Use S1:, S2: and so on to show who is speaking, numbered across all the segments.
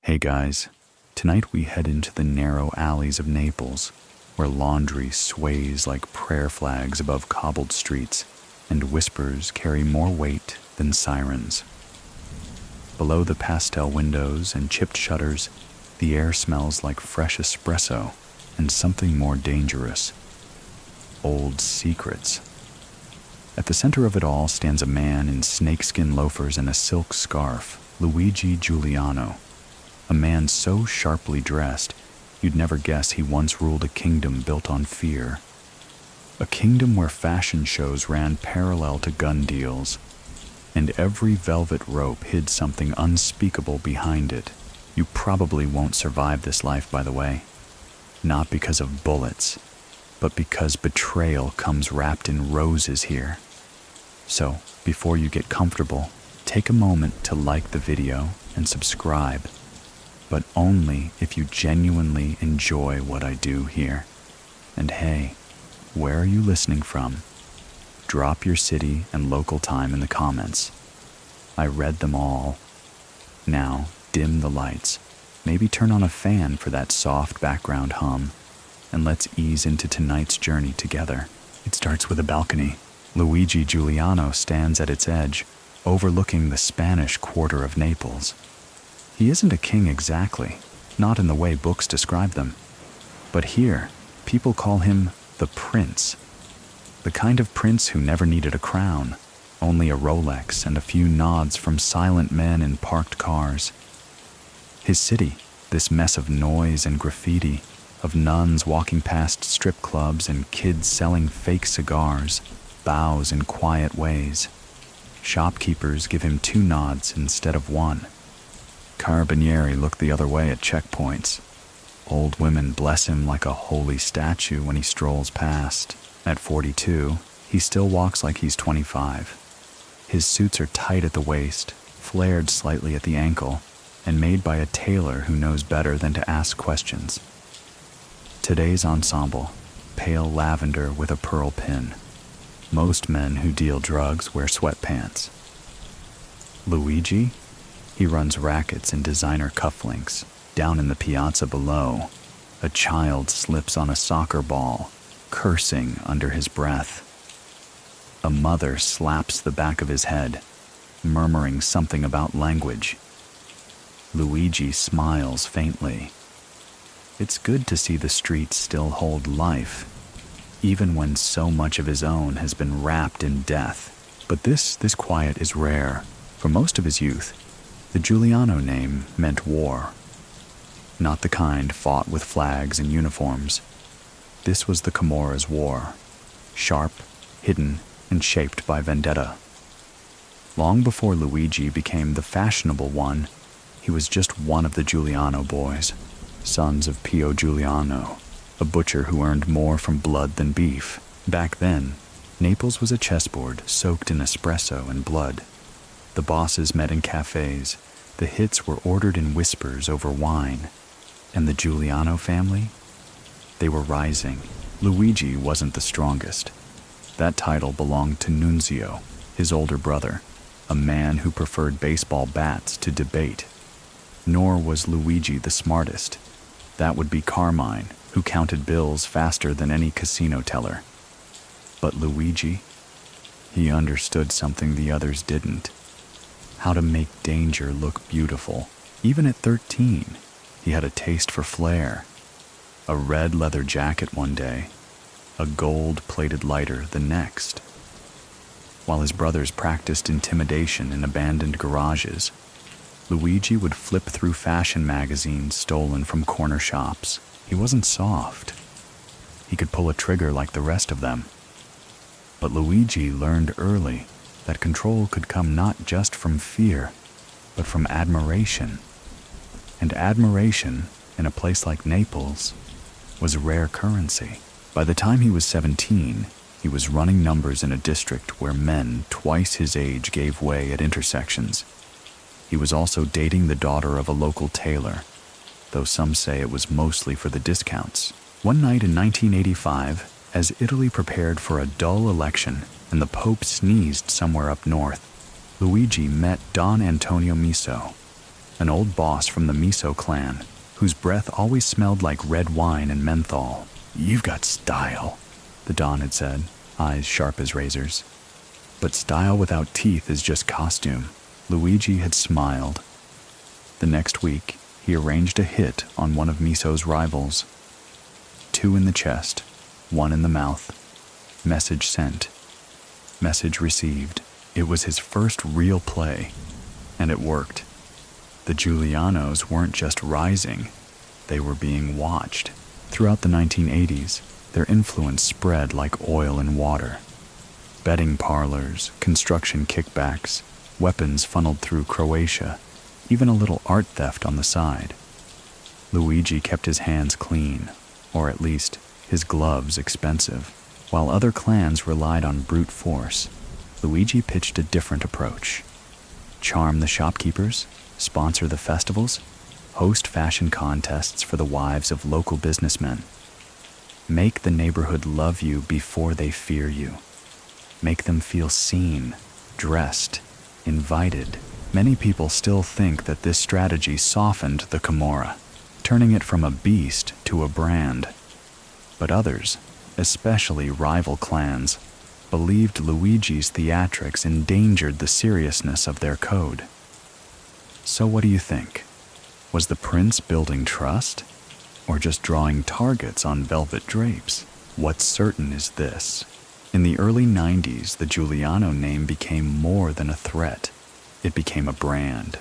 S1: Hey guys, tonight we head into the narrow alleys of Naples, where laundry sways like prayer flags above cobbled streets, and whispers carry more weight than sirens. Below the pastel windows and chipped shutters, the air smells like fresh espresso and something more dangerous: old secrets. At the center of it all stands a man in snakeskin loafers and a silk scarf, Luigi Giuliano. A man so sharply dressed, you'd never guess he once ruled a kingdom built on fear. A kingdom where fashion shows ran parallel to gun deals, and every velvet rope hid something unspeakable behind it. You probably won't survive this life, by the way. Not because of bullets, but because betrayal comes wrapped in roses here. So, before you get comfortable, take a moment to like the video and subscribe. But only if you genuinely enjoy what I do here. And hey, where are you listening from? Drop your city and local time in the comments. I read them all. Now, dim the lights. Maybe turn on a fan for that soft background hum, and let's ease into tonight's journey together. It starts with a balcony. Luigi Giuliano stands at its edge, overlooking the Spanish Quarter of Naples. He isn't a king exactly, not in the way books describe them. But here, people call him the prince. The kind of prince who never needed a crown, only a Rolex and a few nods from silent men in parked cars. His city, this mess of noise and graffiti, of nuns walking past strip clubs and kids selling fake cigars, bows in quiet ways. Shopkeepers give him 2 nods instead of 1. Carabinieri look the other way at checkpoints. Old women bless him like a holy statue when he strolls past. At 42, he still walks like he's 25. His suits are tight at the waist, flared slightly at the ankle, and made by a tailor who knows better than to ask questions. Today's ensemble: pale lavender with a pearl pin. Most men who deal drugs wear sweatpants. Luigi? He runs rackets in designer cufflinks. Down in the piazza below, a child slips on a soccer ball, cursing under his breath. A mother slaps the back of his head, murmuring something about language. Luigi smiles faintly. It's good to see the streets still hold life, even when so much of his own has been wrapped in death. But this quiet is rare. For most of his youth, the Giuliano name meant war. Not the kind fought with flags and uniforms. This was the Camorra's war, sharp, hidden, and shaped by vendetta. Long before Luigi became the fashionable one, he was just one of the Giuliano boys, sons of Pio Giuliano, a butcher who earned more from blood than beef. Back then, Naples was a chessboard soaked in espresso and blood. The bosses met in cafes, the hits were ordered in whispers over wine. And the Giuliano family? They were rising. Luigi wasn't the strongest. That title belonged to Nunzio, his older brother, a man who preferred baseball bats to debate. Nor was Luigi the smartest. That would be Carmine, who counted bills faster than any casino teller. But Luigi, he understood something the others didn't: how to make danger look beautiful. Even at 13, he had a taste for flair. A red leather jacket one day, a gold-plated lighter the next. While his brothers practiced intimidation in abandoned garages, Luigi would flip through fashion magazines stolen from corner shops. He wasn't soft. He could pull a trigger like the rest of them. But Luigi learned early that control could come not just from fear, but from admiration. And admiration, in a place like Naples, was rare currency. By the time he was 17, he was running numbers in a district where men twice his age gave way at intersections. He was also dating the daughter of a local tailor, though some say it was mostly for the discounts. One night in 1985, as Italy prepared for a dull election and the Pope sneezed somewhere up north, Luigi met Don Antonio Miso, an old boss from the Miso clan, whose breath always smelled like red wine and menthol. "You've got style," the Don had said, eyes sharp as razors. "But style without teeth is just costume." Luigi had smiled. The next week, he arranged a hit on one of Miso's rivals. 2 in the chest, 1 in the mouth. Message sent. Message received. It was his first real play, and it worked. The Giulianos weren't just rising, they were being watched. Throughout the 1980s, their influence spread like oil in water. Betting parlors, construction kickbacks, weapons funneled through Croatia, even a little art theft on the side. Luigi kept his hands clean, or at least his gloves expensive. While other clans relied on brute force, Luigi pitched a different approach. Charm the shopkeepers, sponsor the festivals, host fashion contests for the wives of local businessmen. Make the neighborhood love you before they fear you. Make them feel seen, dressed, invited. Many people still think that this strategy softened the Camorra, turning it from a beast to a brand. But others, especially rival clans, believed Luigi's theatrics endangered the seriousness of their code. So what do you think? Was the prince building trust, or just drawing targets on velvet drapes? What's certain is this. In the early 90s, the Giuliano name became more than a threat. It became a brand.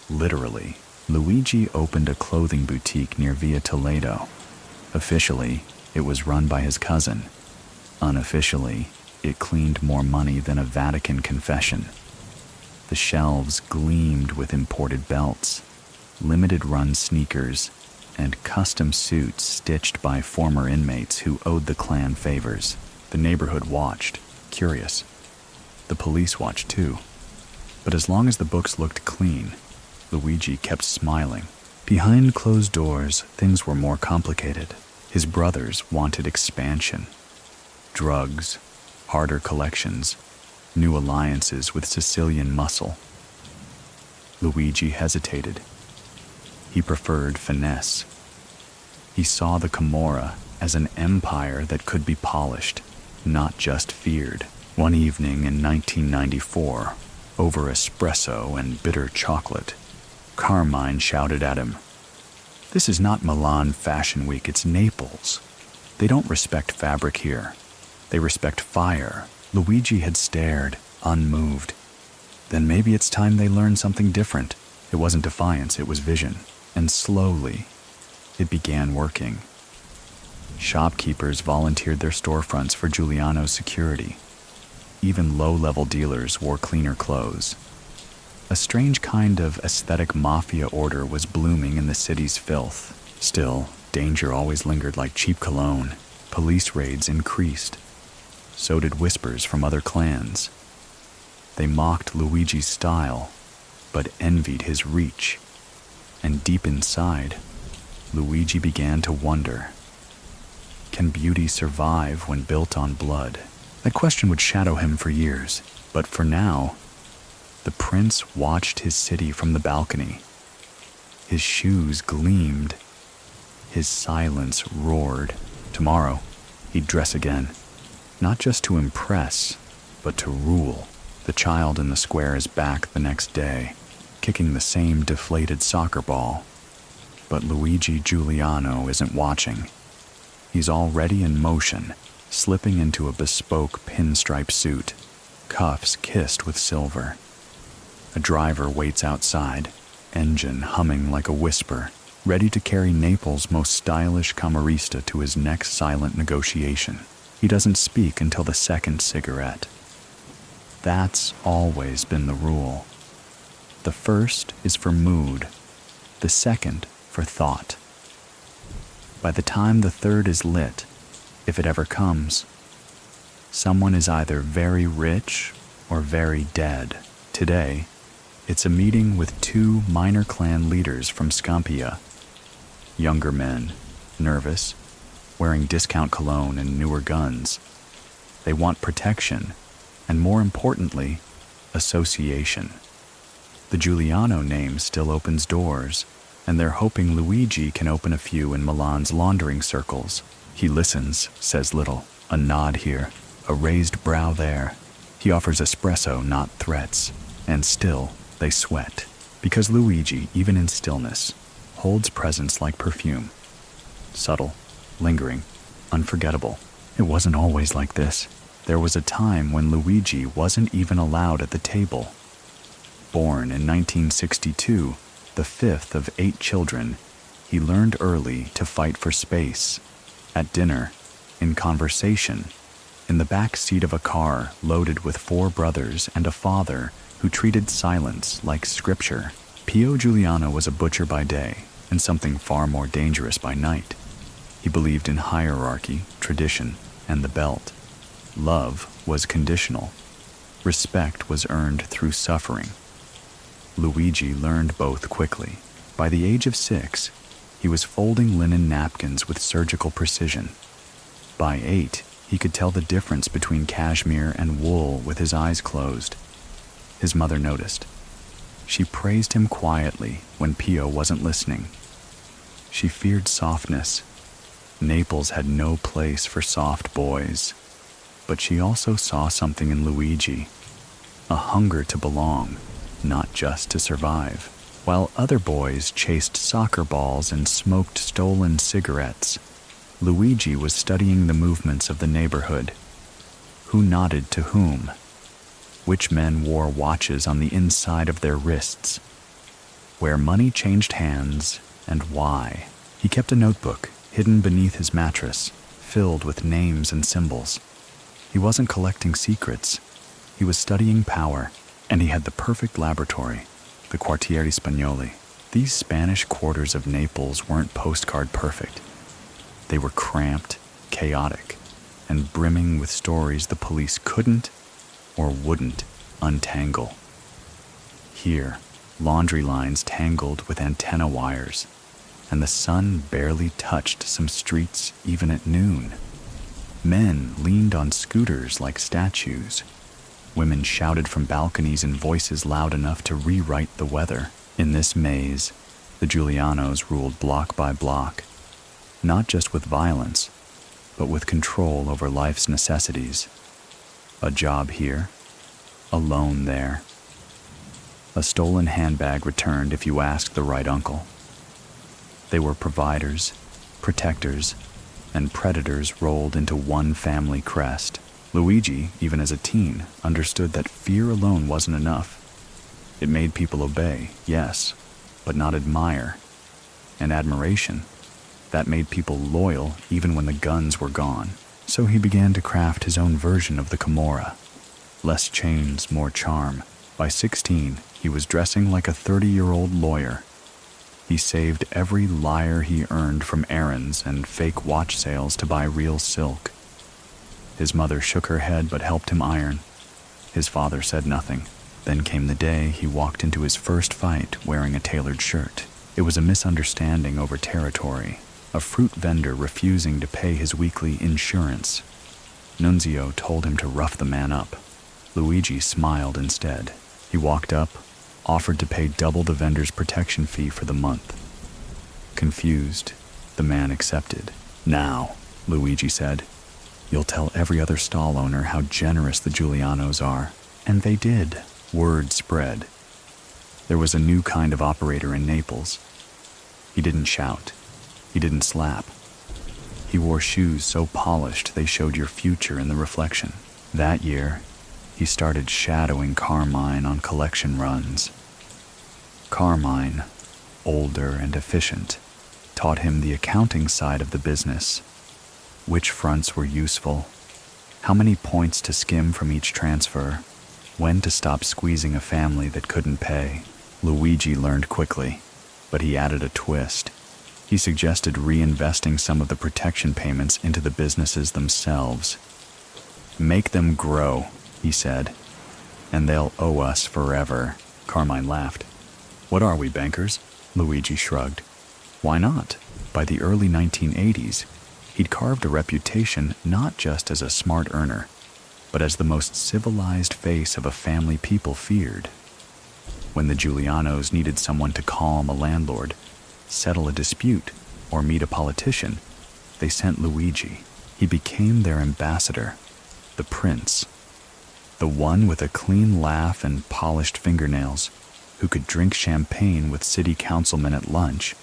S1: Literally, Luigi opened a clothing boutique near Via Toledo. Officially, it was run by his cousin. Unofficially, it cleaned more money than a Vatican confession. The shelves gleamed with imported belts, limited-run sneakers, and custom suits stitched by former inmates who owed the clan favors. The neighborhood watched, curious. The police watched too. But as long as the books looked clean, Luigi kept smiling. Behind closed doors, things were more complicated. His brothers wanted expansion. Drugs, harder collections, new alliances with Sicilian muscle. Luigi hesitated. He preferred finesse. He saw the Camorra as an empire that could be polished, not just feared. One evening in 1994, over espresso and bitter chocolate, Carmine shouted at him, "This is not Milan Fashion Week, it's Naples. They don't respect fabric here. They respect fire." Luigi had stared, unmoved. Then maybe it's time they learned something different. It wasn't defiance, it was vision. And slowly, it began working. Shopkeepers volunteered their storefronts for Giuliano's security. Even low-level dealers wore cleaner clothes. A strange kind of aesthetic mafia order was blooming in the city's filth. Still, danger always lingered like cheap cologne. Police raids increased. So did whispers from other clans. They mocked Luigi's style, but envied his reach. And deep inside, Luigi began to wonder, can beauty survive when built on blood? That question would shadow him for years, but for now, the prince watched his city from the balcony. His shoes gleamed. His silence roared. Tomorrow, he'd dress again, not just to impress, but to rule. The child in the square is back the next day, kicking the same deflated soccer ball. But Luigi Giuliano isn't watching. He's already in motion, slipping into a bespoke pinstripe suit, cuffs kissed with silver. A driver waits outside, engine humming like a whisper, ready to carry Naples' most stylish camerista to his next silent negotiation. He doesn't speak until the second cigarette. That's always been the rule. The first is for mood, the second for thought. By the time the third is lit, if it ever comes, someone is either very rich or very dead. Today, it's a meeting with 2 minor clan leaders from Scampia. Younger men, nervous, wearing discount cologne and newer guns. They want protection, and more importantly, association. The The Giuliano name still opens doors, and they're hoping Luigi can open a few in Milan's laundering circles. He listens, says little, a nod here, a raised brow there. He offers espresso, not threats, and still they sweat, because Luigi, even in stillness, holds presence like perfume. Subtle, lingering, unforgettable. It wasn't always like this. There was a time when Luigi wasn't even allowed at the table. Born in 1962, the fifth of 8 children, he learned early to fight for space. At dinner, in conversation, in the back seat of a car loaded with 4 brothers and a father who treated silence like scripture. Pio Giuliano was a butcher by day and something far more dangerous by night. He believed in hierarchy, tradition, and the belt. Love was conditional. Respect was earned through suffering. Luigi learned both quickly. By the age of 6, he was folding linen napkins with surgical precision. By 8, he could tell the difference between cashmere and wool with his eyes closed. His mother noticed. She praised him quietly when Pio wasn't listening. She feared softness. Naples had no place for soft boys. But she also saw something in Luigi, a hunger to belong, not just to survive. While other boys chased soccer balls and smoked stolen cigarettes, Luigi was studying the movements of the neighborhood. Who nodded to whom? Which men wore watches on the inside of their wrists? Where money changed hands, and why? He kept a notebook hidden beneath his mattress, filled with names and symbols. He wasn't collecting secrets. He was studying power, and he had the perfect laboratory, the Quartieri Spagnoli. These Spanish quarters of Naples weren't postcard perfect. They were cramped, chaotic, and brimming with stories the police couldn't or wouldn't untangle. Here, laundry lines tangled with antenna wires, and the sun barely touched some streets even at noon. Men leaned on scooters like statues. Women shouted from balconies in voices loud enough to rewrite the weather. In this maze, the Giulianos ruled block by block, not just with violence, but with control over life's necessities. A job here, a loan there. A stolen handbag returned if you asked the right uncle. They were providers, protectors, and predators rolled into one family crest. Luigi, even as a teen, understood that fear alone wasn't enough. It made people obey, yes, but not admire. And admiration, that made people loyal even when the guns were gone. So he began to craft his own version of the Camorra. Less chains, more charm. By 16, he was dressing like a 30-year-old lawyer. He saved every liar he earned from errands and fake watch sales to buy real silk. His mother shook her head but helped him iron. His father said nothing. Then came the day he walked into his first fight wearing a tailored shirt. It was a misunderstanding over territory, a fruit vendor refusing to pay his weekly insurance. Nunzio told him to rough the man up. Luigi smiled instead. He walked up, offered to pay double the vendor's protection fee for the month. Confused, the man accepted. "Now," Luigi said, "you'll tell every other stall owner how generous the Giulianos are." And they did. Word spread. There was a new kind of operator in Naples. He didn't shout. He didn't slap. He wore shoes so polished they showed your future in the reflection. That year, he started shadowing Carmine on collection runs. Carmine, older and efficient, taught him the accounting side of the business. Which fronts were useful, how many points to skim from each transfer, when to stop squeezing a family that couldn't pay. Luigi learned quickly, but he added a twist. He suggested reinvesting some of the protection payments into the businesses themselves. "Make them grow," he said, "and they'll owe us forever." Carmine laughed. "What are we, bankers?" Luigi shrugged. Why not? By the early 1980s, he'd carved a reputation not just as a smart earner, but as the most civilized face of a family people feared. When the Giulianos needed someone to calm a landlord, settle a dispute, or meet a politician, they sent Luigi. He became their ambassador, the prince, the one with a clean laugh and polished fingernails, who could drink champagne with city councilmen at lunch,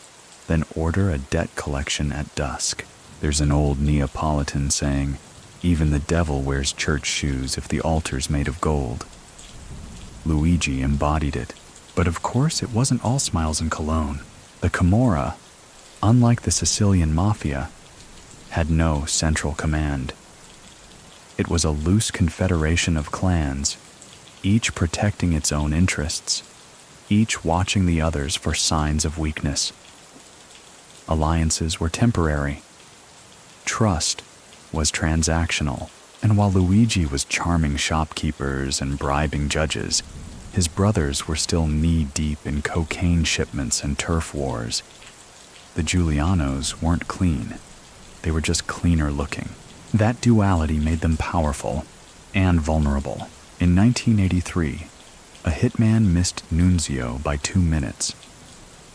S1: then order a debt collection at dusk. There's an old Neapolitan saying, "Even the devil wears church shoes if the altar's made of gold." Luigi embodied it, but of course it wasn't all smiles and cologne. The Camorra, unlike the Sicilian mafia, had no central command. It was a loose confederation of clans, each protecting its own interests, each watching the others for signs of weakness. Alliances were temporary. Trust was transactional, and while Luigi was charming shopkeepers and bribing judges, his brothers were still knee-deep in cocaine shipments and turf wars. The Giulianos weren't clean. They were just cleaner looking. That duality made them powerful and vulnerable. In 1983, a hitman missed Nunzio by 2 minutes.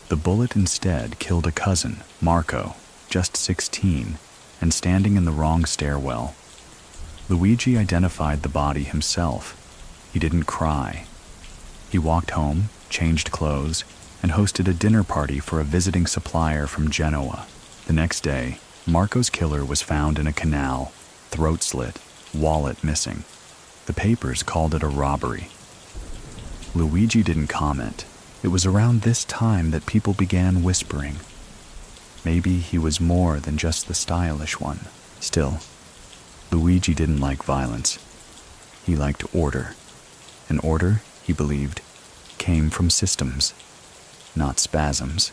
S1: The bullet instead killed a cousin, Marco, just 16, and standing in the wrong stairwell. Luigi identified the body himself. He didn't cry. He walked home, changed clothes, and hosted a dinner party for a visiting supplier from Genoa. The next day, Marco's killer was found in a canal, throat slit, wallet missing. The papers called it a robbery. Luigi didn't comment. It was around this time that people began whispering. Maybe he was more than just the stylish one. Still, Luigi didn't like violence. He liked order. And order, he believed, came from systems, not spasms.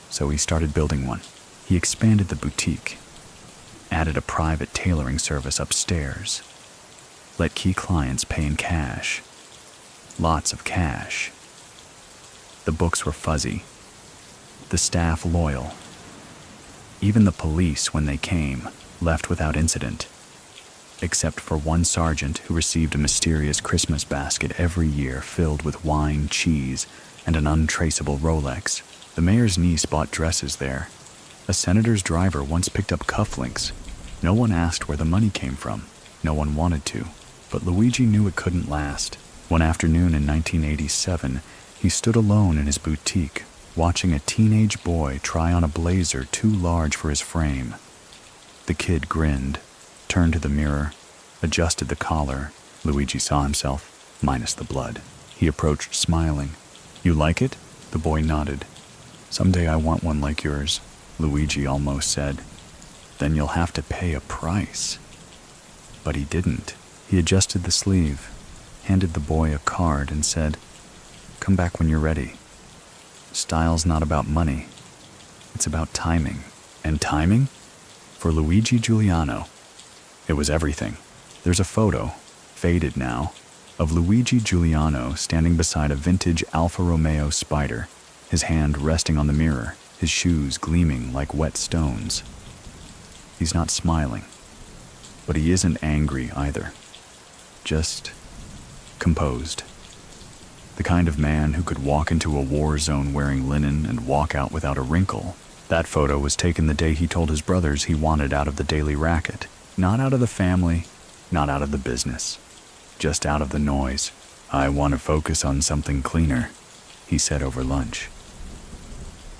S1: So he started building one. He expanded the boutique, added a private tailoring service upstairs, let key clients pay in cash. Lots of cash. The books were fuzzy, the staff loyal. Even the police, when they came, left without incident, except for one sergeant who received a mysterious Christmas basket every year filled with wine, cheese, and an untraceable Rolex. The mayor's niece bought dresses there. A senator's driver once picked up cufflinks. No one asked where the money came from. No one wanted to. But Luigi knew it couldn't last. One afternoon in 1987, he stood alone in his boutique, watching a teenage boy try on a blazer too large for his frame. The kid grinned, turned to the mirror, adjusted the collar. Luigi saw himself, minus the blood. He approached smiling. "You like it?" The boy nodded. "Someday I want one like yours," Luigi almost said. "Then you'll have to pay a price." But he didn't. He adjusted the sleeve, handed the boy a card, and said, "Come back when you're ready. Style's not about money. It's about timing." And timing? For Luigi Giuliano, it was everything. There's a photo, faded now, of Luigi Giuliano standing beside a vintage Alfa Romeo Spider, his hand resting on the mirror, his shoes gleaming like wet stones. He's not smiling, but he isn't angry either. Just composed. The kind of man who could walk into a war zone wearing linen and walk out without a wrinkle. That photo was taken the day he told his brothers he wanted out of the daily racket. Not out of the family, not out of the business, just out of the noise. "I want to focus on something cleaner," he said over lunch.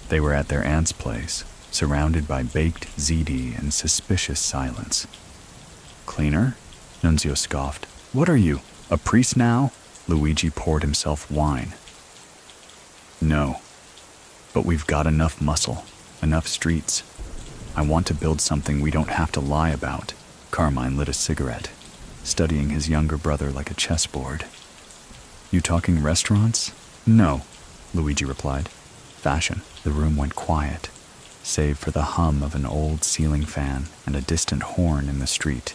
S1: They were at their aunt's place, surrounded by baked ziti and suspicious silence. "Cleaner?" Nunzio scoffed. "What are you, a priest now?" Luigi poured himself wine. "No, but we've got enough muscle, enough streets. I want to build something we don't have to lie about." Carmine lit a cigarette, studying his younger brother like a chessboard. "You talking restaurants?" "No," Luigi replied. "Fashion." The room went quiet, save for the hum of an old ceiling fan and a distant horn in the street.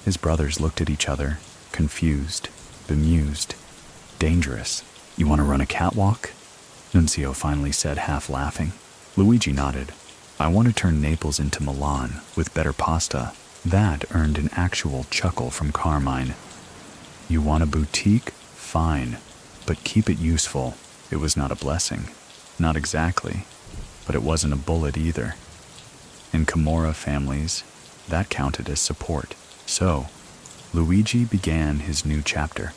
S1: His brothers looked at each other, confused, bemused, dangerous. "You want to run a catwalk?" Nunzio finally said, half laughing. Luigi nodded. "I want to turn Naples into Milan, with better pasta." That earned an actual chuckle from Carmine. "You want a boutique? Fine. But keep it useful. It was not a blessing. Not exactly. But it wasn't a bullet either. In Camorra families, that counted as support. So, Luigi began his new chapter.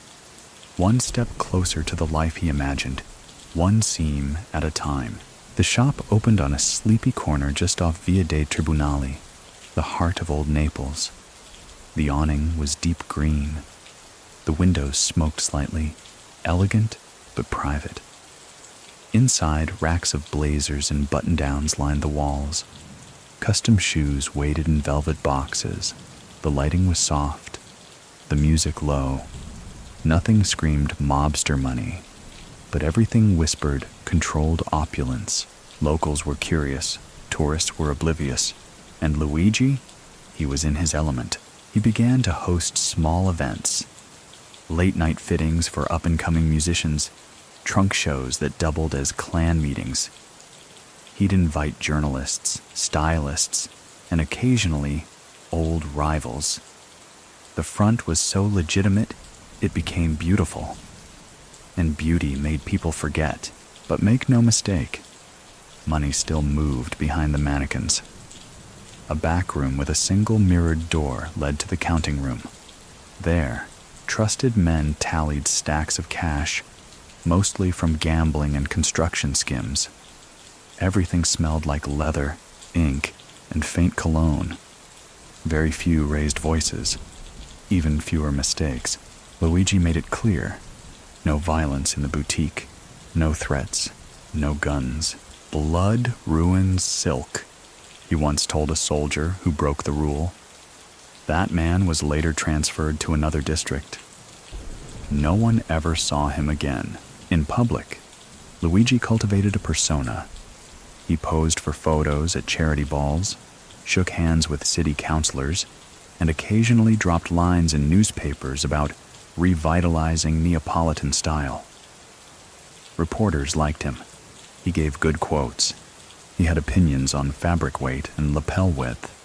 S1: One step closer to the life he imagined, one seam at a time. The shop opened on a sleepy corner just off Via dei Tribunali, the heart of old Naples. The awning was deep green. The windows smoked slightly, elegant but private. Inside, racks of blazers and button-downs lined the walls. Custom shoes waited in velvet boxes. The lighting was soft, the music low. Nothing screamed mobster money, but everything whispered controlled opulence. Locals were curious, tourists were oblivious, and Luigi, he was in his element. He began to host small events, late-night fittings for up-and-coming musicians, trunk shows that doubled as clan meetings. He'd invite journalists, stylists, and occasionally old rivals. The front was so legitimate, it became beautiful. And beauty made people forget. But make no mistake, money still moved behind the mannequins. A back room with a single mirrored door led to the counting room. There, trusted men tallied stacks of cash, mostly from gambling and construction skims. Everything smelled like leather, ink, and faint cologne. Very few raised voices, even fewer mistakes. Luigi made it clear. No violence in the boutique, no threats, no guns. Blood ruins silk, he once told a soldier who broke the rule. That man was later transferred to another district. No one ever saw him again. In public, Luigi cultivated a persona. He posed for photos at charity balls, shook hands with city councilors, and occasionally dropped lines in newspapers about revitalizing Neapolitan style. Reporters liked him. He gave good quotes. He had opinions on fabric weight and lapel width.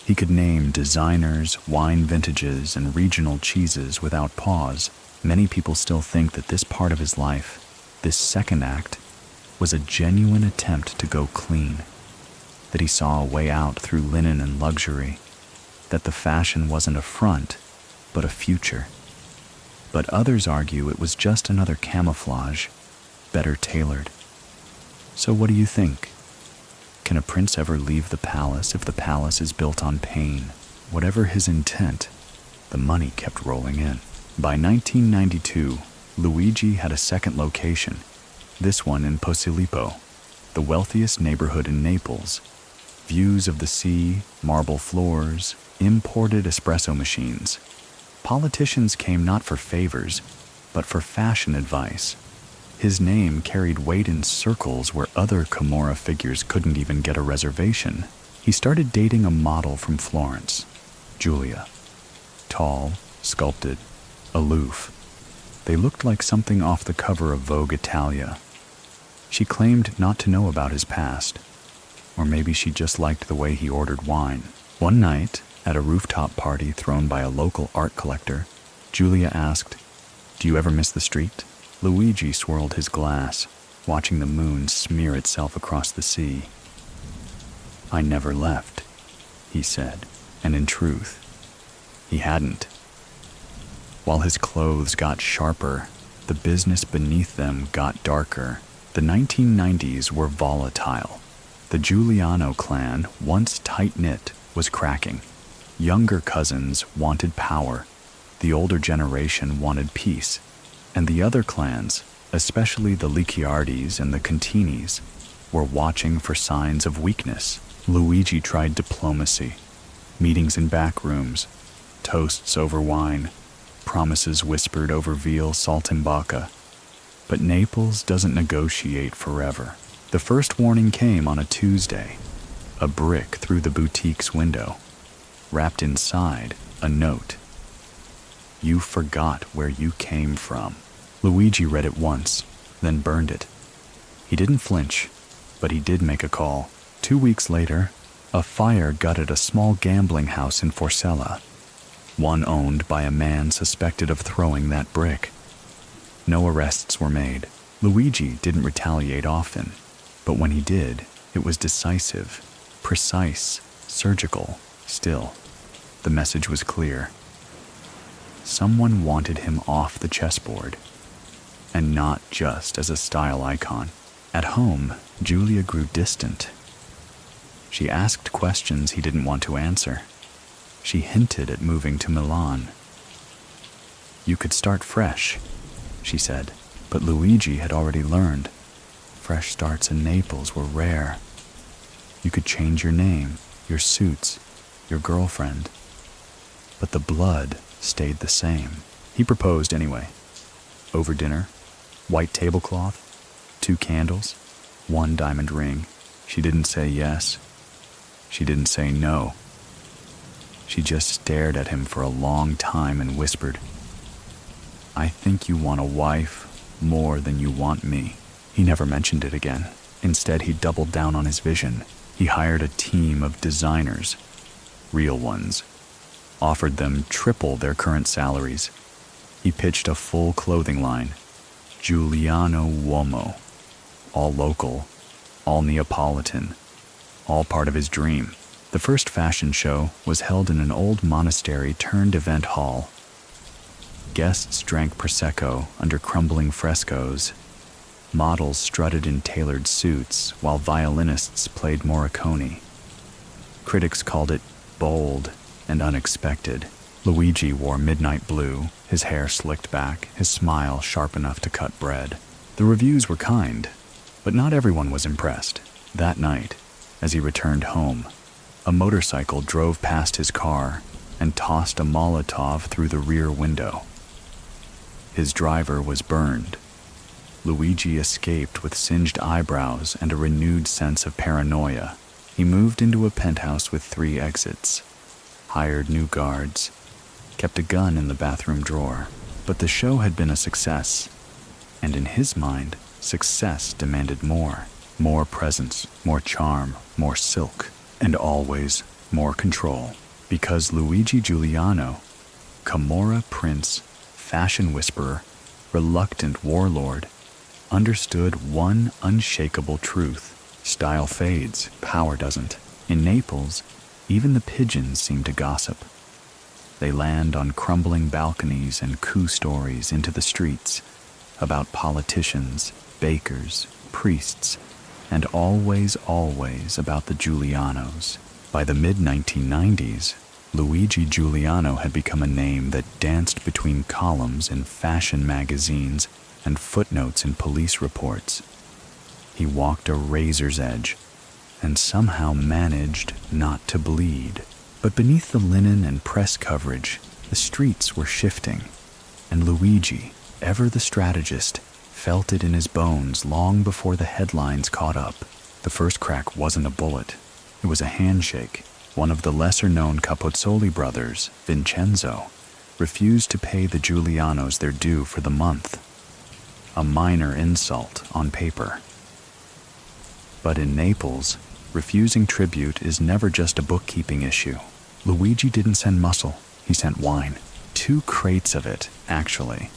S1: He could name designers, wine vintages, and regional cheeses without pause. Many people still think that this part of his life, this second act, was a genuine attempt to go clean, that he saw a way out through linen and luxury, that the fashion wasn't a front, but a future. But others argue it was just another camouflage, better tailored. So what do you think? Can a prince ever leave the palace if the palace is built on pain? Whatever his intent, the money kept rolling in. By 1992, Luigi had a second location, this one in Posillipo, the wealthiest neighborhood in Naples. Views of the sea, marble floors, imported espresso machines. Politicians came not for favors, but for fashion advice. His name carried weight in circles where other Camorra figures couldn't even get a reservation. He started dating a model from Florence, Giulia. Tall, sculpted, aloof. They looked like something off the cover of Vogue Italia. She claimed not to know about his past, or maybe she just liked the way he ordered wine. One night, at a rooftop party thrown by a local art collector, Giulia asked, "Do you ever miss the street?" Luigi swirled his glass, watching the moon smear itself across the sea. "I never left," he said, and in truth, he hadn't. While his clothes got sharper, the business beneath them got darker. The 1990s were volatile. The Giuliano clan, once tight-knit, was cracking. Younger cousins wanted power. The older generation wanted peace. And the other clans, especially the Licciardis and the Continis, were watching for signs of weakness. Luigi tried diplomacy, meetings in back rooms, toasts over wine, promises whispered over veal saltimbocca. But Naples doesn't negotiate forever. The first warning came on a Tuesday, a brick through the boutique's window. Wrapped inside, a note. "You forgot where you came from." Luigi read it once, then burned it. He didn't flinch, but he did make a call. 2 weeks later, a fire gutted a small gambling house in Forcella, one owned by a man suspected of throwing that brick. No arrests were made. Luigi didn't retaliate often, but when he did, it was decisive, precise, surgical. Still, the message was clear. Someone wanted him off the chessboard, and not just as a style icon. At home, Giulia grew distant. She asked questions he didn't want to answer. She hinted at moving to Milan. "You could start fresh," she said, but Luigi had already learned. Fresh starts in Naples were rare. You could change your name, your suits, your girlfriend, but the blood stayed the same. He proposed anyway. Over dinner, white tablecloth, 2 candles, 1 diamond ring. She didn't say yes. She didn't say no. She just stared at him for a long time and whispered, "I think you want a wife more than you want me." He never mentioned it again. Instead, he doubled down on his vision. He hired a team of designers, real ones, offered them triple their current salaries. He pitched a full clothing line, Giuliano Uomo, all local, all Neapolitan, all part of his dream. The first fashion show was held in an old monastery-turned-event hall. Guests drank Prosecco under crumbling frescoes. Models strutted in tailored suits while violinists played Morricone. Critics called it bold and unexpected. Luigi wore midnight blue, his hair slicked back, his smile sharp enough to cut bread. The reviews were kind, but not everyone was impressed. That night, as he returned home, a motorcycle drove past his car and tossed a Molotov through the rear window. His driver was burned. Luigi escaped with singed eyebrows and a renewed sense of paranoia. He moved into a penthouse with 3 exits, hired new guards, kept a gun in the bathroom drawer. But the show had been a success, and in his mind, success demanded more. More presence, more charm, more silk, and always more control. Because Luigi Giuliano, Camorra prince, fashion whisperer, reluctant warlord, understood one unshakable truth: style fades, power doesn't. In Naples, even the pigeons seem to gossip. They land on crumbling balconies and coup stories into the streets about politicians, bakers, priests, and always about the Giulianos. By the mid-1990s, Luigi Giuliano had become a name that danced between columns in fashion magazines and footnotes in police reports. He walked a razor's edge and somehow managed not to bleed. But beneath the linen and press coverage, the streets were shifting, and Luigi, ever the strategist, felt it in his bones long before the headlines caught up. The first crack wasn't a bullet. It was a handshake. One of the lesser-known Capozzoli brothers, Vincenzo, refused to pay the Giulianos their due for the month. A minor insult on paper. But in Naples, refusing tribute is never just a bookkeeping issue. Luigi didn't send muscle, he sent wine. 2 crates of it, actually.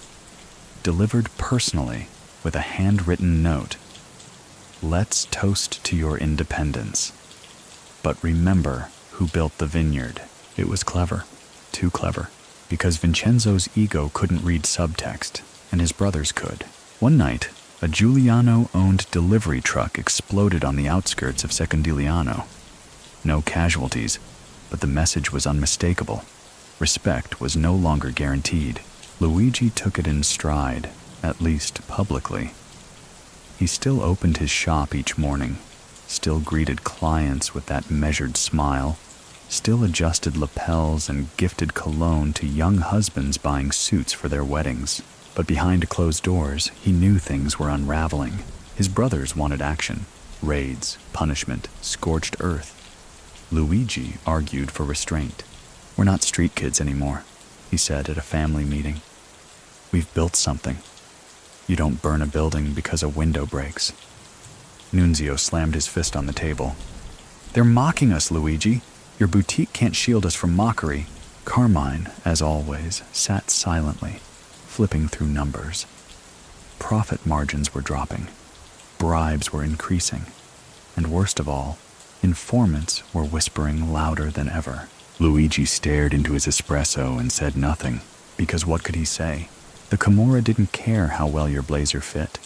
S1: Delivered personally with a handwritten note. "Let's toast to your independence. But remember who built the vineyard." It was clever, too clever, because Vincenzo's ego couldn't read subtext, and his brothers could. One night, a Giuliano-owned delivery truck exploded on the outskirts of Secondigliano. No casualties, but the message was unmistakable. Respect was no longer guaranteed. Luigi took it in stride, at least publicly. He still opened his shop each morning, still greeted clients with that measured smile, still adjusted lapels and gifted cologne to young husbands buying suits for their weddings. But behind closed doors, he knew things were unraveling. His brothers wanted action, raids, punishment, scorched earth. Luigi argued for restraint. "We're not street kids anymore," he said at a family meeting. "We've built something. You don't burn a building because a window breaks." Nunzio slammed his fist on the table. "They're mocking us, Luigi. Your boutique can't shield us from mockery." Carmine, as always, sat silently, flipping through numbers. Profit margins were dropping, bribes were increasing, and worst of all, informants were whispering louder than ever. Luigi stared into his espresso and said nothing, because what could he say? The Camorra didn't care how well your blazer fit.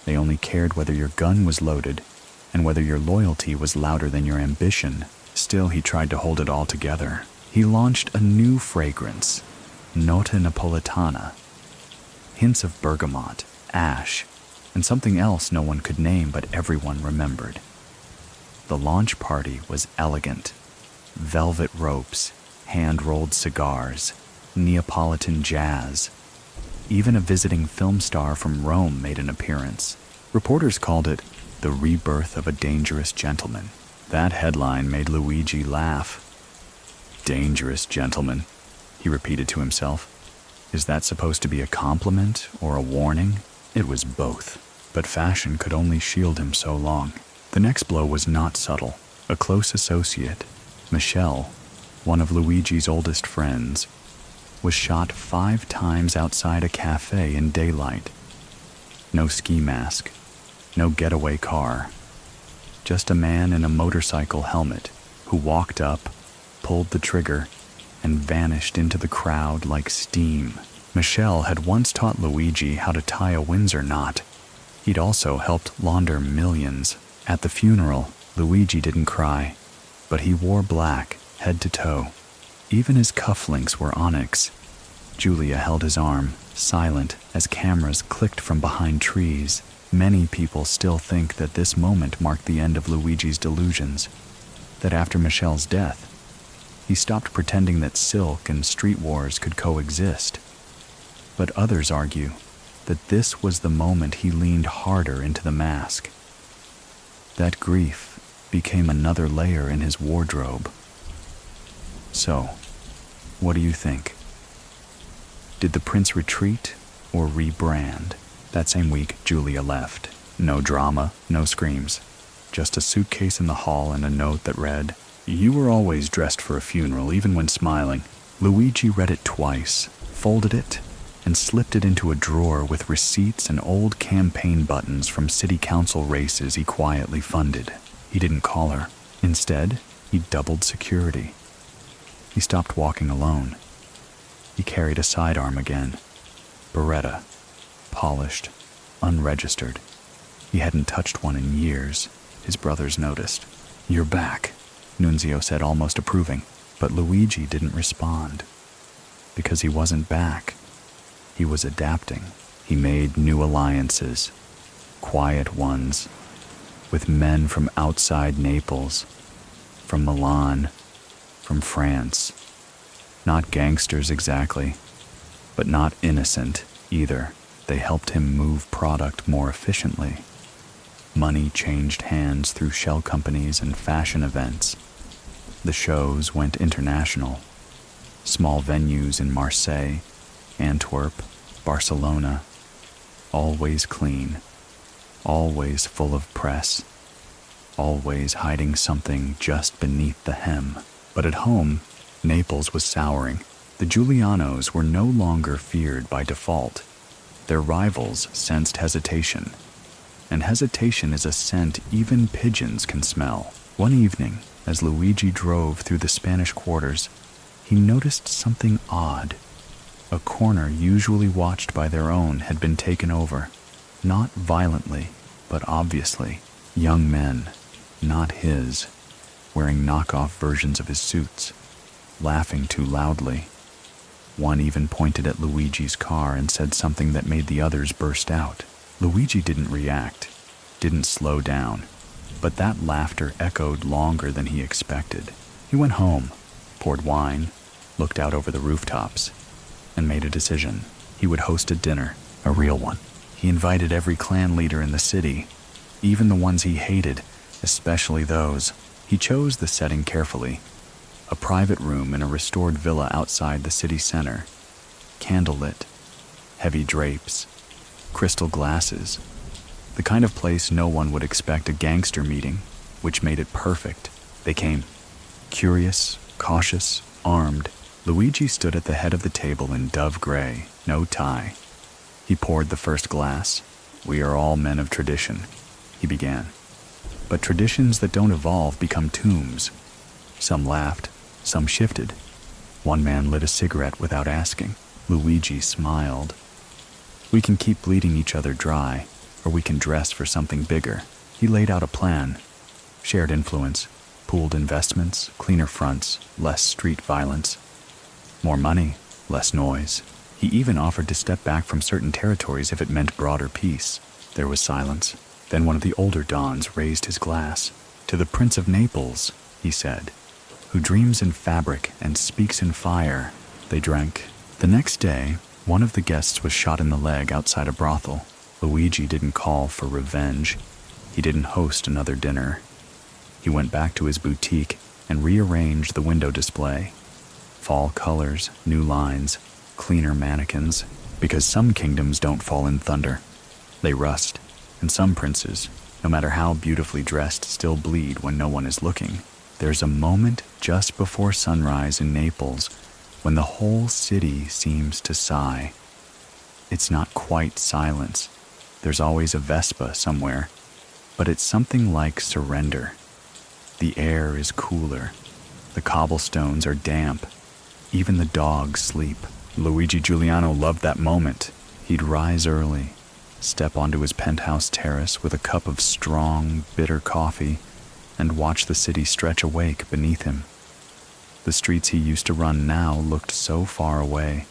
S1: They only cared whether your gun was loaded and whether your loyalty was louder than your ambition. Still, he tried to hold it all together. He launched a new fragrance, Nota Napolitana. Hints of bergamot, ash, and something else no one could name but everyone remembered. The launch party was elegant. Velvet ropes, hand-rolled cigars, Neapolitan jazz. Even a visiting film star from Rome made an appearance. Reporters called it the rebirth of a dangerous gentleman. That headline made Luigi laugh. Dangerous gentleman, he repeated to himself. Is that supposed to be a compliment or a warning? It was both, but fashion could only shield him so long. The next blow was not subtle. A close associate, Michelle, one of Luigi's oldest friends, was shot 5 times outside a cafe in daylight. No ski mask, no getaway car, just a man in a motorcycle helmet who walked up, pulled the trigger, and vanished into the crowd like steam. Michelle had once taught Luigi how to tie a Windsor knot. He'd also helped launder millions. At the funeral, Luigi didn't cry, but he wore black, head to toe. Even his cufflinks were onyx. Giulia held his arm, silent as cameras clicked from behind trees. Many people still think that this moment marked the end of Luigi's delusions, that after Michelle's death, he stopped pretending that silk and street wars could coexist. But others argue that this was the moment he leaned harder into the mask. That grief became another layer in his wardrobe. So, what do you think? Did the prince retreat or rebrand? That same week, Giulia left. No drama, no screams. Just a suitcase in the hall and a note that read, "You were always dressed for a funeral, even when smiling." Luigi read it twice, folded it, and slipped it into a drawer with receipts and old campaign buttons from city council races he quietly funded. He didn't call her. Instead, he doubled security. He stopped walking alone. He carried a sidearm again. Beretta. Polished. Unregistered. He hadn't touched one in years. His brothers noticed. "You're back," Nunzio said, almost approving. But Luigi didn't respond. Because he wasn't back. He was adapting. He made new alliances. Quiet ones. With men from outside Naples. From Milan. From France. Not gangsters exactly, but not innocent either. They helped him move product more efficiently. Money changed hands through shell companies and fashion events. The shows went international. Small venues in Marseille, Antwerp, Barcelona. Always clean. Always full of press. Always hiding something just beneath the hem. But at home, Naples was souring. The Giulianos were no longer feared by default. Their rivals sensed hesitation. And hesitation is a scent even pigeons can smell. One evening, as Luigi drove through the Spanish quarters, he noticed something odd. A corner usually watched by their own had been taken over. Not violently, but obviously. Young men, not his, wearing knockoff versions of his suits, laughing too loudly. One even pointed at Luigi's car and said something that made the others burst out. Luigi didn't react, didn't slow down, but that laughter echoed longer than he expected. He went home, poured wine, looked out over the rooftops, and made a decision. He would host a dinner, a real one. He invited every clan leader in the city, even the ones he hated, especially those. He chose the setting carefully. A private room in a restored villa outside the city center. Candlelit, heavy drapes, crystal glasses. The kind of place no one would expect a gangster meeting, which made it perfect. They came, curious, cautious, armed. Luigi stood at the head of the table in dove gray, no tie. He poured the first glass. "We are all men of tradition," he began. "But traditions that don't evolve become tombs." Some laughed, some shifted. One man lit a cigarette without asking. Luigi smiled. "We can keep bleeding each other dry, or we can dress for something bigger." He laid out a plan. Shared influence, pooled investments, cleaner fronts, less street violence. More money, less noise. He even offered to step back from certain territories if it meant broader peace. There was silence. Then one of the older dons raised his glass. "To the Prince of Naples," he said, "who dreams in fabric and speaks in fire." They drank. The next day, one of the guests was shot in the leg outside a brothel. Luigi didn't call for revenge. He didn't host another dinner. He went back to his boutique and rearranged the window display. Fall colors, new lines, cleaner mannequins, because some kingdoms don't fall in thunder. They rust, and some princes, no matter how beautifully dressed, still bleed when no one is looking. There's a moment just before sunrise in Naples when the whole city seems to sigh. It's not quite silence. There's always a Vespa somewhere, but it's something like surrender. The air is cooler. The cobblestones are damp. Even the dogs sleep. Luigi Giuliano loved that moment. He'd rise early, step onto his penthouse terrace with a cup of strong, bitter coffee, and watch the city stretch awake beneath him. The streets he used to run now looked so far away,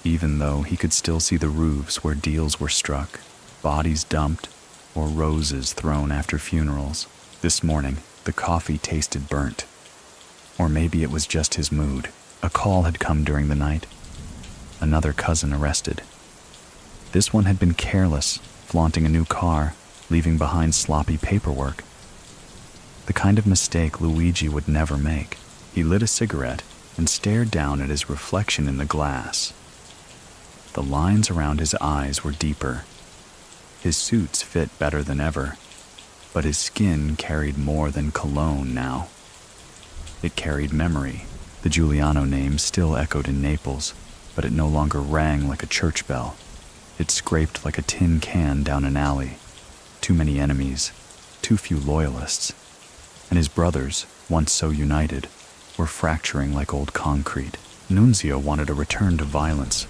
S1: even though he could still see the roofs where deals were struck, bodies dumped, or roses thrown after funerals. This morning, the coffee tasted burnt. Or maybe it was just his mood. A call had come during the night. Another cousin arrested. This one had been careless, flaunting a new car, leaving behind sloppy paperwork. The kind of mistake Luigi would never make. He lit a cigarette and stared down at his reflection in the glass. The lines around his eyes were deeper. His suits fit better than ever, but his skin carried more than cologne now. It carried memory. The Giuliano name still echoed in Naples, but it no longer rang like a church bell. It scraped like a tin can down an alley. Too many enemies, too few loyalists. And his brothers, once so united, were fracturing like old concrete. Nunzio wanted a return to violence.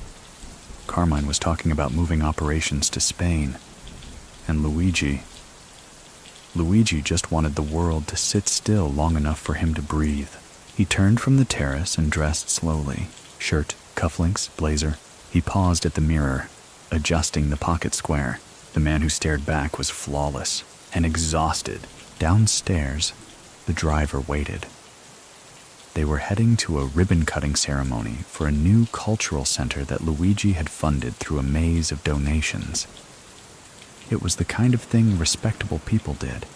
S1: Carmine was talking about moving operations to Spain. And Luigi just wanted the world to sit still long enough for him to breathe. He turned from the terrace and dressed slowly. Shirt, cufflinks, blazer. He paused at the mirror, adjusting the pocket square. The man who stared back was flawless and exhausted. Downstairs, the driver waited. They were heading to a ribbon-cutting ceremony for a new cultural center that Luigi had funded through a maze of donations. It was the kind of thing respectable people did.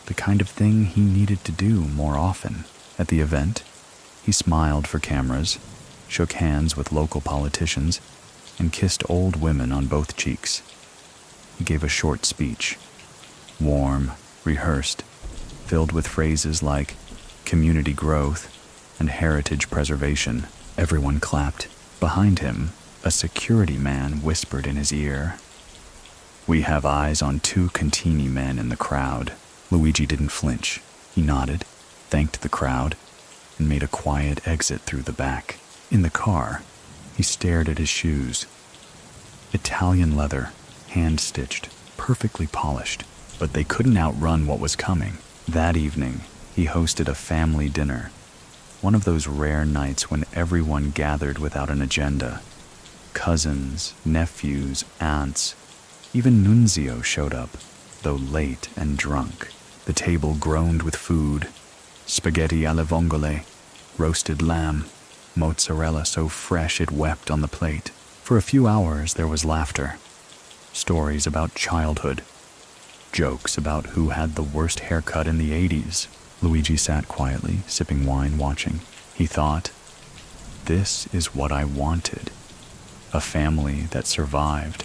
S1: The kind of thing he needed to do more often. At the event, he smiled for cameras, shook hands with local politicians, and kissed old women on both cheeks. He gave a short speech, warm, rehearsed, filled with phrases like community growth and heritage preservation. Everyone clapped. Behind him, a security man whispered in his ear, "We have eyes on 2 Contini men in the crowd." Luigi didn't flinch. He nodded, thanked the crowd, and made a quiet exit through the back. In the car, he stared at his shoes. Italian leather, hand-stitched, perfectly polished, but they couldn't outrun what was coming. That evening, he hosted a family dinner, one of those rare nights when everyone gathered without an agenda. Cousins, nephews, aunts, even Nunzio showed up, though late and drunk. The table groaned with food. Spaghetti alle vongole, roasted lamb, mozzarella so fresh it wept on the plate. For a few hours there was laughter, stories about childhood, jokes about who had the worst haircut in the 80s. Luigi sat quietly, sipping wine, watching. He thought, this is what I wanted. A family that survived.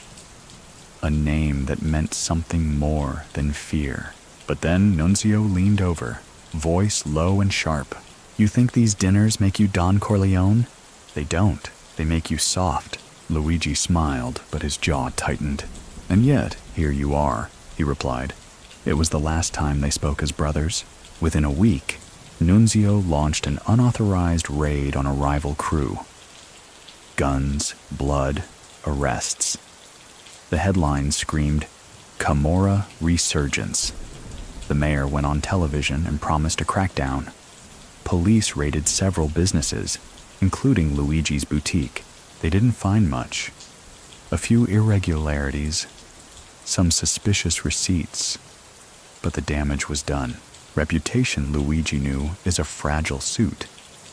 S1: A name that meant something more than fear. But then Nunzio leaned over, voice low and sharp. "You think these dinners make you Don Corleone? They don't. They make you soft." Luigi smiled, but his jaw tightened. "And yet, here you are," he replied. It was the last time they spoke as brothers. Within a week, Nunzio launched an unauthorized raid on a rival crew. Guns, blood, arrests. The headlines screamed, "Camorra Resurgence." The mayor went on television and promised a crackdown. Police raided several businesses, including Luigi's boutique. They didn't find much. A few irregularities, some suspicious receipts, but the damage was done. Reputation, Luigi knew, is a fragile suit.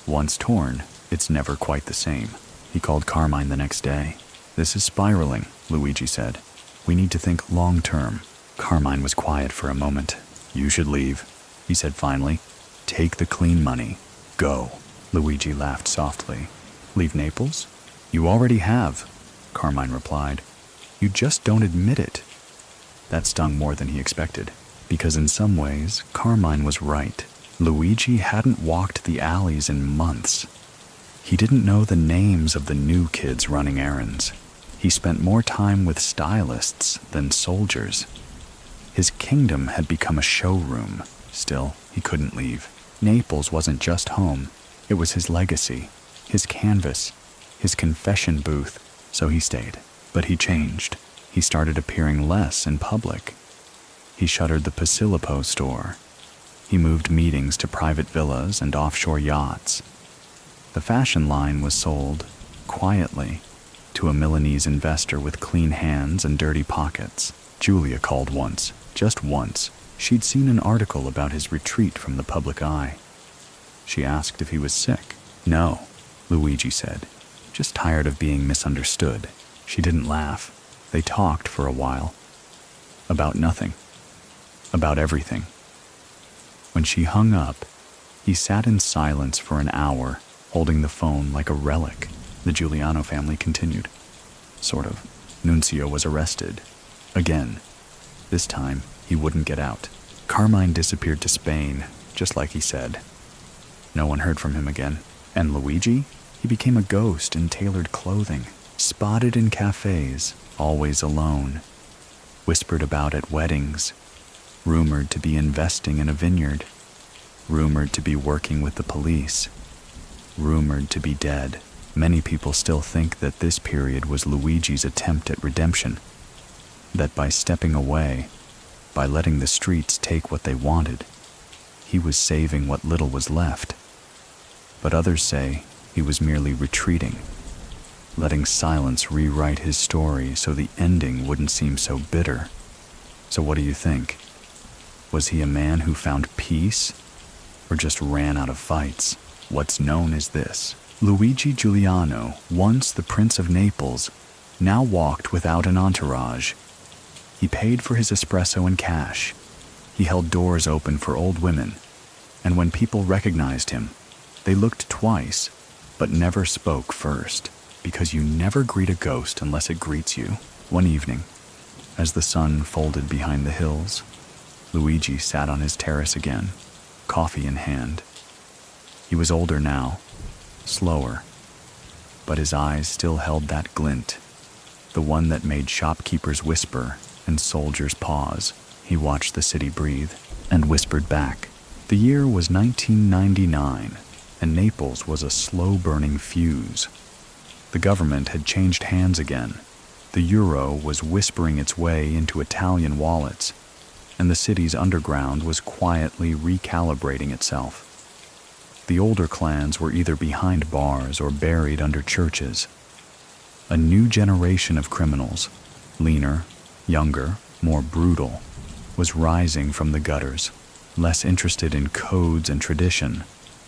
S1: Once torn, it's never quite the same. He called Carmine the next day. "This is spiraling," Luigi said. "We need to think long-term." Carmine was quiet for a moment. "You should leave," he said finally. "Take the clean money. Go." Luigi laughed softly. "Leave Naples? You already have," Carmine replied. "You just don't admit it." That stung more than he expected, because in some ways, Carmine was right. Luigi hadn't walked the alleys in months. He didn't know the names of the new kids running errands. He spent more time with stylists than soldiers. His kingdom had become a showroom. Still, he couldn't leave. Naples wasn't just home. It was his legacy, his canvas, his confession booth, so he stayed. But he changed. He started appearing less in public. He shuttered the Posillipo store. He moved meetings to private villas and offshore yachts. The fashion line was sold, quietly, to a Milanese investor with clean hands and dirty pockets. Giulia called once, just once. She'd seen an article about his retreat from the public eye. She asked if he was sick. "No," Luigi said, "just tired of being misunderstood." She didn't laugh. They talked for a while. About nothing. About everything. When she hung up, he sat in silence for an hour, holding the phone like a relic. The Giuliano family continued. Sort of. Nunzio was arrested. Again. This time, he wouldn't get out. Carmine disappeared to Spain, just like he said. No one heard from him again. And Luigi? He became a ghost in tailored clothing, spotted in cafes, always alone, whispered about at weddings, rumored to be investing in a vineyard, rumored to be working with the police, rumored to be dead. Many people still think that this period was Luigi's attempt at redemption, that by stepping away, by letting the streets take what they wanted, he was saving what little was left. But others say he was merely retreating, letting silence rewrite his story so the ending wouldn't seem so bitter. So what do you think? Was he a man who found peace, or just ran out of fights? What's known is this: Luigi Giuliano, once the Prince of Naples, now walked without an entourage. He paid for his espresso in cash. He held doors open for old women, and when people recognized him, they looked twice, but never spoke first, because you never greet a ghost unless it greets you. One evening, as the sun folded behind the hills, Luigi sat on his terrace again, coffee in hand. He was older now, slower, but his eyes still held that glint, the one that made shopkeepers whisper and soldiers pause. He watched the city breathe and whispered back. The year was 1999, and Naples was a slow-burning fuse. The government had changed hands again. The euro was whispering its way into Italian wallets, and the city's underground was quietly recalibrating itself. The older clans were either behind bars or buried under churches. A new generation of criminals, leaner, younger, more brutal, was rising from the gutters, less interested in codes and tradition,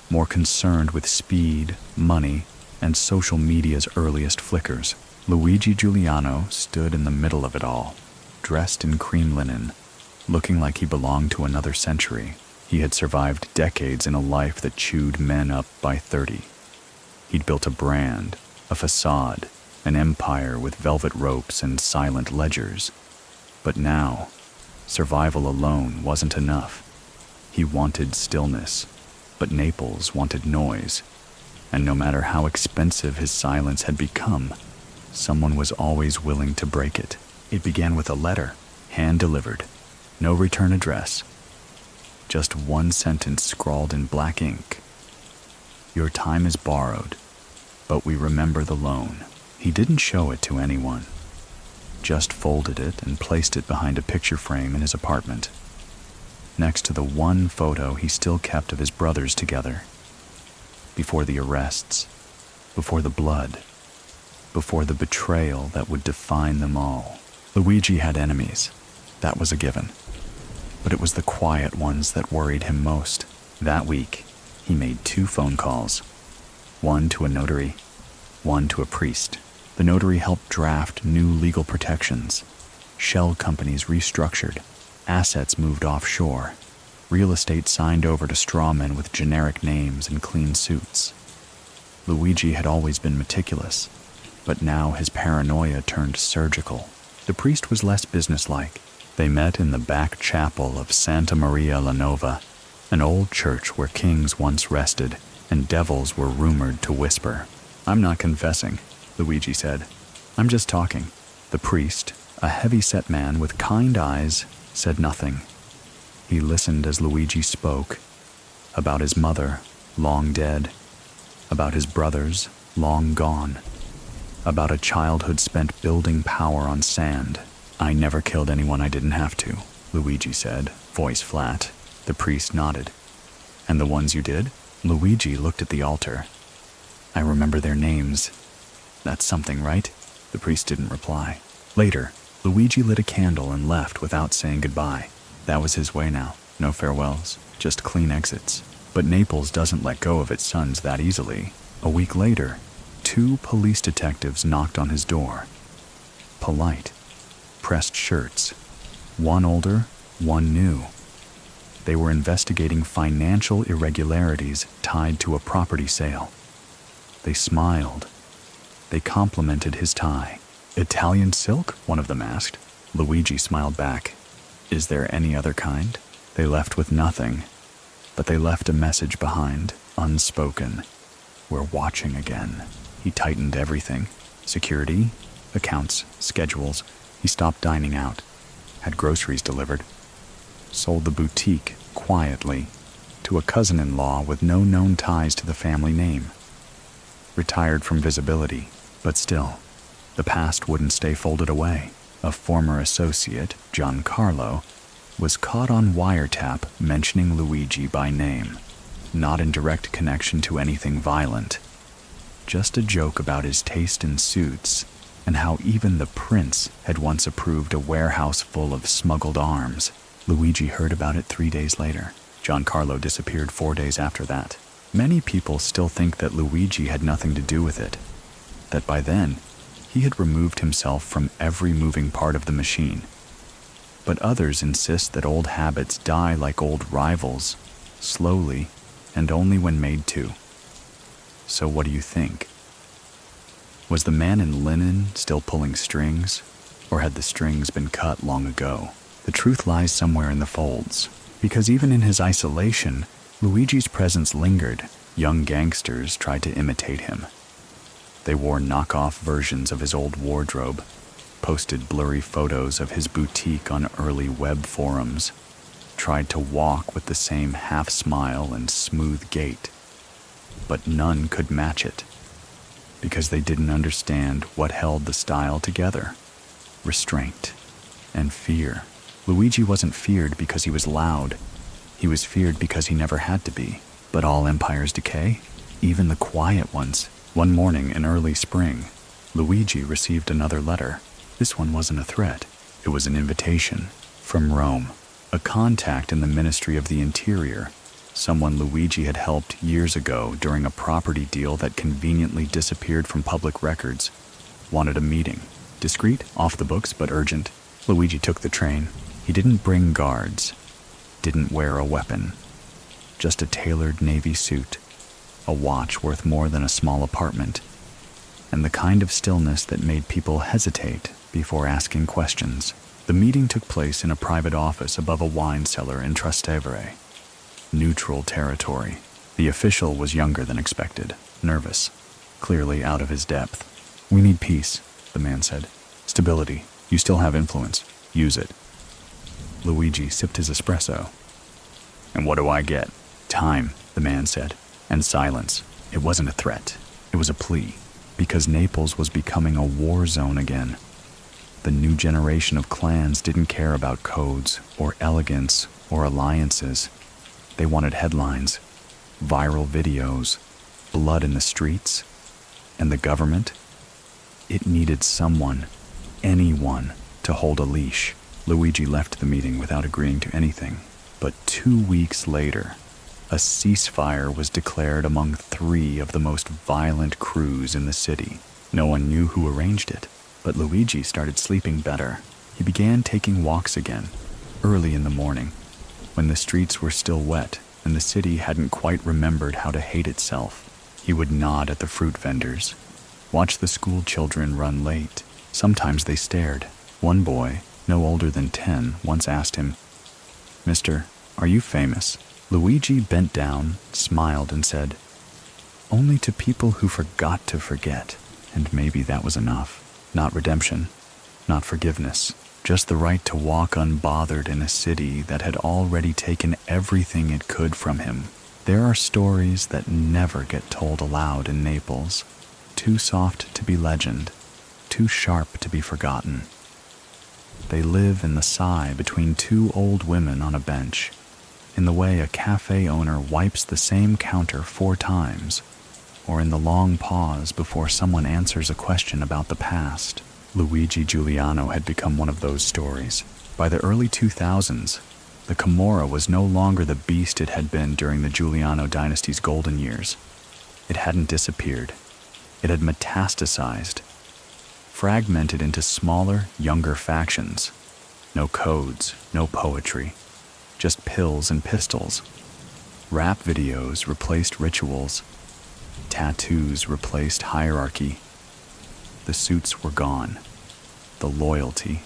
S1: more concerned with speed, money, and social media's earliest flickers. Luigi Giuliano stood in the middle of it all, dressed in cream linen, looking like he belonged to another century. He had survived decades in a life that chewed men up by 30. He'd built a brand, a facade, an empire with velvet ropes and silent ledgers. But now, survival alone wasn't enough. He wanted stillness, but Naples wanted noise, and no matter how expensive his silence had become, someone was always willing to break it. It began with a letter, hand-delivered, no return address. Just one sentence scrawled in black ink. "Your time is borrowed, but we remember the loan." He didn't show it to anyone, just folded it and placed it behind a picture frame in his apartment, next to the one photo he still kept of his brothers together. Before the arrests, before the blood, before the betrayal that would define them all. Luigi had enemies, that was a given, but it was the quiet ones that worried him most. That week, he made 2 phone calls, one to a notary, one to a priest. The notary helped draft new legal protections. Shell companies restructured, assets moved offshore, real estate signed over to strawmen with generic names and clean suits. Luigi had always been meticulous, but now his paranoia turned surgical. The priest was less businesslike. They met in the back chapel of Santa Maria la Nova, an old church where kings once rested and devils were rumored to whisper. "I'm not confessing," Luigi said. "I'm just talking." The priest, a heavy-set man with kind eyes, said nothing. He listened as Luigi spoke, about his mother, long dead, about his brothers, long gone, about a childhood spent building power on sand. "I never killed anyone I didn't have to," Luigi said, voice flat. The priest nodded. "And the ones you did?" Luigi looked at the altar. "I remember their names. That's something, right?" The priest didn't reply. Later, Luigi lit a candle and left without saying goodbye. That was his way now. No farewells, just clean exits. But Naples doesn't let go of its sons that easily. A week later, 2 police detectives knocked on his door. Polite, pressed shirts. One older, one new. They were investigating financial irregularities tied to a property sale. They smiled. They complimented his tie. "Italian silk?" one of them asked. Luigi smiled back. "Is there any other kind?" They left with nothing, but they left a message behind, unspoken. "We're watching again." He tightened everything. Security, accounts, schedules. He stopped dining out, had groceries delivered, sold the boutique quietly to a cousin-in-law with no known ties to the family name. Retired from visibility, but still, the past wouldn't stay folded away. A former associate, Giancarlo, was caught on wiretap mentioning Luigi by name, not in direct connection to anything violent. Just a joke about his taste in suits and how even the prince had once approved a warehouse full of smuggled arms. Luigi heard about it 3 days later. Giancarlo disappeared 4 days after that. Many people still think that Luigi had nothing to do with it, that by then he had removed himself from every moving part of the machine. But others insist that old habits die like old rivals, slowly and only when made to. So what do you think? Was the man in linen still pulling strings, or had the strings been cut long ago? The truth lies somewhere in the folds, because even in his isolation, Luigi's presence lingered. Young gangsters tried to imitate him. They wore knockoff versions of his old wardrobe, posted blurry photos of his boutique on early web forums, tried to walk with the same half-smile and smooth gait. But none could match it, because they didn't understand what held the style together: restraint and fear. Luigi wasn't feared because he was loud. He was feared because he never had to be. But all empires decay, even the quiet ones. One morning in early spring, Luigi received another letter. This one wasn't a threat. It was an invitation from Rome, a contact in the Ministry of the Interior, someone Luigi had helped years ago during a property deal that conveniently disappeared from public records. Wanted a meeting. Discreet, off the books, but urgent. Luigi took the train. He didn't bring guards, didn't wear a weapon, just a tailored navy suit, a watch worth more than a small apartment, and the kind of stillness that made people hesitate before asking questions. The meeting took place in a private office above a wine cellar in Trastevere. Neutral territory. The official was younger than expected, nervous, clearly out of his depth. "We need peace," the man said. "Stability. You still have influence. Use it." Luigi sipped his espresso. "And what do I get?" "Time," the man said, and silence. It wasn't a threat. It was a plea, because Naples was becoming a war zone again. The new generation of clans didn't care about codes or elegance or alliances. They wanted headlines, viral videos, blood in the streets, and the government. It needed someone, anyone, to hold a leash. Luigi left the meeting without agreeing to anything, but 2 weeks later, a ceasefire was declared among 3 of the most violent crews in the city. No one knew who arranged it, but Luigi started sleeping better. He began taking walks again, early in the morning, when the streets were still wet and the city hadn't quite remembered how to hate itself. He would nod at the fruit vendors, watch the school children run late. Sometimes they stared. One boy, no older than 10, once asked him, "Mister, are you famous?" Luigi bent down, smiled, and said, "Only to people who forgot to forget." And maybe that was enough. Not redemption, not forgiveness, just the right to walk unbothered in a city that had already taken everything it could from him. There are stories that never get told aloud in Naples, too soft to be legend, too sharp to be forgotten. They live in the sigh between 2 old women on a bench, in the way a cafe owner wipes the same counter 4 times, or in the long pause before someone answers a question about the past. Luigi Giuliano had become one of those stories. By the early 2000s, the Camorra was no longer the beast it had been during the Giuliano dynasty's golden years. It hadn't disappeared. It had metastasized, fragmented into smaller, younger factions. No codes, no poetry, just pills and pistols. Rap videos replaced rituals. Tattoos replaced hierarchy. The suits were gone. The loyalty,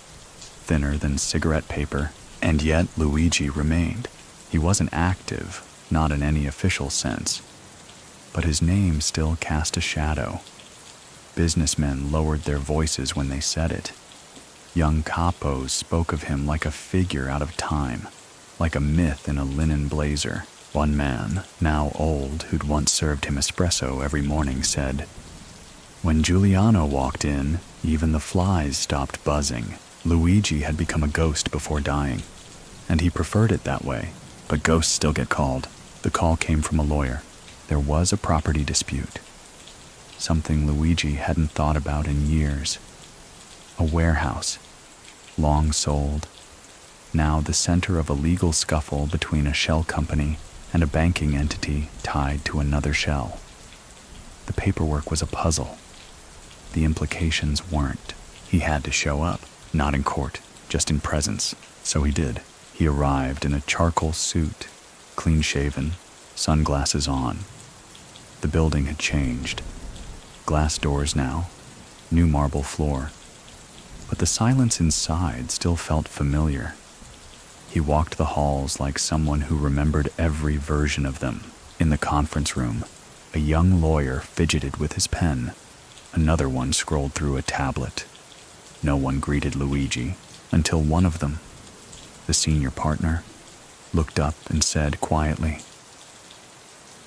S1: thinner than cigarette paper. And yet Luigi remained. He wasn't active, not in any official sense. But his name still cast a shadow. Businessmen lowered their voices when they said it. Young capos spoke of him like a figure out of time, like a myth in a linen blazer. One man, now old, who'd once served him espresso every morning, said, "When Giuliano walked in, even the flies stopped buzzing." Luigi had become a ghost before dying, and he preferred it that way. But ghosts still get called. The call came from a lawyer. There was a property dispute, something Luigi hadn't thought about in years. A warehouse, long sold, now the center of a legal scuffle between a shell company and a banking entity tied to another shell. The paperwork was a puzzle. The implications weren't. He had to show up, not in court, just in presence. So he did. He arrived in a charcoal suit, clean-shaven, sunglasses on. The building had changed. Glass doors now, new marble floor. But the silence inside still felt familiar. He walked the halls like someone who remembered every version of them. In the conference room, a young lawyer fidgeted with his pen. Another one scrolled through a tablet. No one greeted Luigi until one of them, the senior partner, looked up and said quietly,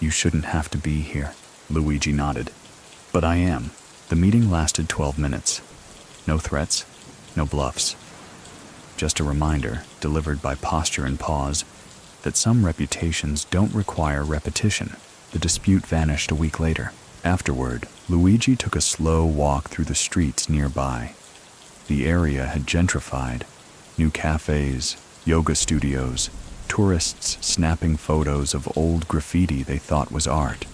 S1: "You shouldn't have to be here." Luigi nodded. "But I am." The meeting lasted 12 minutes. No threats, no bluffs. Just a reminder, delivered by posture and pause, that some reputations don't require repetition. The dispute vanished a week later. Afterward, Luigi took a slow walk through the streets nearby. The area had gentrified. New cafes, yoga studios, tourists snapping photos of old graffiti they thought was art.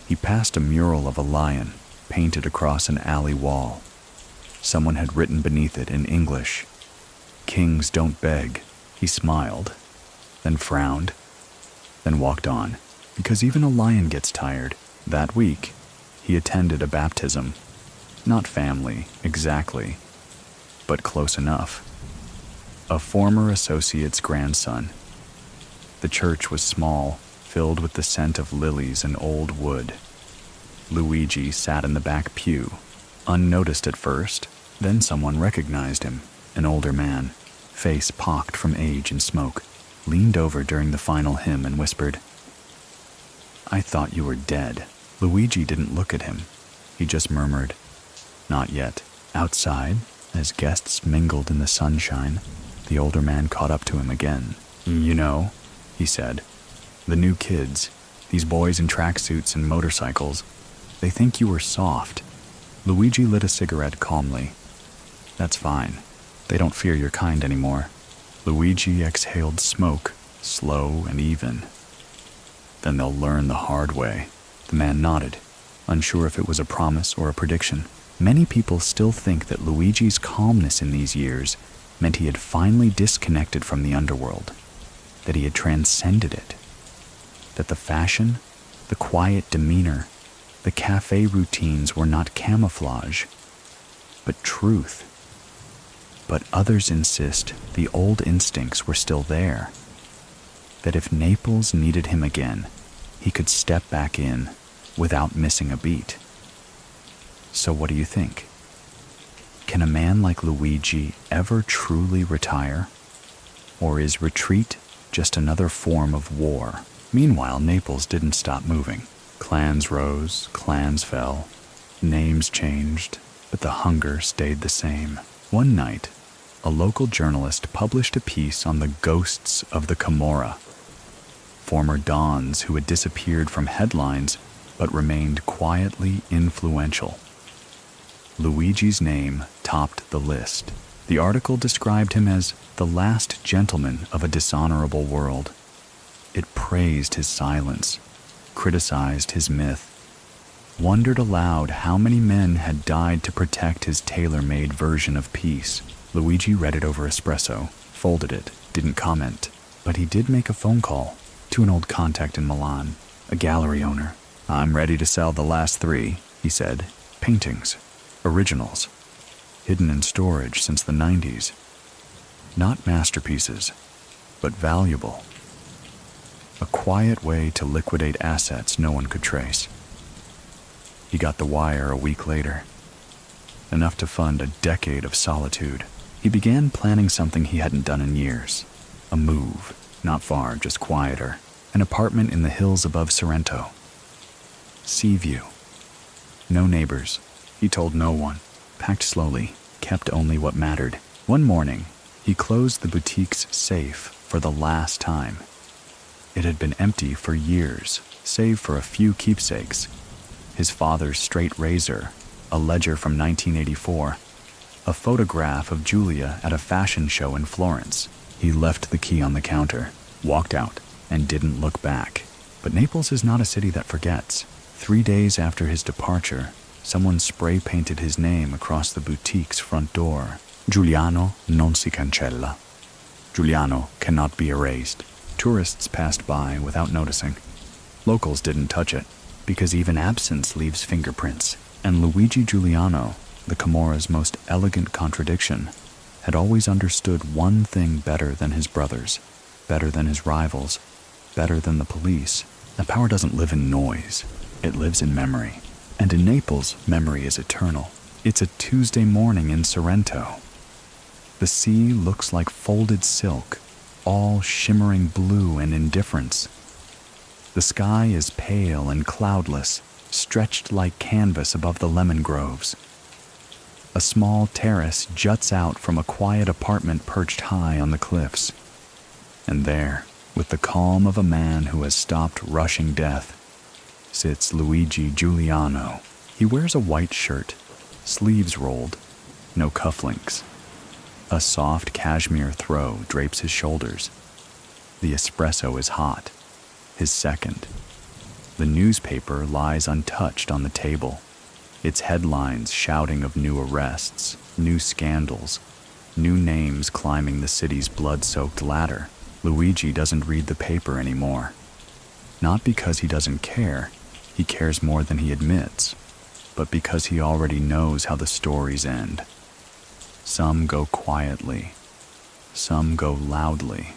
S1: He passed a mural of a lion painted across an alley wall. Someone had written beneath it in English, "Kings don't beg." He smiled, then frowned, then walked on, because even a lion gets tired. That week, he attended a baptism. Not family, exactly, but close enough. A former associate's grandson. The church was small, filled with the scent of lilies and old wood. Luigi sat in the back pew, Unnoticed at first, then someone recognized him, an older man, face pocked from age and smoke, leaned over during the final hymn and whispered, "I thought you were dead." Luigi didn't look at him. He just murmured, "Not yet." Outside, as guests mingled in the sunshine, the older man caught up to him again. "You know," he said, "the new kids, these boys in tracksuits and motorcycles, they think you were soft." Luigi lit a cigarette calmly. "That's fine. They don't fear your kind anymore." Luigi exhaled smoke, slow and even. "Then they'll learn the hard way." The man nodded, unsure if it was a promise or a prediction. Many people still think that Luigi's calmness in these years meant he had finally disconnected from the underworld, that he had transcended it, that the fashion, the quiet demeanor, the cafe routines were not camouflage, but truth. But others insist the old instincts were still there, that if Naples needed him again, he could step back in without missing a beat. So what do you think? Can a man like Luigi ever truly retire? Or is retreat just another form of war? Meanwhile, Naples didn't stop moving. Clans rose, clans fell, names changed, but the hunger stayed the same. One night, a local journalist published a piece on the ghosts of the Camorra, former dons who had disappeared from headlines but remained quietly influential. Luigi's name topped the list. The article described him as the last gentleman of a dishonorable world. It praised his silence, criticized his myth, wondered aloud how many men had died to protect his tailor-made version of peace. Luigi read it over espresso, folded it, didn't comment, but he did make a phone call to an old contact in Milan, a gallery owner. "I'm ready to sell the last 3, he said. "Paintings, originals, hidden in storage since the 90s. Not masterpieces, but valuable. A quiet way to liquidate assets no one could trace." He got the wire a week later, enough to fund a decade of solitude. He began planning something he hadn't done in years. A move, not far, just quieter. An apartment in the hills above Sorrento. Sea view. No neighbors. He told no one. Packed slowly, kept only what mattered. One morning, he closed the boutique's safe for the last time. It had been empty for years, save for a few keepsakes. His father's straight razor, a ledger from 1984, a photograph of Giulia at a fashion show in Florence. He left the key on the counter, walked out, and didn't look back. But Naples is not a city that forgets. 3 days after his departure, someone spray-painted his name across the boutique's front door. "Giuliano non si cancella." Giuliano cannot be erased. Tourists passed by without noticing. Locals didn't touch it, because even absence leaves fingerprints. And Luigi Giuliano, the Camorra's most elegant contradiction, had always understood one thing better than his brothers, better than his rivals, better than the police. That power doesn't live in noise. It lives in memory. And in Naples, memory is eternal. It's a Tuesday morning in Sorrento. The sea looks like folded silk, all shimmering blue and indifference. The sky is pale and cloudless, stretched like canvas above the lemon groves. A small terrace juts out from a quiet apartment perched high on the cliffs. And there, with the calm of a man who has stopped rushing death, sits Luigi Giuliano. He wears a white shirt, sleeves rolled, no cufflinks. A soft cashmere throw drapes his shoulders. The espresso is hot, his second. The newspaper lies untouched on the table, its headlines shouting of new arrests, new scandals, new names climbing the city's blood-soaked ladder. Luigi doesn't read the paper anymore. Not because he doesn't care, he cares more than he admits, but because he already knows how the stories end. Some go quietly, some go loudly.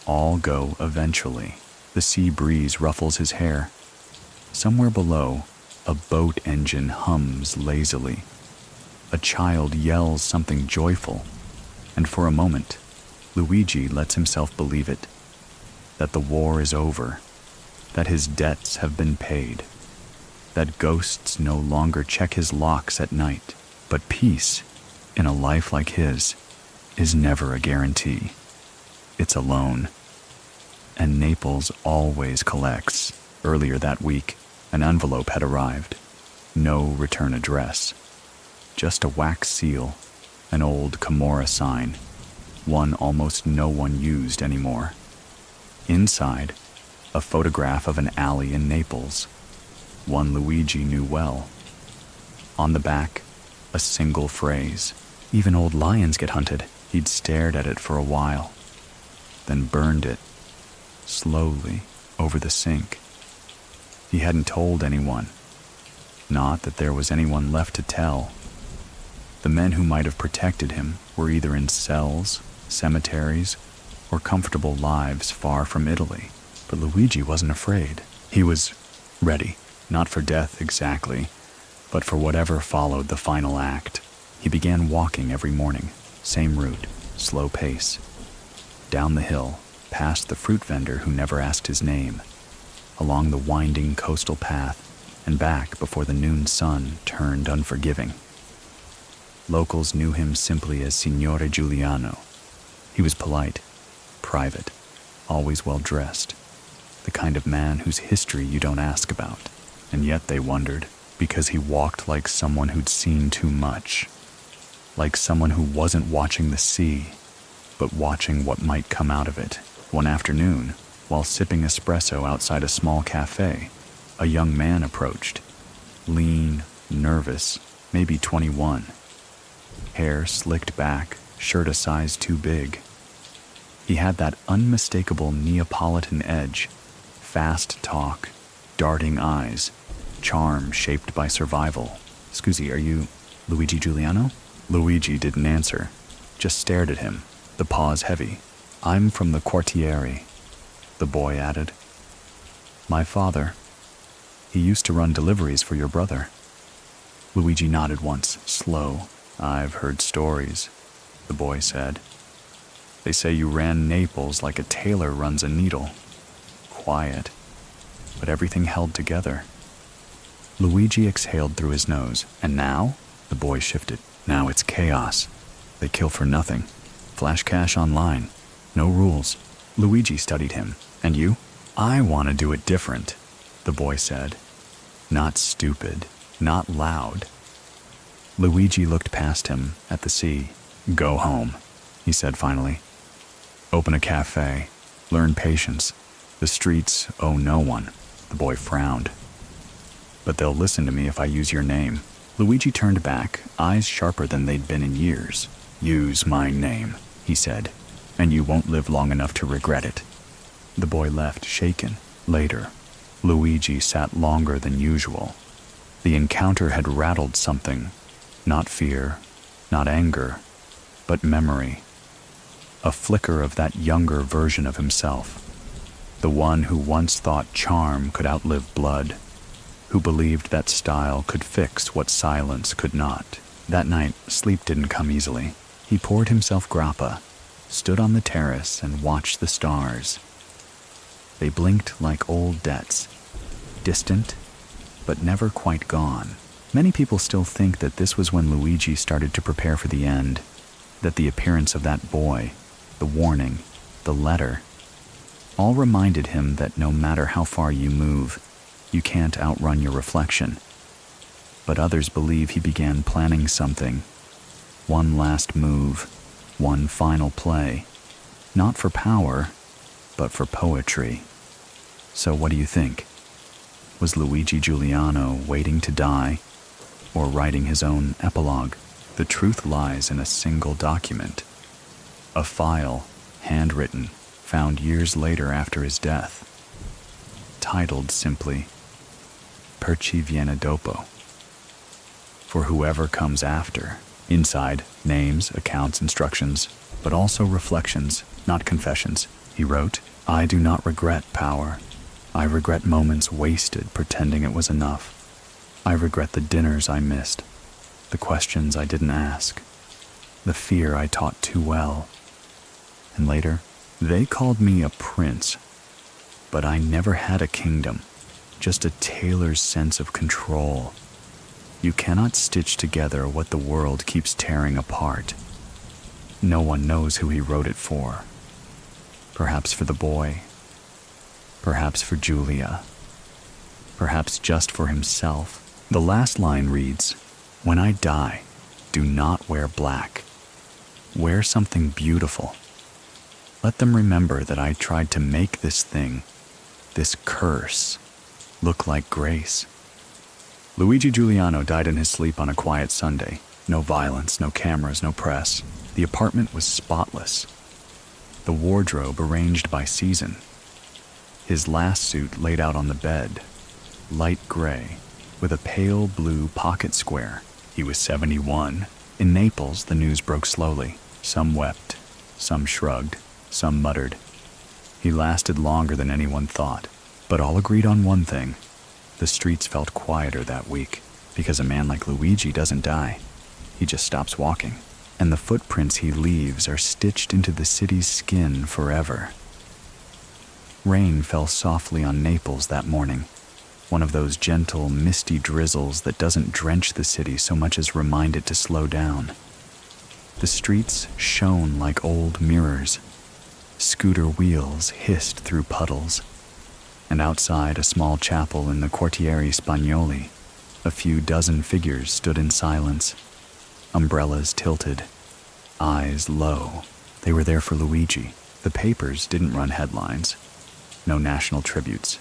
S1: All go eventually. The sea breeze ruffles his hair. Somewhere below, A boat engine hums lazily. A child yells something joyful, and for a moment, Luigi lets himself believe it. That the war is over, that his debts have been paid, that ghosts no longer check his locks at night, but peace, in a life like his, is never a guarantee. It's a loan. And Naples always collects. Earlier that week, an envelope had arrived. No return address. Just a wax seal, an old Camorra sign, one almost no one used anymore. Inside, a photograph of an alley in Naples, one Luigi knew well. On the back, a single phrase. Even old lions get hunted. He'd stared at it for a while, then burned it, slowly, over the sink. He hadn't told anyone. Not that there was anyone left to tell. The men who might have protected him were either in cells, cemeteries, or comfortable lives far from Italy. But Luigi wasn't afraid. He was ready, not for death exactly, but for whatever followed the final act. He began walking every morning, same route, slow pace. Down the hill, past the fruit vendor who never asked his name, along the winding coastal path, and back before the noon sun turned unforgiving. Locals knew him simply as Signore Giuliano. He was polite, private, always well-dressed, the kind of man whose history you don't ask about. And yet they wondered, because he walked like someone who'd seen too much. Like someone who wasn't watching the sea, but watching what might come out of it. One afternoon, while sipping espresso outside a small cafe, a young man approached. Lean, nervous, maybe 21. Hair slicked back, shirt a size too big. He had that unmistakable Neapolitan edge, fast talk, darting eyes, charm shaped by survival. "Scusi, are you Luigi Giuliano?" Luigi didn't answer, just stared at him, the pause heavy. "I'm from the quartiere," the boy added. "My father. He used to run deliveries for your brother." Luigi nodded once, slow. "I've heard stories," the boy said. "They say you ran Naples like a tailor runs a needle. Quiet, but everything held together." Luigi exhaled through his nose. "And now?" The boy shifted. "Now it's chaos. They kill for nothing. Flash cash online. No rules." Luigi studied him. "And you?" "I want to do it different," the boy said. "Not stupid, not loud." Luigi looked past him at the sea. "Go home," he said finally. "Open a cafe. Learn patience. The streets owe no one." The boy frowned. "But they'll listen to me if I use your name." Luigi turned back, eyes sharper than they'd been in years. "Use my name," he said, "and you won't live long enough to regret it." The boy left, shaken. Later, Luigi sat longer than usual. The encounter had rattled something. Not fear, not anger, but memory. A flicker of that younger version of himself. The one who once thought charm could outlive blood. Who believed that style could fix what silence could not. That night, sleep didn't come easily. He poured himself grappa, stood on the terrace and watched the stars. They blinked like old debts, distant, but never quite gone. Many people still think that this was when Luigi started to prepare for the end, that the appearance of that boy, the warning, the letter, all reminded him that no matter how far you move, you can't outrun your reflection. But others believe he began planning something. One last move, one final play. Not for power, but for poetry. So what do you think? Was Luigi Giuliano waiting to die, or writing his own epilogue? The truth lies in a single document. A file, handwritten, found years later after his death. Titled simply, "Per chi viene dopo." For whoever comes after. Inside, names, accounts, instructions, but also reflections, not confessions. He wrote, "I do not regret power. I regret moments wasted pretending it was enough. I regret the dinners I missed, the questions I didn't ask, the fear I taught too well. And later, they called me a prince, but I never had a kingdom, just a tailor's sense of control. You cannot stitch together what the world keeps tearing apart. No one knows who he wrote it for. Perhaps for the boy, perhaps for Julia, perhaps just for himself. The last line reads, "When I die, do not wear black. Wear something beautiful. Let them remember that I tried to make this thing, this curse, look like grace." Luigi Giuliano died in his sleep on a quiet Sunday. No violence, no cameras, no press. The apartment was spotless. The wardrobe arranged by season. His last suit laid out on the bed, light gray, with a pale blue pocket square. He was 71. In Naples, the news broke slowly. Some wept, some shrugged, some muttered. He lasted longer than anyone thought, but all agreed on one thing. The streets felt quieter that week, because a man like Luigi doesn't die. He just stops walking, and the footprints he leaves are stitched into the city's skin forever. Rain fell softly on Naples that morning, one of those gentle, misty drizzles that doesn't drench the city so much as remind it to slow down. The streets shone like old mirrors. Scooter wheels hissed through puddles, and outside a small chapel in the Quartiere Spagnoli, a few dozen figures stood in silence, umbrellas tilted, eyes low. They were there for Luigi. The papers didn't run headlines. No national tributes.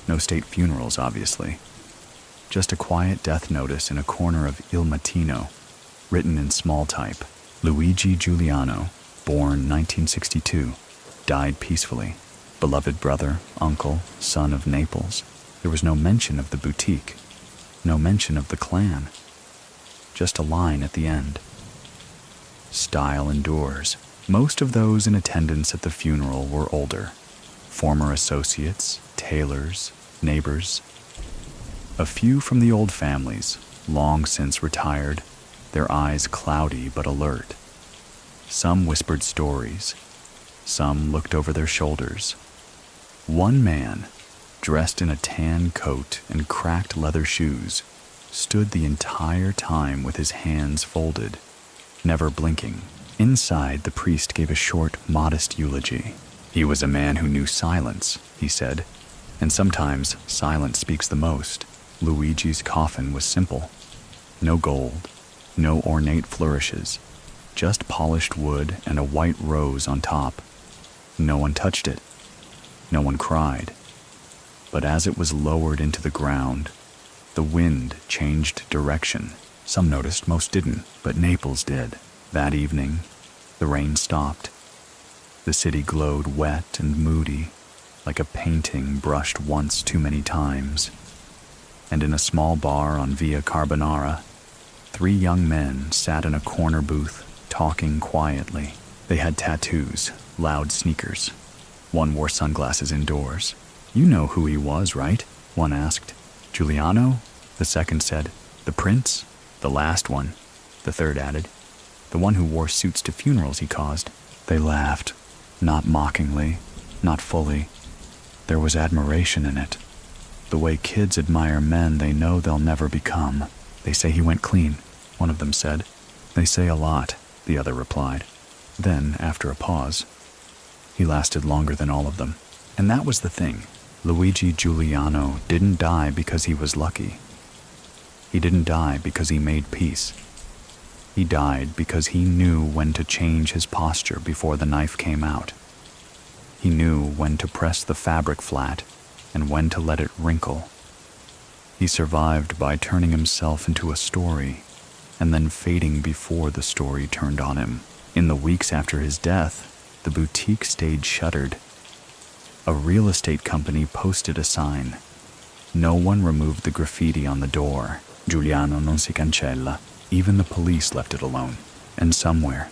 S1: No state funerals, obviously. Just a quiet death notice in a corner of Il Mattino, written in small type. Luigi Giuliano, born 1962, died peacefully. Beloved brother, uncle, son of Naples. There was no mention of the boutique. No mention of the clan. Just a line at the end. Style endures. Most of those in attendance at the funeral were older. Former associates, tailors, neighbors. A few from the old families, long since retired, their eyes cloudy but alert. Some whispered stories. Some looked over their shoulders. One man, dressed in a tan coat and cracked leather shoes, stood the entire time with his hands folded, never blinking. Inside, the priest gave a short, modest eulogy. He was a man who knew silence, he said, and sometimes silence speaks the most. Luigi's coffin was simple. No gold, no ornate flourishes, just polished wood and a white rose on top. No one touched it. No one cried. But as it was lowered into the ground, the wind changed direction. Some noticed, most didn't, but Naples did. That evening, the rain stopped. The city glowed wet and moody, like a painting brushed once too many times. And in a small bar on Via Carbonara, 3 young men sat in a corner booth, talking quietly. They had tattoos, loud sneakers. One wore sunglasses indoors. "You know who he was, right?" one asked. "Giuliano?" The second said. "The prince?" "The last one," the third added. "The one who wore suits to funerals he caused." They laughed, not mockingly, not fully. There was admiration in it. The way kids admire men they know they'll never become. "They say he went clean," one of them said. "They say a lot," the other replied. Then, after a pause, "He lasted longer than all of them." And that was the thing. Luigi Giuliano didn't die because he was lucky. He didn't die because he made peace. He died because he knew when to change his posture before the knife came out. He knew when to press the fabric flat and when to let it wrinkle. He survived by turning himself into a story and then fading before the story turned on him. In the weeks after his death, the boutique stayed shuttered. A real estate company posted a sign. No one removed the graffiti on the door. "Giuliano non si cancella." Even the police left it alone. And somewhere,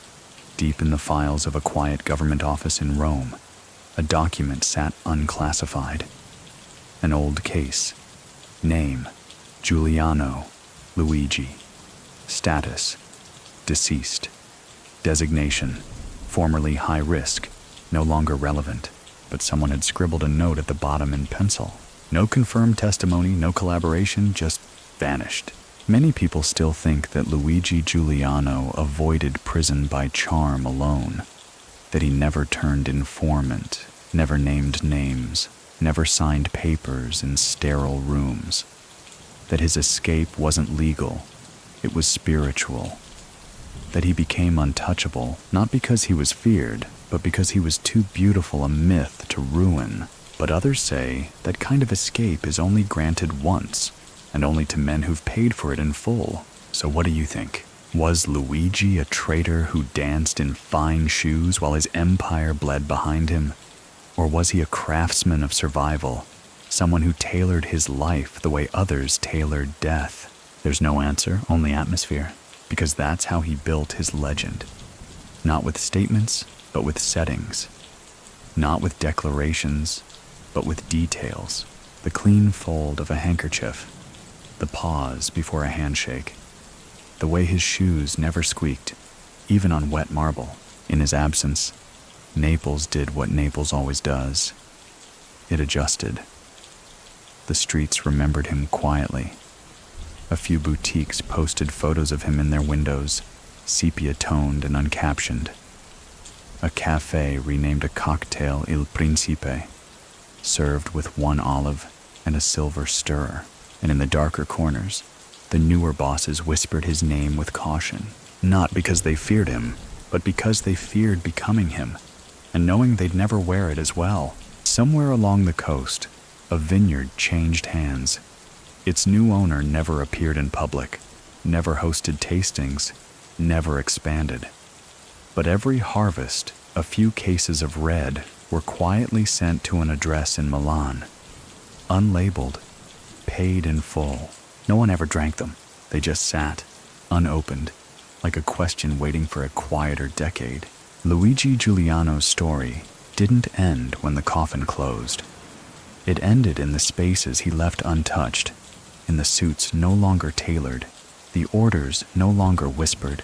S1: deep in the files of a quiet government office in Rome, a document sat unclassified. An old case. Name, Giuliano, Luigi. Status: deceased. Designation: formerly high risk, no longer relevant, but someone had scribbled a note at the bottom in pencil. No confirmed testimony, no collaboration, just vanished. Many people still think that Luigi Giuliano avoided prison by charm alone, that he never turned informant, never named names, never signed papers in sterile rooms, that his escape wasn't legal, it was spiritual, that he became untouchable, not because he was feared, but because he was too beautiful a myth to ruin. But others say that kind of escape is only granted once, and only to men who've paid for it in full. So what do you think? Was Luigi a traitor who danced in fine shoes while his empire bled behind him? Or was he a craftsman of survival, someone who tailored his life the way others tailored death? There's no answer, only atmosphere, because that's how he built his legend. Not with statements, but with settings. Not with declarations, but with details. The clean fold of a handkerchief, the pause before a handshake, the way his shoes never squeaked, even on wet marble. In his absence, Naples did what Naples always does. It adjusted. The streets remembered him quietly. A few boutiques posted photos of him in their windows, sepia-toned and uncaptioned. A cafe renamed a cocktail Il Principe, served with one olive and a silver stirrer. And in the darker corners, the newer bosses whispered his name with caution, not because they feared him, but because they feared becoming him, and knowing they'd never wear it as well. Somewhere along the coast, a vineyard changed hands. Its new owner never appeared in public, never hosted tastings, never expanded. But every harvest, a few cases of red were quietly sent to an address in Milan, unlabeled, paid in full. No one ever drank them. They just sat, unopened, like a question waiting for a quieter decade. Luigi Giuliano's story didn't end when the coffin closed. It ended in the spaces he left untouched, in the suits no longer tailored, the orders no longer whispered,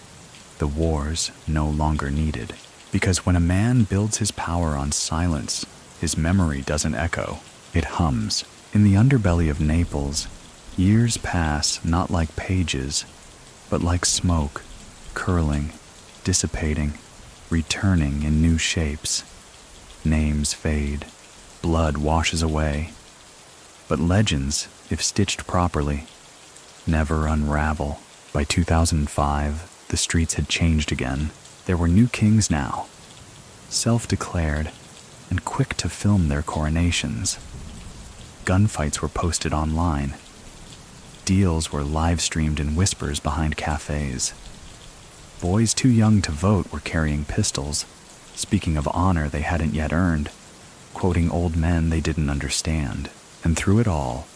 S1: the wars no longer needed. Because when a man builds his power on silence, his memory doesn't echo, it hums. In the underbelly of Naples, years pass not like pages, but like smoke, curling, dissipating, returning in new shapes. Names fade, blood washes away. But legends, if stitched properly, never unravel. By 2005, the streets had changed again. There were new kings now, self-declared and quick to film their coronations. Gunfights were posted online. Deals were live-streamed in whispers behind cafes. Boys too young to vote were carrying pistols, speaking of honor they hadn't yet earned, quoting old men they didn't understand. And through it all,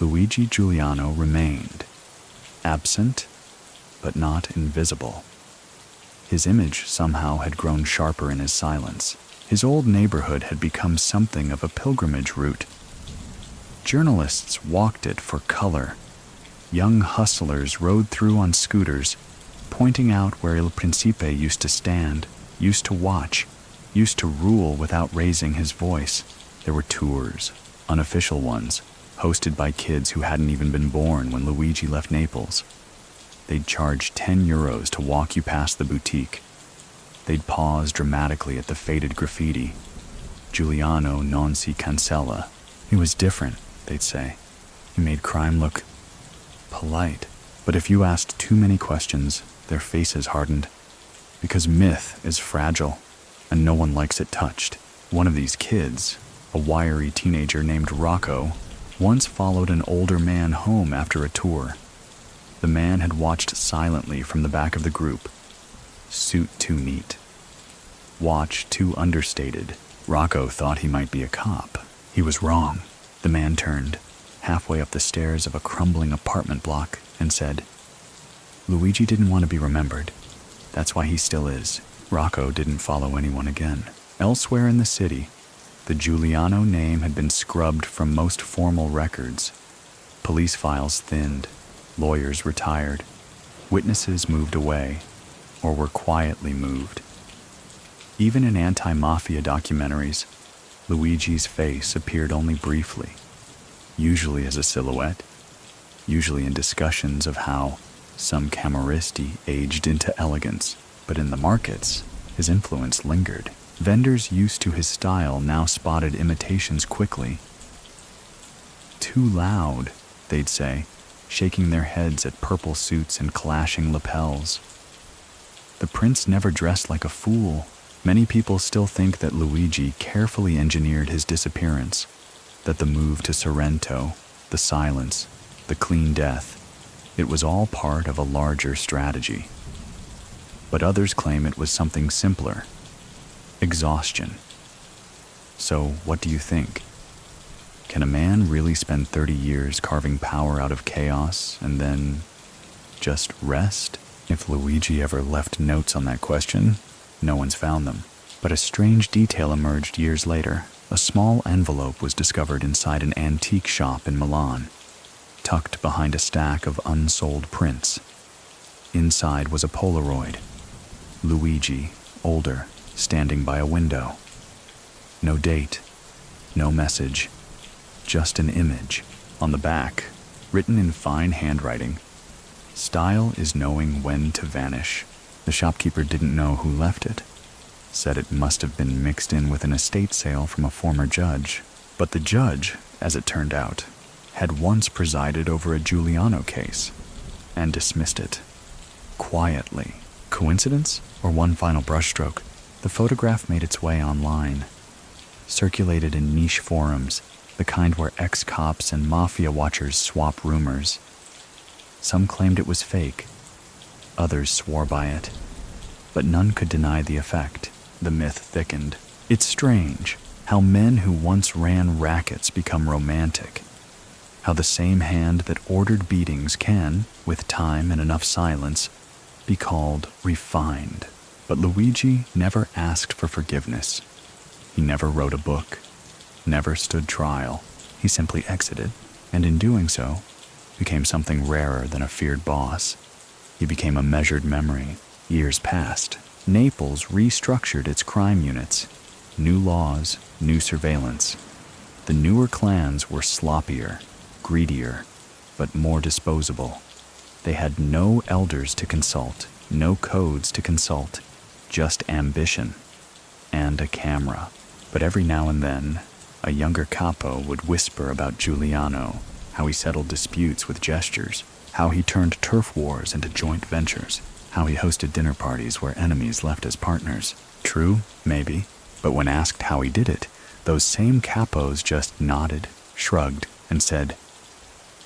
S1: Luigi Giuliano remained, absent, but not invisible. His image somehow had grown sharper in his silence. His old neighborhood had become something of a pilgrimage route. Journalists walked it for color. Young hustlers rode through on scooters, pointing out where Il Principe used to stand, used to watch, used to rule without raising his voice. There were tours, unofficial ones, hosted by kids who hadn't even been born when Luigi left Naples. They'd charge €10 to walk you past the boutique. They'd pause dramatically at the faded graffiti. Giuliano non si cancella. He was different, they'd say. He made crime look polite. But if you asked too many questions, their faces hardened. Because myth is fragile, and no one likes it touched. One of these kids, a wiry teenager named Rocco, once followed an older man home after a tour. The man had watched silently from the back of the group. Suit too neat. Watch too understated. Rocco thought he might be a cop. He was wrong. The man turned, halfway up the stairs of a crumbling apartment block, and said, "Luigi didn't want to be remembered. That's why he still is." Rocco didn't follow anyone again. Elsewhere in the city, the Giuliano name had been scrubbed from most formal records. Police files thinned, lawyers retired, witnesses moved away, or were quietly moved. Even in anti-mafia documentaries, Luigi's face appeared only briefly, usually as a silhouette, usually in discussions of how some Camorristi aged into elegance, but in the markets, his influence lingered. Vendors used to his style now spotted imitations quickly. Too loud, they'd say, shaking their heads at purple suits and clashing lapels. The prince never dressed like a fool. Many people still think that Luigi carefully engineered his disappearance, that the move to Sorrento, the silence, the clean death, it was all part of a larger strategy. But others claim it was something simpler. Exhaustion. So, what do you think? Can a man really spend 30 years carving power out of chaos and then just rest? If Luigi ever left notes on that question, no one's found them. But a strange detail emerged years later. A small envelope was discovered inside an antique shop in Milan, tucked behind a stack of unsold prints. Inside was a Polaroid. Luigi, older, standing by a window. No date, no message, just an image. On the back, written in fine handwriting, "Style is knowing when to vanish." The shopkeeper didn't know who left it. Said it must have been mixed in with an estate sale from a former judge. But the judge, as it turned out, had once presided over a Giuliano case and dismissed it. Quietly. Coincidence or one final brushstroke? The photograph made its way online, circulated in niche forums, the kind where ex-cops and mafia watchers swap rumors. Some claimed it was fake, others swore by it, but none could deny the effect. The myth thickened. It's strange how men who once ran rackets become romantic, how the same hand that ordered beatings can, with time and enough silence, be called refined. But Luigi never asked for forgiveness. He never wrote a book, never stood trial. He simply exited, and in doing so, became something rarer than a feared boss. He became a measured memory. Years passed. Naples restructured its crime units. New laws, new surveillance. The newer clans were sloppier, greedier, but more disposable. They had no elders to consult, no codes to consult, just ambition and a camera. But every now and then, a younger capo would whisper about Giuliano, how he settled disputes with gestures, how he turned turf wars into joint ventures, how he hosted dinner parties where enemies left as partners. True, maybe, but when asked how he did it, those same capos just nodded, shrugged, and said,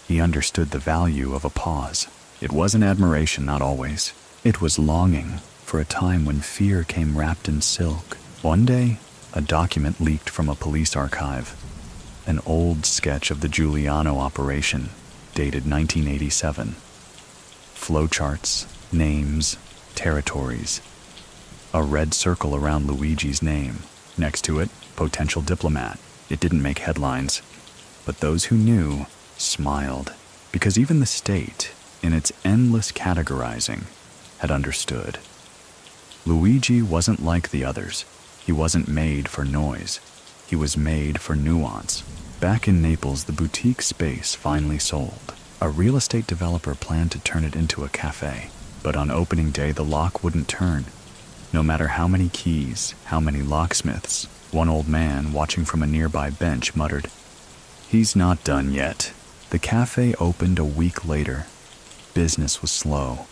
S1: he understood the value of a pause. It wasn't admiration, not always. It was longing for a time when fear came wrapped in silk. One day, a document leaked from a police archive, an old sketch of the Giuliano operation, dated 1987. Flowcharts, names, territories. A red circle around Luigi's name. Next to it, potential diplomat. It didn't make headlines, but those who knew smiled, because even the state, in its endless categorizing, had understood. Luigi wasn't like the others. He wasn't made for noise. He was made for nuance. Back in Naples, the boutique space finally sold. A real estate developer planned to turn it into a cafe, but on opening day the lock wouldn't turn. No matter how many keys, how many locksmiths, one old man watching from a nearby bench muttered, "He's not done yet." The cafe opened a week later. Business was slow.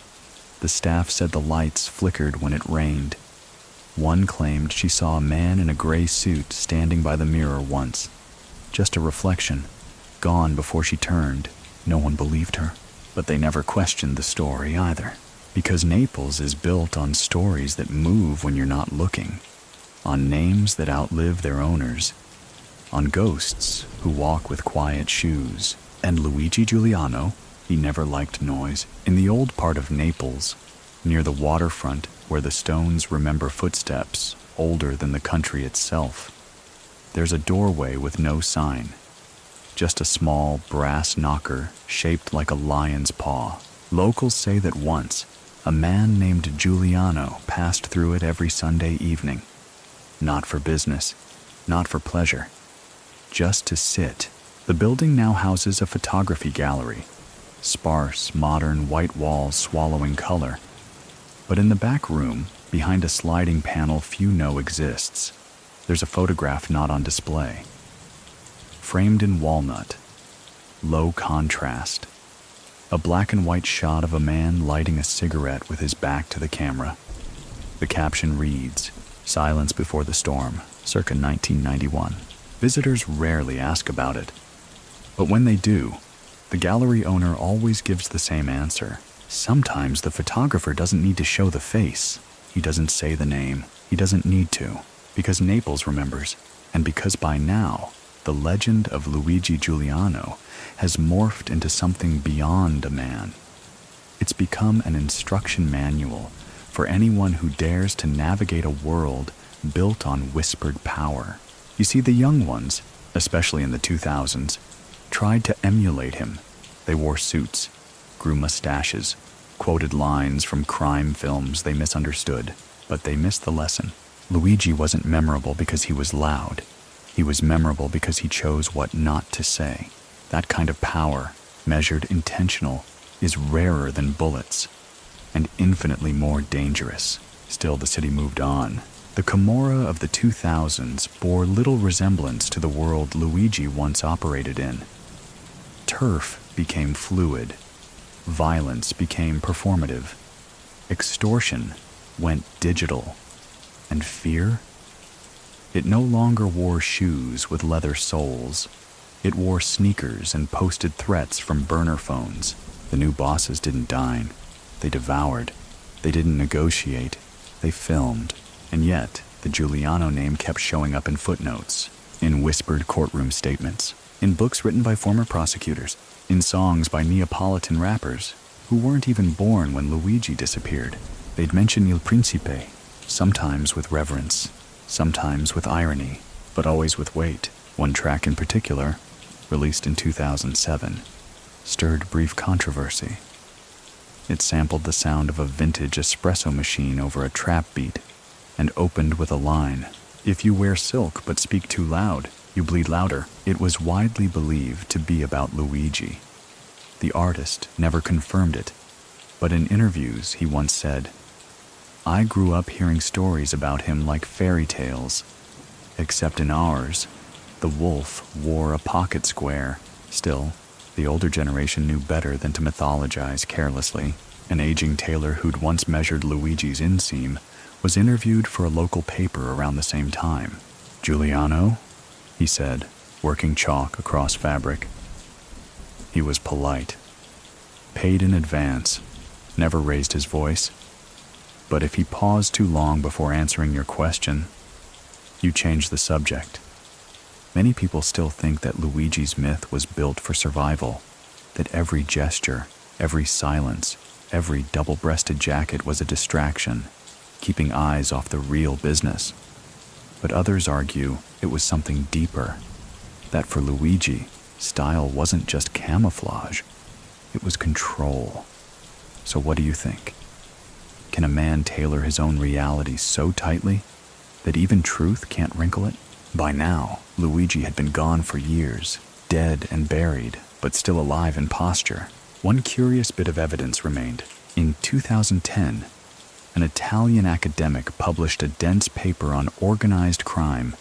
S1: The staff said the lights flickered when it rained. One claimed she saw a man in a gray suit standing by the mirror once. Just a reflection, gone before she turned. No one believed her, but they never questioned the story either. Because Naples is built on stories that move when you're not looking, on names that outlive their owners, on ghosts who walk with quiet shoes. And Luigi Giuliano, he never liked noise. In the old part of Naples, near the waterfront where the stones remember footsteps older than the country itself, there's a doorway with no sign. just a small brass knocker shaped like a lion's paw. Locals say that once, a man named Giuliano passed through it every Sunday evening. Not for business, not for pleasure, just to sit. The building now houses a photography gallery, sparse, modern white walls swallowing color. But in the back room, behind a sliding panel few know exists, there's a photograph not on display. Framed in walnut, low contrast, a black and white shot of a man lighting a cigarette with his back to the camera. The caption reads, "Silence Before the Storm, circa 1991. Visitors rarely ask about it. But when they do, the gallery owner always gives the same answer. Sometimes the photographer doesn't need to show the face. He doesn't say the name. He doesn't need to, because Naples remembers, and because by now, the legend of Luigi Giuliano has morphed into something beyond a man. It's become an instruction manual for anyone who dares to navigate a world built on whispered power. You see, the young ones, especially in the 2000s, tried to emulate him. They wore suits, grew mustaches, quoted lines from crime films they misunderstood, but they missed the lesson. Luigi wasn't memorable because he was loud. He was memorable because he chose what not to say. That kind of power, measured intentional, is rarer than bullets, and infinitely more dangerous. Still, the city moved on. The Camorra of the 2000s bore little resemblance to the world Luigi once operated in. Turf became fluid. Violence became performative. Extortion went digital. And fear? It no longer wore shoes with leather soles. It wore sneakers and posted threats from burner phones. The new bosses didn't dine. They devoured. They didn't negotiate. They filmed. And yet, the Giuliano name kept showing up in footnotes, in whispered courtroom statements, in books written by former prosecutors, in songs by Neapolitan rappers who weren't even born when Luigi disappeared. They'd mention Il Principe, sometimes with reverence, sometimes with irony, but always with weight. One track in particular, released in 2007, stirred brief controversy. It sampled the sound of a vintage espresso machine over a trap beat, and opened with a line, "If you wear silk but speak too loud, you bleed louder." It was widely believed to be about Luigi. The artist never confirmed it, but in interviews he once said, "I grew up hearing stories about him like fairy tales, except in ours, the wolf wore a pocket square." Still, the older generation knew better than to mythologize carelessly. An aging tailor who'd once measured Luigi's inseam was interviewed for a local paper around the same time. "Giuliano?" he said, working chalk across fabric. He was polite, paid in advance, never raised his voice. But if he paused too long before answering your question, you changed the subject. Many people still think that Luigi's myth was built for survival, that every gesture, every silence, every double-breasted jacket was a distraction, keeping eyes off the real business. But others argue it was something deeper, that for Luigi, style wasn't just camouflage, it was control. So what do you think? Can a man tailor his own reality so tightly that even truth can't wrinkle it? By now, Luigi had been gone for years, dead and buried, but still alive in posture. One curious bit of evidence remained. In 2010, an Italian academic published a dense paper on organized crime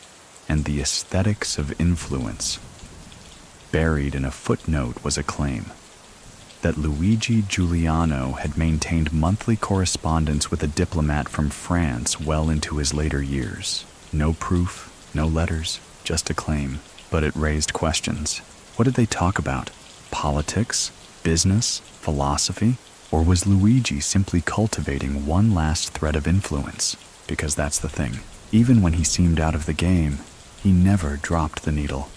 S1: and the aesthetics of influence. Buried in a footnote was a claim that Luigi Giuliano had maintained monthly correspondence with a diplomat from France well into his later years. No proof, no letters, just a claim. But it raised questions. What did they talk about? Politics? Business? Philosophy? Or was Luigi simply cultivating one last thread of influence? Because that's the thing. Even when he seemed out of the game, he never dropped the needle,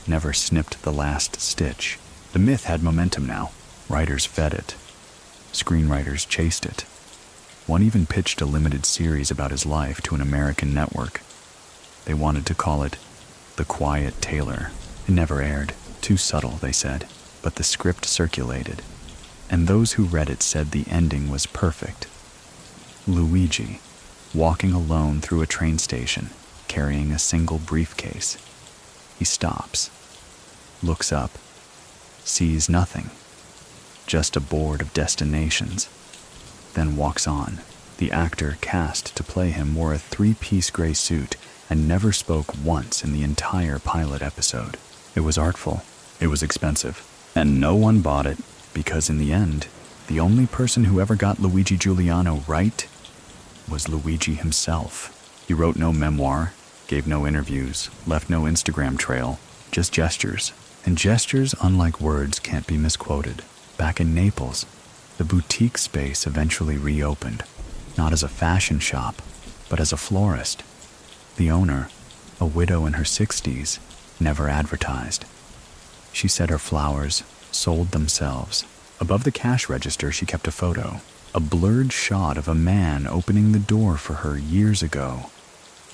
S1: never snipped the last stitch. The myth had momentum now. Writers fed it. Screenwriters chased it. One even pitched a limited series about his life to an American network. They wanted to call it The Quiet Tailor. It never aired. Too subtle, they said, but the script circulated, and those who read it said the ending was perfect. Luigi, walking alone through a train station, carrying a single briefcase. He stops, looks up, sees nothing, just a board of destinations, then walks on. The actor cast to play him wore a three-piece gray suit and never spoke once in the entire pilot episode. It was artful, it was expensive, and no one bought it because in the end, the only person who ever got Luigi Giuliano right was Luigi himself. He wrote no memoir, gave no interviews, left no Instagram trail, just gestures. And gestures, unlike words, can't be misquoted. Back in Naples, the boutique space eventually reopened, not as a fashion shop, but as a florist. The owner, a widow in her 60s, never advertised. She said her flowers sold themselves. Above the cash register, she kept a photo, a blurred shot of a man opening the door for her years ago,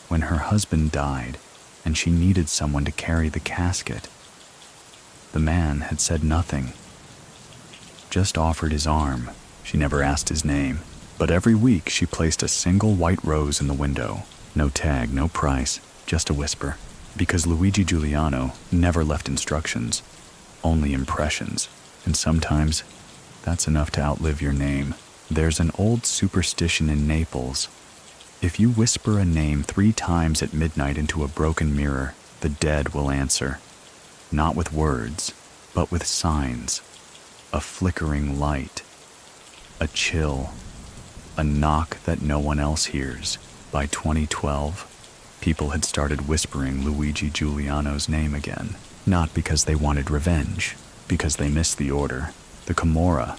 S1: when her husband died and she needed someone to carry the casket. The man had said nothing, just offered his arm. She never asked his name, but every week she placed a single white rose in the window. No tag, no price, just a whisper. Because Luigi Giuliano never left instructions, only impressions, and sometimes that's enough to outlive your name. There's an old superstition in Naples. If you whisper a name 3 times at midnight into a broken mirror, the dead will answer. Not with words, but with signs. A flickering light, a chill, a knock that no one else hears. By 2012, people had started whispering Luigi Giuliano's name again, not because they wanted revenge, because they missed the order. The Camorra,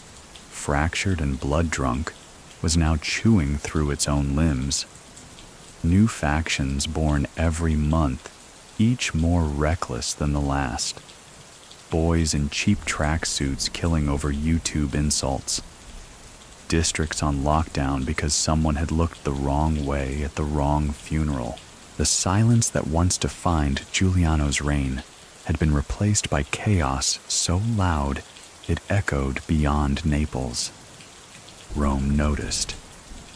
S1: fractured and blood-drunk, was now chewing through its own limbs. New factions born every month, each more reckless than the last. Boys in cheap tracksuits killing over YouTube insults. Districts on lockdown because someone had looked the wrong way at the wrong funeral. The silence that once defined Giuliano's reign had been replaced by chaos so loud it echoed beyond Naples. Rome noticed.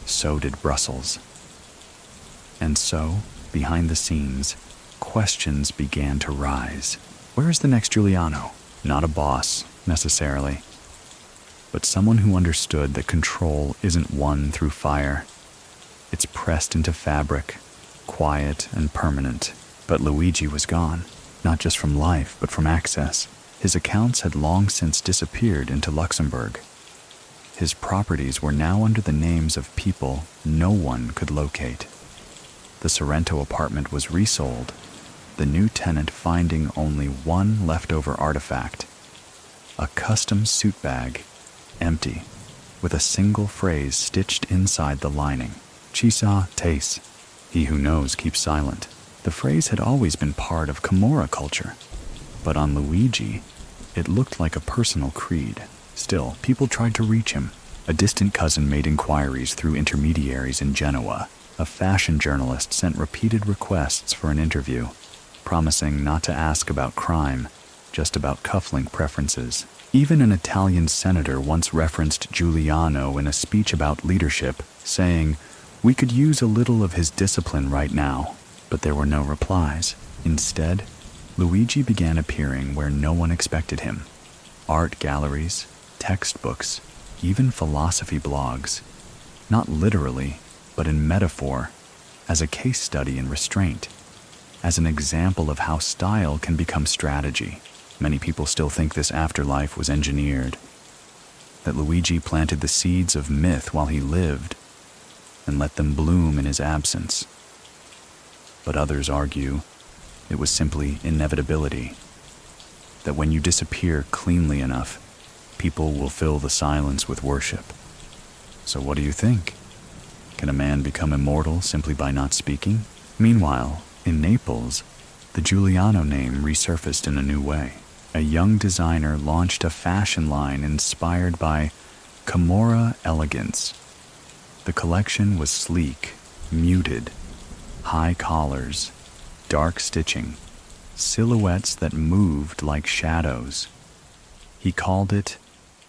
S1: So did Brussels. And so, behind the scenes, questions began to rise. Where is the next Giuliano? Not a boss, necessarily, but someone who understood that control isn't won through fire. It's pressed into fabric, quiet and permanent. But Luigi was gone, not just from life, but from access. His accounts had long since disappeared into Luxembourg. His properties were now under the names of people no one could locate. The Sorrento apartment was resold, the new tenant finding only one leftover artifact, a custom suit bag, empty, with a single phrase stitched inside the lining. Chissà tace. He who knows keeps silent. The phrase had always been part of Camorra culture, but on Luigi, it looked like a personal creed. Still, people tried to reach him. A distant cousin made inquiries through intermediaries in Genoa. A fashion journalist sent repeated requests for an interview, promising not to ask about crime, just about cufflink preferences. Even an Italian senator once referenced Giuliano in a speech about leadership, saying, "We could use a little of his discipline right now." But there were no replies. Instead, Luigi began appearing where no one expected him. Art galleries, textbooks, even philosophy blogs. Not literally, but in metaphor, as a case study in restraint, as an example of how style can become strategy. Many people still think this afterlife was engineered, that Luigi planted the seeds of myth while he lived and let them bloom in his absence. But others argue it was simply inevitability, that when you disappear cleanly enough, people will fill the silence with worship. So what do you think? Can a man become immortal simply by not speaking? Meanwhile, in Naples, the Giuliano name resurfaced in a new way. A young designer launched a fashion line inspired by Camorra elegance. The collection was sleek, muted, high collars, dark stitching, silhouettes that moved like shadows. He called it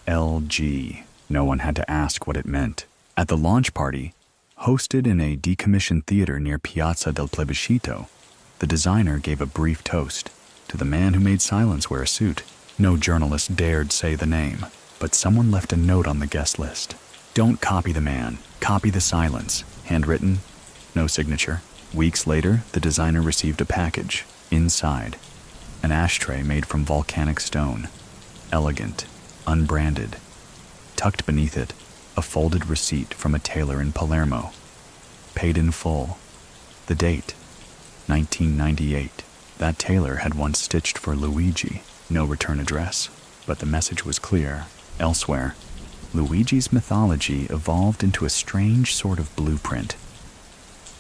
S1: LG. No one had to ask what it meant. At the launch party, hosted in a decommissioned theater near Piazza del Plebiscito, the designer gave a brief toast to the man who made silence wear a suit. No journalist dared say the name, but someone left a note on the guest list. "Don't copy the man, copy the silence." Handwritten, no signature. Weeks later, the designer received a package. Inside, an ashtray made from volcanic stone. Elegant, unbranded. Tucked beneath it, a folded receipt from a tailor in Palermo. Paid in full. The date, 1998. That tailor had once stitched for Luigi. No return address, but the message was clear. Elsewhere, Luigi's mythology evolved into a strange sort of blueprint.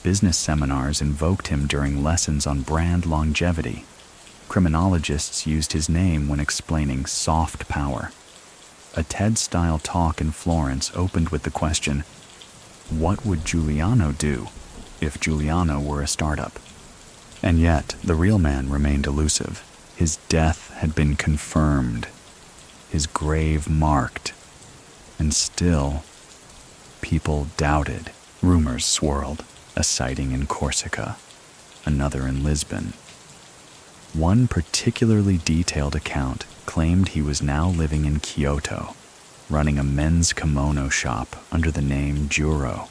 S1: Business seminars invoked him during lessons on brand longevity. Criminologists used his name when explaining soft power. A TED-style talk in Florence opened with the question, what would Giuliano do if Giuliano were a startup? And yet, the real man remained elusive. His death had been confirmed, his grave marked, and still, people doubted. Rumors swirled, a sighting in Corsica, another in Lisbon. One particularly detailed account claimed he was now living in Kyoto, running a men's kimono shop under the name Juro.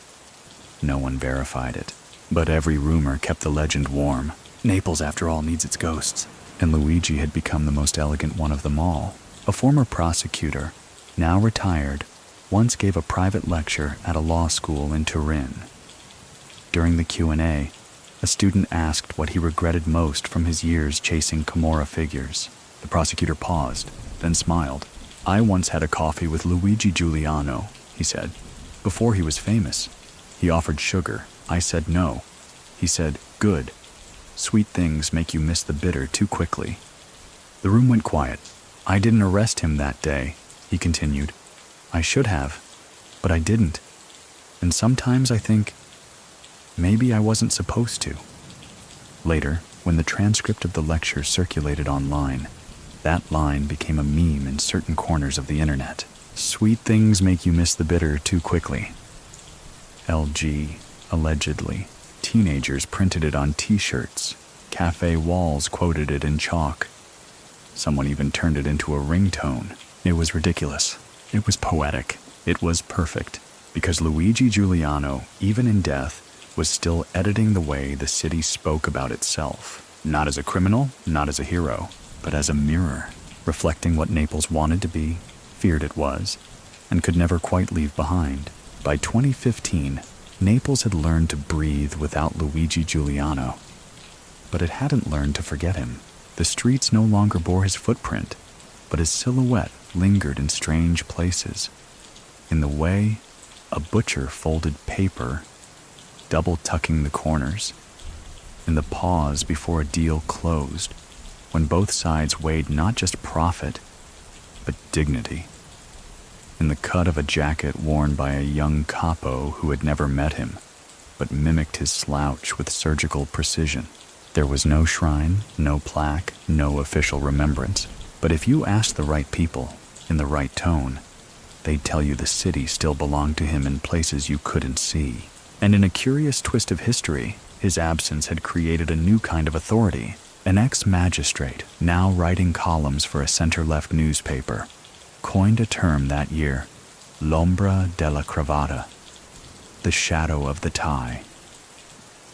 S1: No one verified it, but every rumor kept the legend warm. Naples, after all, needs its ghosts, and Luigi had become the most elegant one of them all. A former prosecutor, now retired, once gave a private lecture at a law school in Turin. During the Q&A, a student asked what he regretted most from his years chasing Camorra figures. The prosecutor paused, then smiled. "I once had a coffee with Luigi Giuliano," he said, "before he was famous. He offered sugar. I said no. He said, 'Good. Sweet things make you miss the bitter too quickly.'" The room went quiet. "I didn't arrest him that day," he continued. "I should have, but I didn't. And sometimes I think, maybe I wasn't supposed to." Later, when the transcript of the lecture circulated online, that line became a meme in certain corners of the internet. "Sweet things make you miss the bitter too quickly." LG, allegedly. Teenagers printed it on t-shirts. Cafe walls quoted it in chalk. Someone even turned it into a ringtone. It was ridiculous. It was poetic. It was perfect. Because Luigi Giuliano, even in death, was still editing the way the city spoke about itself. Not as a criminal, not as a hero, but as a mirror, reflecting what Naples wanted to be, feared it was, and could never quite leave behind. By 2015, Naples had learned to breathe without Luigi Giuliano, but it hadn't learned to forget him. The streets no longer bore his footprint, but his silhouette lingered in strange places. In the way a butcher folded paper, double-tucking the corners. In the pause before a deal closed, when both sides weighed not just profit, but dignity. In the cut of a jacket worn by a young capo who had never met him, but mimicked his slouch with surgical precision. There was no shrine, no plaque, no official remembrance. But if you asked the right people, in the right tone, they'd tell you the city still belonged to him in places you couldn't see. And in a curious twist of history, his absence had created a new kind of authority. An ex-magistrate, now writing columns for a center-left newspaper, coined a term that year, l'ombra della cravatta, the shadow of the tie.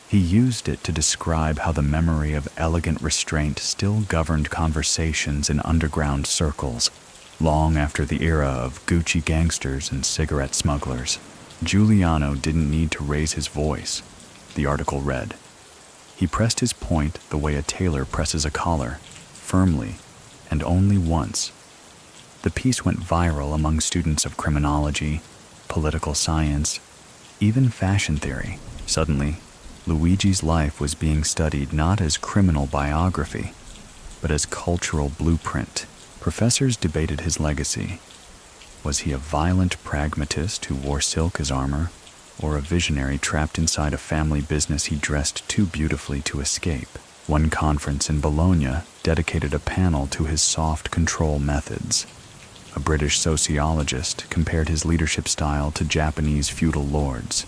S1: He used it to describe how the memory of elegant restraint still governed conversations in underground circles, long after the era of Gucci gangsters and cigarette smugglers. Giuliano didn't need to raise his voice, the article read. He pressed his point the way a tailor presses a collar, firmly, and only once. The piece went viral among students of criminology, political science, even fashion theory. Suddenly, Luigi's life was being studied not as criminal biography, but as cultural blueprint. Professors debated his legacy. Was he a violent pragmatist who wore silk as armor, or a visionary trapped inside a family business he dressed too beautifully to escape? One conference in Bologna dedicated a panel to his soft control methods. A British sociologist compared his leadership style to Japanese feudal lords.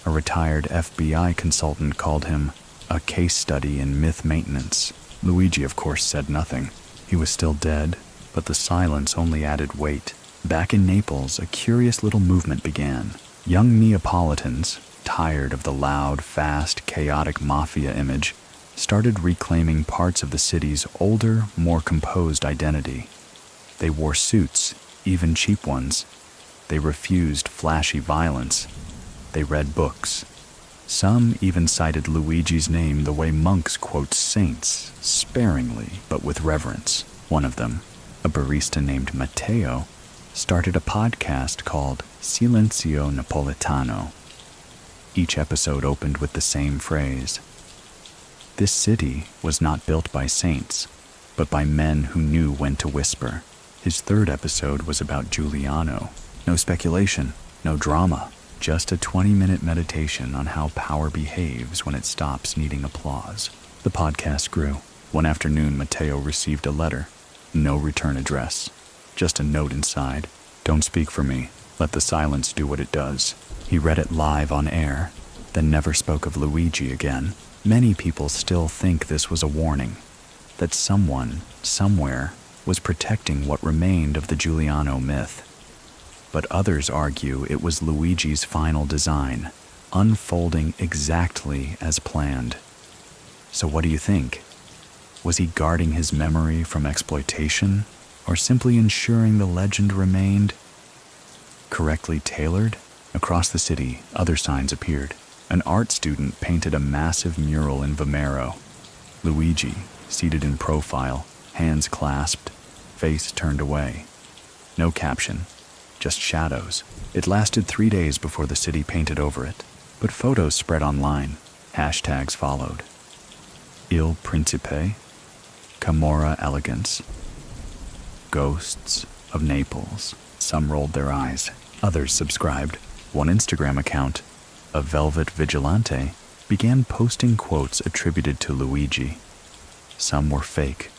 S1: A retired FBI consultant called him a case study in myth maintenance. Luigi, of course, said nothing. He was still dead, but the silence only added weight. Back in Naples, a curious little movement began. Young Neapolitans, tired of the loud, fast, chaotic mafia image, started reclaiming parts of the city's older, more composed identity. They wore suits, even cheap ones. They refused flashy violence. They read books. Some even cited Luigi's name the way monks quote saints, sparingly but with reverence. One of them, a barista named Matteo, started a podcast called Silenzio Napolitano. Each episode opened with the same phrase. This city was not built by saints, but by men who knew when to whisper. His third episode was about Giuliano. No speculation, no drama, just a 20-minute meditation on how power behaves when it stops needing applause. The podcast grew. One afternoon, Matteo received a letter. No return address. Just a note inside. Don't speak for me. Let the silence do what it does. He read it live on air, then never spoke of Luigi again. Many people still think this was a warning, that someone, somewhere, was protecting what remained of the Giuliano myth. But others argue it was Luigi's final design, unfolding exactly as planned. So what do you think? Was he guarding his memory from exploitation, or simply ensuring the legend remained correctly tailored? Across the city, other signs appeared. An art student painted a massive mural in Vomero. Luigi, seated in profile, hands clasped, face turned away. No caption, just shadows. It lasted 3 days before the city painted over it, but photos spread online. Hashtags followed. Il Principe, Camorra Elegance, Ghosts of Naples. Some rolled their eyes, others subscribed. One Instagram account, a Velvet Vigilante, began posting quotes attributed to Luigi. Some were fake.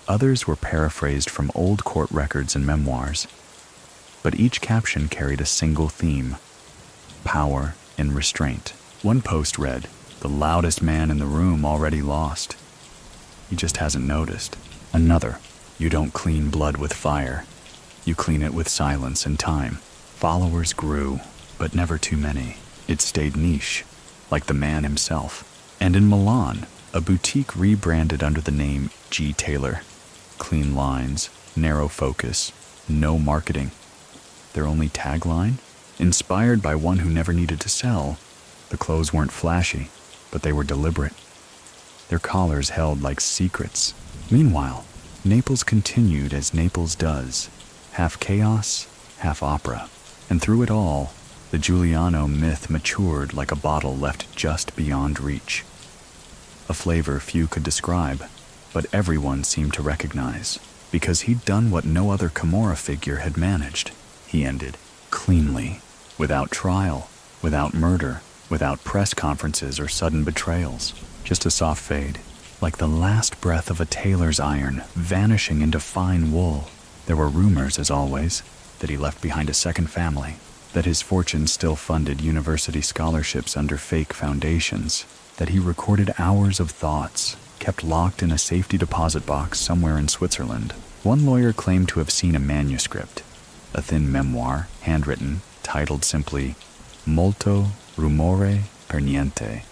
S1: Others were paraphrased from old court records and memoirs. But each caption carried a single theme: power and restraint. One post read, "The loudest man in the room already lost. He just hasn't noticed." Another, "You don't clean blood with fire. You clean it with silence and time." Followers grew, but never too many. It stayed niche, like the man himself. And in Milan, a boutique rebranded under the name G. Taylor. Clean lines, narrow focus, no marketing. Their only tagline? Inspired by one who never needed to sell. The clothes weren't flashy, but they were deliberate. Their collars held like secrets. Meanwhile, Naples continued as Naples does, half chaos, half opera. And through it all, the Giuliano myth matured like a bottle left just beyond reach. A flavor few could describe, but everyone seemed to recognize, because he'd done what no other Camorra figure had managed. He ended cleanly, without trial, without murder, without press conferences or sudden betrayals. Just a soft fade, like the last breath of a tailor's iron vanishing into fine wool. There were rumors, as always, that he left behind a second family, that his fortune still funded university scholarships under fake foundations, that he recorded hours of thoughts, kept locked in a safety deposit box somewhere in Switzerland. One lawyer claimed to have seen a manuscript, a thin memoir, handwritten, titled simply, Molto rumore per niente.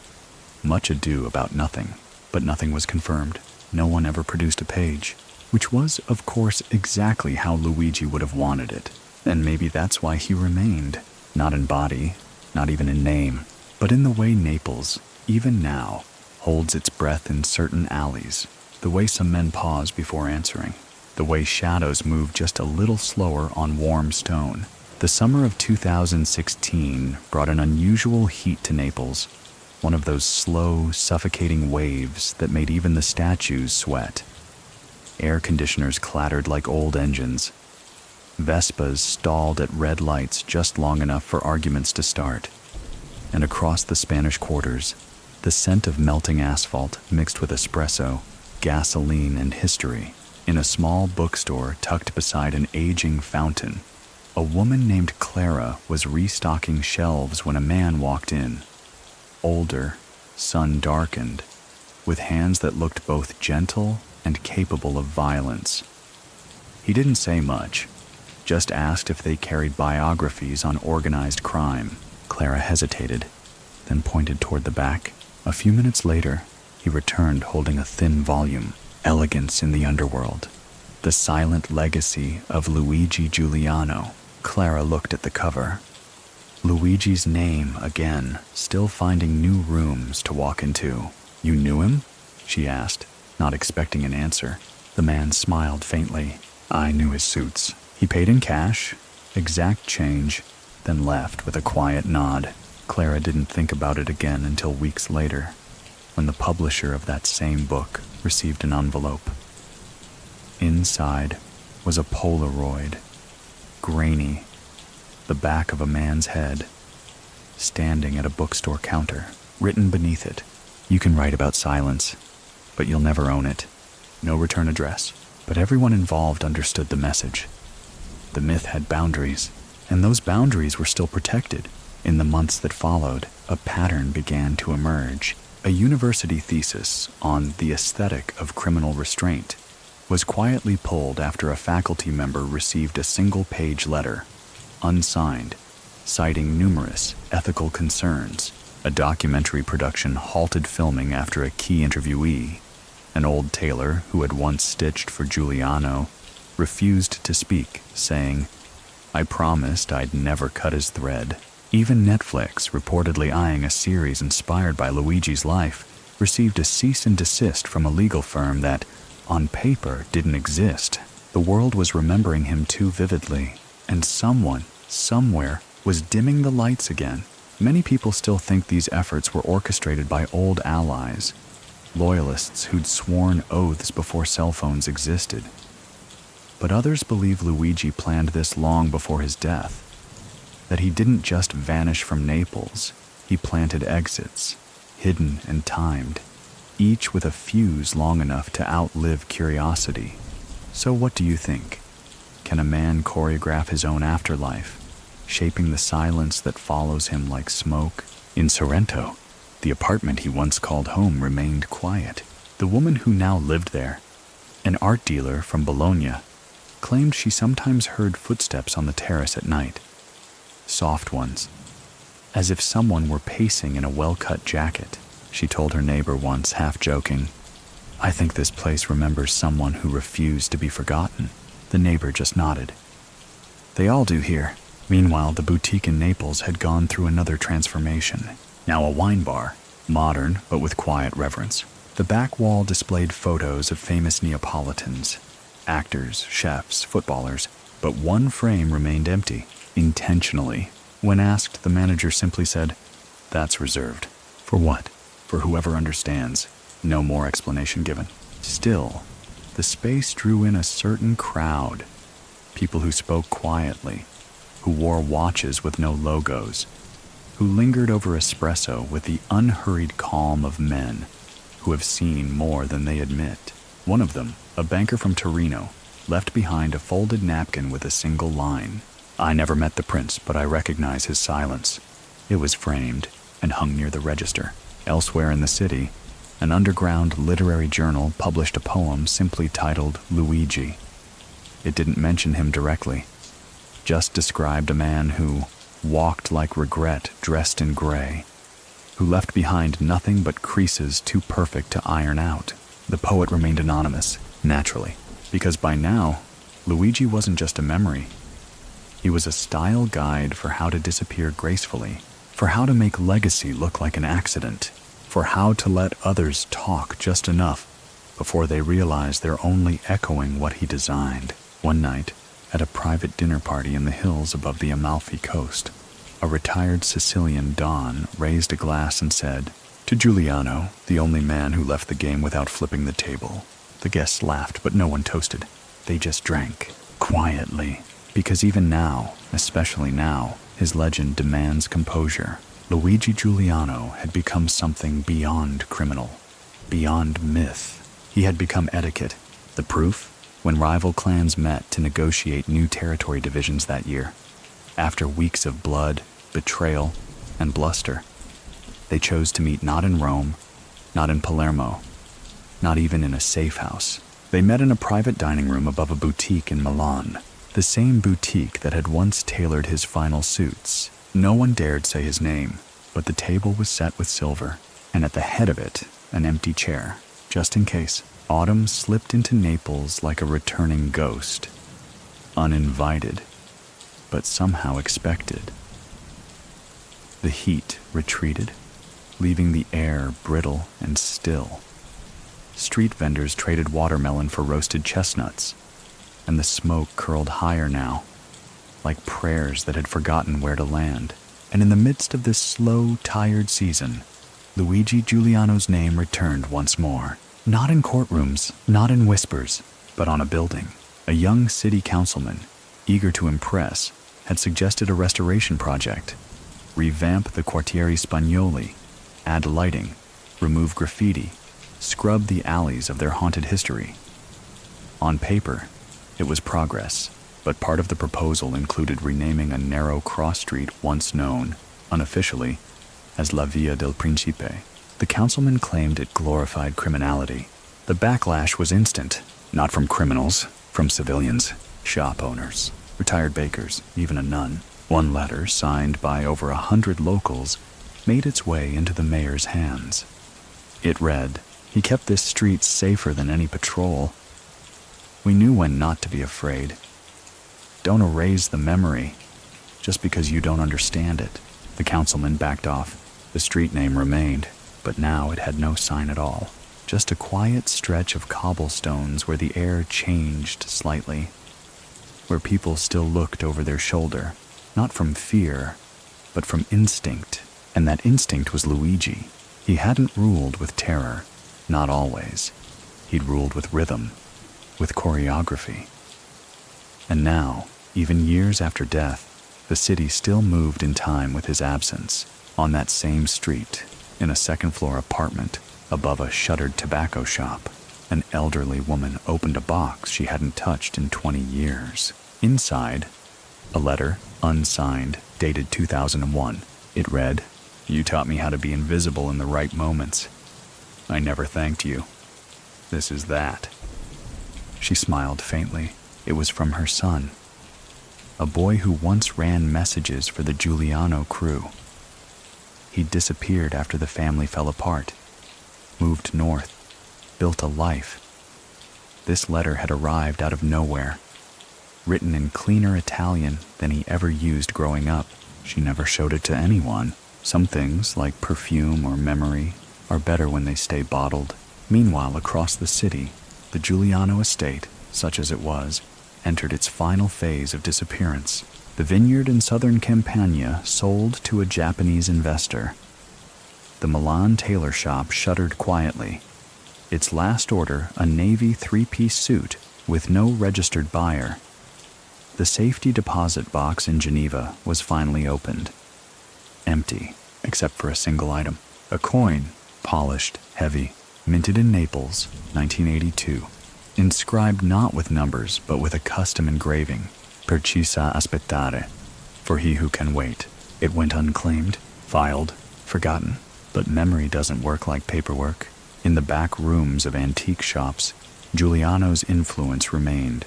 S1: Much ado about nothing, but nothing was confirmed. No one ever produced a page, which was, of course, exactly how Luigi would have wanted it. And maybe that's why he remained, not in body, not even in name, but in the way Naples, even now, holds its breath in certain alleys, the way some men pause before answering, the way shadows move just a little slower on warm stone. The summer of 2016 brought an unusual heat to Naples, one of those slow, suffocating waves that made even the statues sweat. Air conditioners clattered like old engines. Vespas stalled at red lights just long enough for arguments to start. And across the Spanish quarters, The scent of melting asphalt mixed with espresso, gasoline, and history. In a small bookstore tucked beside an aging fountain, a woman named Clara was restocking shelves when a man walked in. Older, sun-darkened, with hands that looked both gentle and capable of violence. He didn't say much, just asked if they carried biographies on organized crime. Clara hesitated, then pointed toward the back. A few minutes later, he returned holding a thin volume, Elegance in the Underworld, the silent legacy of Luigi Giuliano. Clara looked at the cover. Luigi's name again, still finding new rooms to walk into. You knew him? She asked, not expecting an answer. The man smiled faintly. I knew his suits. He paid in cash, exact change, then left with a quiet nod. Clara didn't think about it again until weeks later, when the publisher of that same book received an envelope. Inside was a Polaroid, grainy, the back of a man's head, standing at a bookstore counter. Written beneath it, you can write about silence, but you'll never own it. No return address. But everyone involved understood the message. The myth had boundaries, and those boundaries were still protected. In the months that followed, a pattern began to emerge. A university thesis on the aesthetic of criminal restraint was quietly pulled after a faculty member received a single-page letter, unsigned, citing numerous ethical concerns. A documentary production halted filming after a key interviewee, an old tailor who had once stitched for Giuliano, refused to speak, saying, I promised I'd never cut his thread. Even Netflix, reportedly eyeing a series inspired by Luigi's life, received a cease and desist from a legal firm that, on paper, didn't exist. The world was remembering him too vividly, and someone, somewhere, was dimming the lights again. Many people still think these efforts were orchestrated by old allies, loyalists who'd sworn oaths before cell phones existed. But others believe Luigi planned this long before his death, that he didn't just vanish from Naples, he planted exits, hidden and timed, each with a fuse long enough to outlive curiosity. So what do you think? Can a man choreograph his own afterlife, shaping the silence that follows him like smoke? In Sorrento, the apartment he once called home remained quiet. The woman who now lived there, an art dealer from Bologna, claimed she sometimes heard footsteps on the terrace at night. Soft ones, as if someone were pacing in a well-cut jacket. She told her neighbor once, half joking, I think this place remembers someone who refused to be forgotten. The neighbor just nodded. They all do here. Meanwhile, the boutique in Naples had gone through another transformation. Now a wine bar, modern but with quiet reverence. The back wall displayed photos of famous Neapolitans, actors, chefs, footballers, but one frame remained empty, intentionally. When asked, the manager simply said, That's reserved. For what? For whoever understands. No more explanation given. Still, the space drew in a certain crowd. People who spoke quietly, who wore watches with no logos, who lingered over espresso with the unhurried calm of men who have seen more than they admit. One of them, a banker from Torino, left behind a folded napkin with a single line. I never met the prince, but I recognize his silence. It was framed and hung near the register. Elsewhere in the city, an underground literary journal published a poem simply titled Luigi. It didn't mention him directly, just described a man who walked like regret dressed in gray, who left behind nothing but creases too perfect to iron out. The poet remained anonymous, naturally, because by now, Luigi wasn't just a memory. He was a style guide for how to disappear gracefully, for how to make legacy look like an accident, for how to let others talk just enough before they realize they're only echoing what he designed. One night, at a private dinner party in the hills above the Amalfi coast, a retired Sicilian don raised a glass and said, To Giuliano, the only man who left the game without flipping the table. The guests laughed, but no one toasted. They just drank, quietly, because even now, especially now, his legend demands composure. Luigi Giuliano had become something beyond criminal, beyond myth. He had become etiquette. The proof? When rival clans met to negotiate new territory divisions that year. After weeks of blood, betrayal, and bluster, they chose to meet not in Rome, not in Palermo, not even in a safe house. They met in a private dining room above a boutique in Milan, the same boutique that had once tailored his final suits. No one dared say his name, but the table was set with silver, and at the head of it, an empty chair, just in case. Autumn slipped into Naples like a returning ghost, uninvited, but somehow expected. The heat retreated, leaving the air brittle and still. Street vendors traded watermelon for roasted chestnuts, and the smoke curled higher now, like prayers that had forgotten where to land. And in the midst of this slow, tired season, Luigi Giuliano's name returned once more. Not in courtrooms, not in whispers, but on a building. A young city councilman, eager to impress, had suggested a restoration project. Revamp the Quartieri Spagnoli, add lighting, remove graffiti, scrub the alleys of their haunted history. On paper, it was progress, but part of the proposal included renaming a narrow cross street once known, unofficially, as La Via del Principe. The councilman claimed it glorified criminality. The backlash was instant, not from criminals, from civilians, shop owners, retired bakers, even a nun. One letter, signed by over 100 locals, made its way into the mayor's hands. It read, "He kept this street safer than any patrol. We knew when not to be afraid. Don't erase the memory, just because you don't understand it." The councilman backed off. The street name remained, but now it had no sign at all. Just a quiet stretch of cobblestones where the air changed slightly, where people still looked over their shoulder, not from fear, but from instinct. And that instinct was Luigi. He hadn't ruled with terror, not always. He'd ruled with rhythm, with choreography. And now, even years after death, the city still moved in time with his absence. On that same street, in a second-floor apartment above a shuttered tobacco shop, an elderly woman opened a box she hadn't touched in 20 years. Inside, a letter, unsigned, dated 2001. It read, "You taught me how to be invisible in the right moments. I never thanked you. This is that." She smiled faintly. It was from her son, a boy who once ran messages for the Giuliano crew. He disappeared after the family fell apart, moved north, built a life. This letter had arrived out of nowhere, written in cleaner Italian than he ever used growing up. She never showed it to anyone. Some things, like perfume or memory, are better when they stay bottled. Meanwhile, across the city, the Giuliano estate, such as it was, entered its final phase of disappearance. The vineyard in southern Campania sold to a Japanese investor. The Milan tailor shop shuttered quietly. Its last order, a navy three-piece suit with no registered buyer. The safety deposit box in Geneva was finally opened. Empty, except for a single item. A coin, polished, heavy, minted in Naples, 1982. Inscribed not with numbers, but with a custom engraving. Per chi sa aspettare, for he who can wait. It went unclaimed, filed, forgotten. But memory doesn't work like paperwork. In the back rooms of antique shops, Giuliano's influence remained,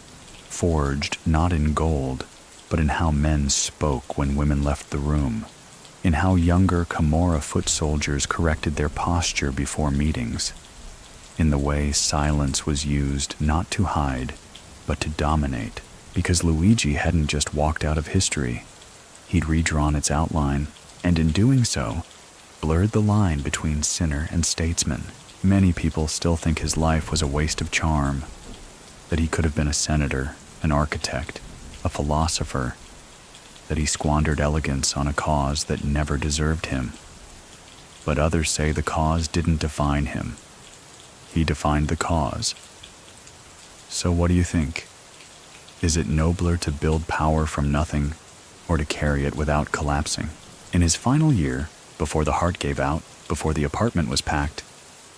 S1: forged not in gold, but in how men spoke when women left the room, in how younger Camorra foot soldiers corrected their posture before meetings, in the way silence was used not to hide, but to dominate. Because Luigi hadn't just walked out of history, he'd redrawn its outline, and in doing so, blurred the line between sinner and statesman. Many people still think his life was a waste of charm, that he could have been a senator, an architect, a philosopher, that he squandered elegance on a cause that never deserved him. But others say the cause didn't define him. He defined the cause. So what do you think? Is it nobler to build power from nothing, or to carry it without collapsing? In his final year, Before the heart gave out, before the apartment was packed,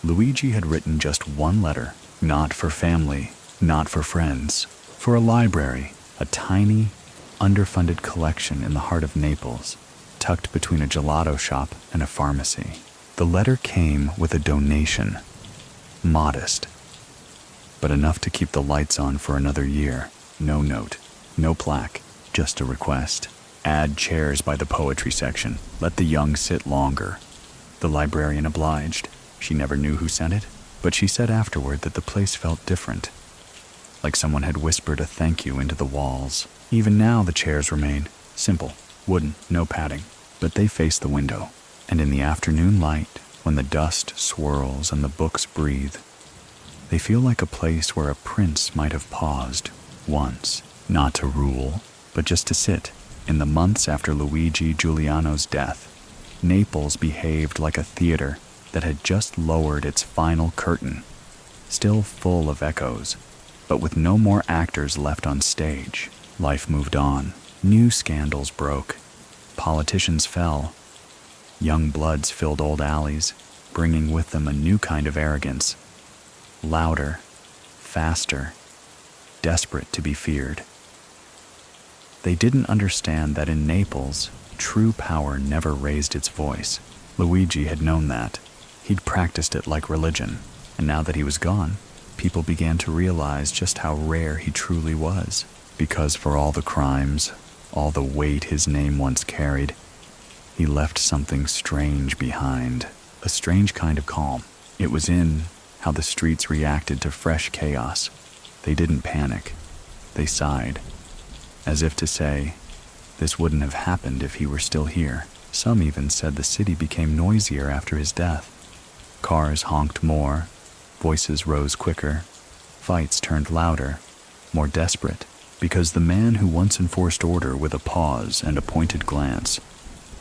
S1: Luigi had written just one letter, not for family, not for friends, for a library, a tiny, underfunded collection in the heart of Naples, tucked between a gelato shop and a pharmacy. The letter came with a donation, modest, but enough to keep the lights on for another year. No note, no plaque, just a request. Add chairs by the poetry section. Let the young sit longer. The librarian obliged. She never knew who sent it, but she said afterward that the place felt different, like someone had whispered a thank you into the walls. Even now the chairs remain, simple, wooden, no padding, but they face the window, and in the afternoon light, when the dust swirls and the books breathe, they feel like a place where a prince might have paused once, not to rule, but just to sit. In the months after Luigi Giuliano's death, Naples behaved like a theater that had just lowered its final curtain, still full of echoes, but with no more actors left on stage. Life moved on. New scandals broke. Politicians fell. Young bloods filled old alleys, bringing with them a new kind of arrogance. Louder, faster, desperate to be feared. They didn't understand that in Naples, true power never raised its voice. Luigi had known that. He'd practiced it like religion, and now that he was gone, people began to realize just how rare he truly was. Because for all the crimes, all the weight his name once carried, he left something strange behind, a strange kind of calm. It was in how the streets reacted to fresh chaos. They didn't panic. They sighed, as if to say, this wouldn't have happened if he were still here. Some even said the city became noisier after his death. Cars honked more, voices rose quicker, fights turned louder, more desperate, because the man who once enforced order with a pause and a pointed glance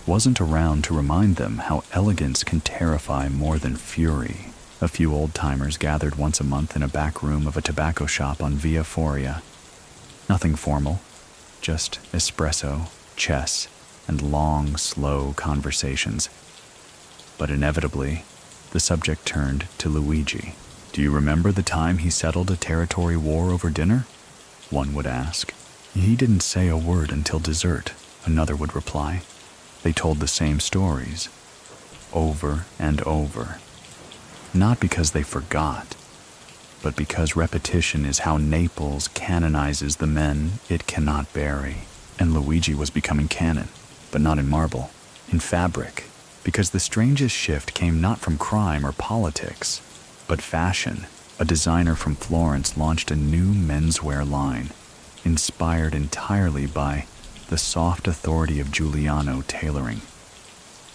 S1: wasn't around to remind them how elegance can terrify more than fury. A few old-timers gathered once a month in a back room of a tobacco shop on Via Foria. Nothing formal, just espresso, chess, and long, slow conversations. But inevitably, the subject turned to Luigi. Do you remember the time he settled a territory war over dinner? One would ask. He didn't say a word until dessert, another would reply. They told the same stories, over and over. Not because they forgot, but because repetition is how Naples canonizes the men it cannot bury. And Luigi was becoming canon, but not in marble, in fabric, because the strangest shift came not from crime or politics, but fashion. A designer from Florence launched a new menswear line, inspired entirely by the soft authority of Giuliano tailoring.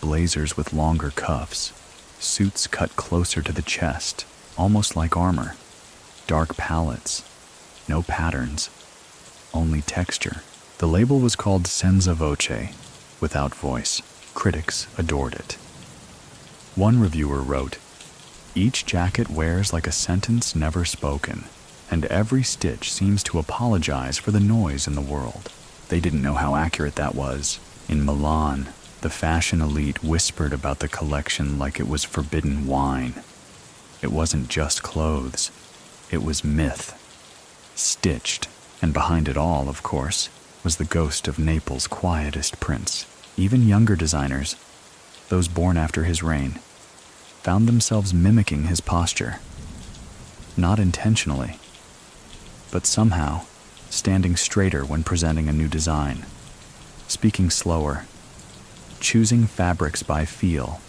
S1: Blazers with longer cuffs, suits cut closer to the chest, almost like armor. Dark palettes, no patterns, only texture. The label was called Senza Voce, without voice. Critics adored it. One reviewer wrote, "Each jacket wears like a sentence never spoken, and every stitch seems to apologize for the noise in the world." They didn't know how accurate that was. In Milan, the fashion elite whispered about the collection like it was forbidden wine. It wasn't just clothes. It was myth. Stitched, and behind it all, of course, was the ghost of Naples' quietest prince. Even younger designers, those born after his reign, found themselves mimicking his posture. Not intentionally, but somehow standing straighter when presenting a new design, speaking slower, choosing fabrics by feel,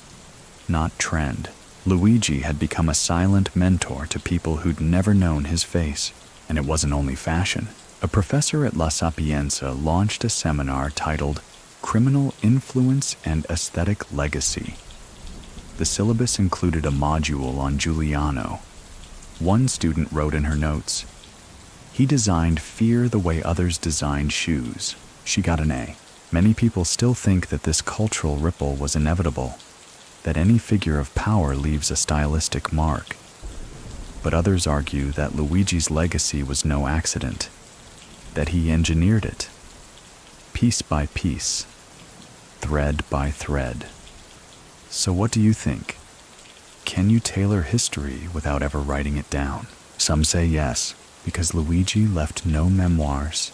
S1: not trend. Luigi had become a silent mentor to people who'd never known his face. And it wasn't only fashion. A professor at La Sapienza launched a seminar titled Criminal Influence and Aesthetic Legacy. The syllabus included a module on Giuliano. One student wrote in her notes, "He designed fear the way others designed shoes." She got an A. Many people still think that this cultural ripple was inevitable, that any figure of power leaves a stylistic mark. But others argue that Luigi's legacy was no accident, that he engineered it, piece by piece, thread by thread. So what do you think? Can you tailor history without ever writing it down? Some say yes, because Luigi left no memoirs,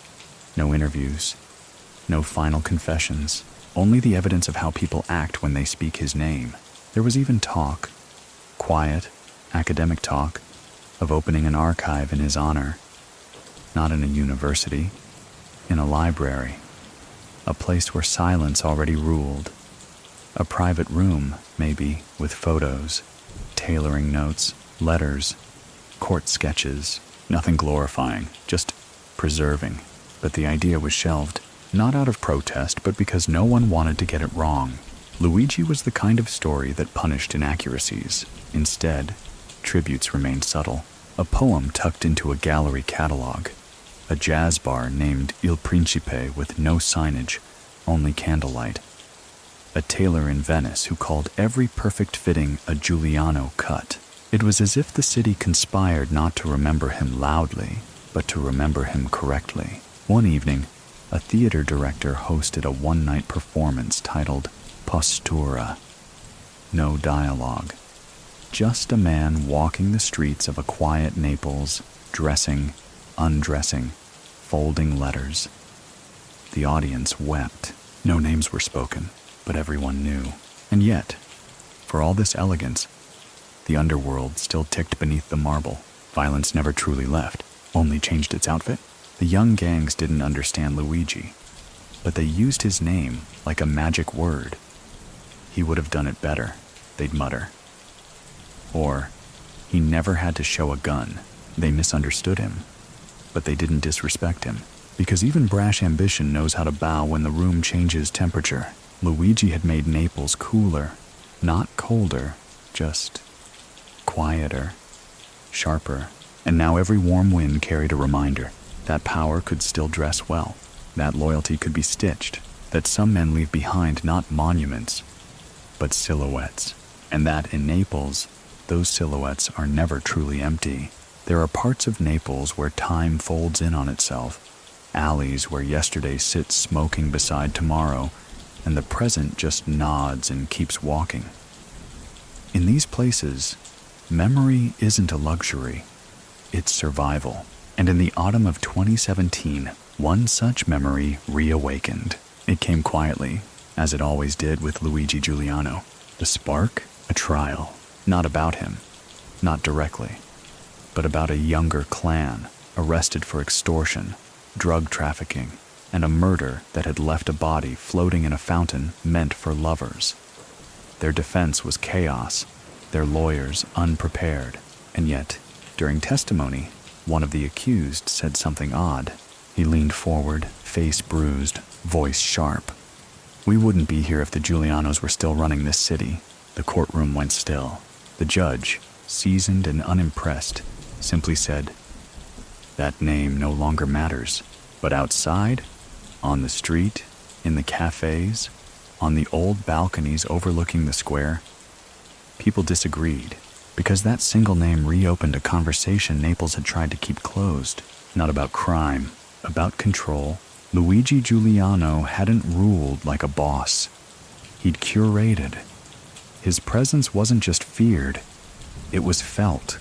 S1: no interviews, no final confessions, only the evidence of how people act when they speak his name. There was even talk, quiet, academic talk, of opening an archive in his honor. Not in a university, in a library, a place where silence already ruled. A private room, maybe, with photos, tailoring notes, letters, court sketches, nothing glorifying, just preserving. But the idea was shelved, not out of protest, but because no one wanted to get it wrong. Luigi was the kind of story that punished inaccuracies. Instead, tributes remained subtle. A poem tucked into a gallery catalog, a jazz bar named Il Principe with no signage, only candlelight, a tailor in Venice who called every perfect fitting a Giuliano cut. It was as if the city conspired not to remember him loudly, but to remember him correctly. One evening, a theater director hosted a one-night performance titled Postura. No dialogue. Just a man walking the streets of a quiet Naples, dressing, undressing, folding letters. The audience wept. No names were spoken, but everyone knew. And yet, for all this elegance, the underworld still ticked beneath the marble. Violence never truly left, only changed its outfit. The young gangs didn't understand Luigi, but they used his name like a magic word. He would have done it better, they'd mutter. Or, he never had to show a gun. They misunderstood him, but they didn't disrespect him, because even brash ambition knows how to bow when the room changes temperature. Luigi had made Naples cooler, not colder, just quieter, sharper, and now every warm wind carried a reminder that power could still dress well, that loyalty could be stitched, that some men leave behind not monuments, but silhouettes, and that in Naples, those silhouettes are never truly empty. There are parts of Naples where time folds in on itself, alleys where yesterday sits smoking beside tomorrow, and the present just nods and keeps walking. In these places, memory isn't a luxury, it's survival. And in the autumn of 2017, one such memory reawakened. It came quietly, as it always did with Luigi Giuliano. The spark? A trial. Not about him, not directly, but about a younger clan arrested for extortion, drug trafficking, and a murder that had left a body floating in a fountain meant for lovers. Their defense was chaos, their lawyers unprepared, and yet, during testimony, one of the accused said something odd. He leaned forward, face bruised, voice sharp. We wouldn't be here if the Giulianos were still running this city. The courtroom went still. The judge, seasoned and unimpressed, simply said, "That name no longer matters, but outside, on the street, in the cafes, on the old balconies overlooking the square, people disagreed, because that single name reopened a conversation Naples had tried to keep closed, not about crime, about control. Luigi Giuliano hadn't ruled like a boss. He'd curated. His presence wasn't just feared, it was felt,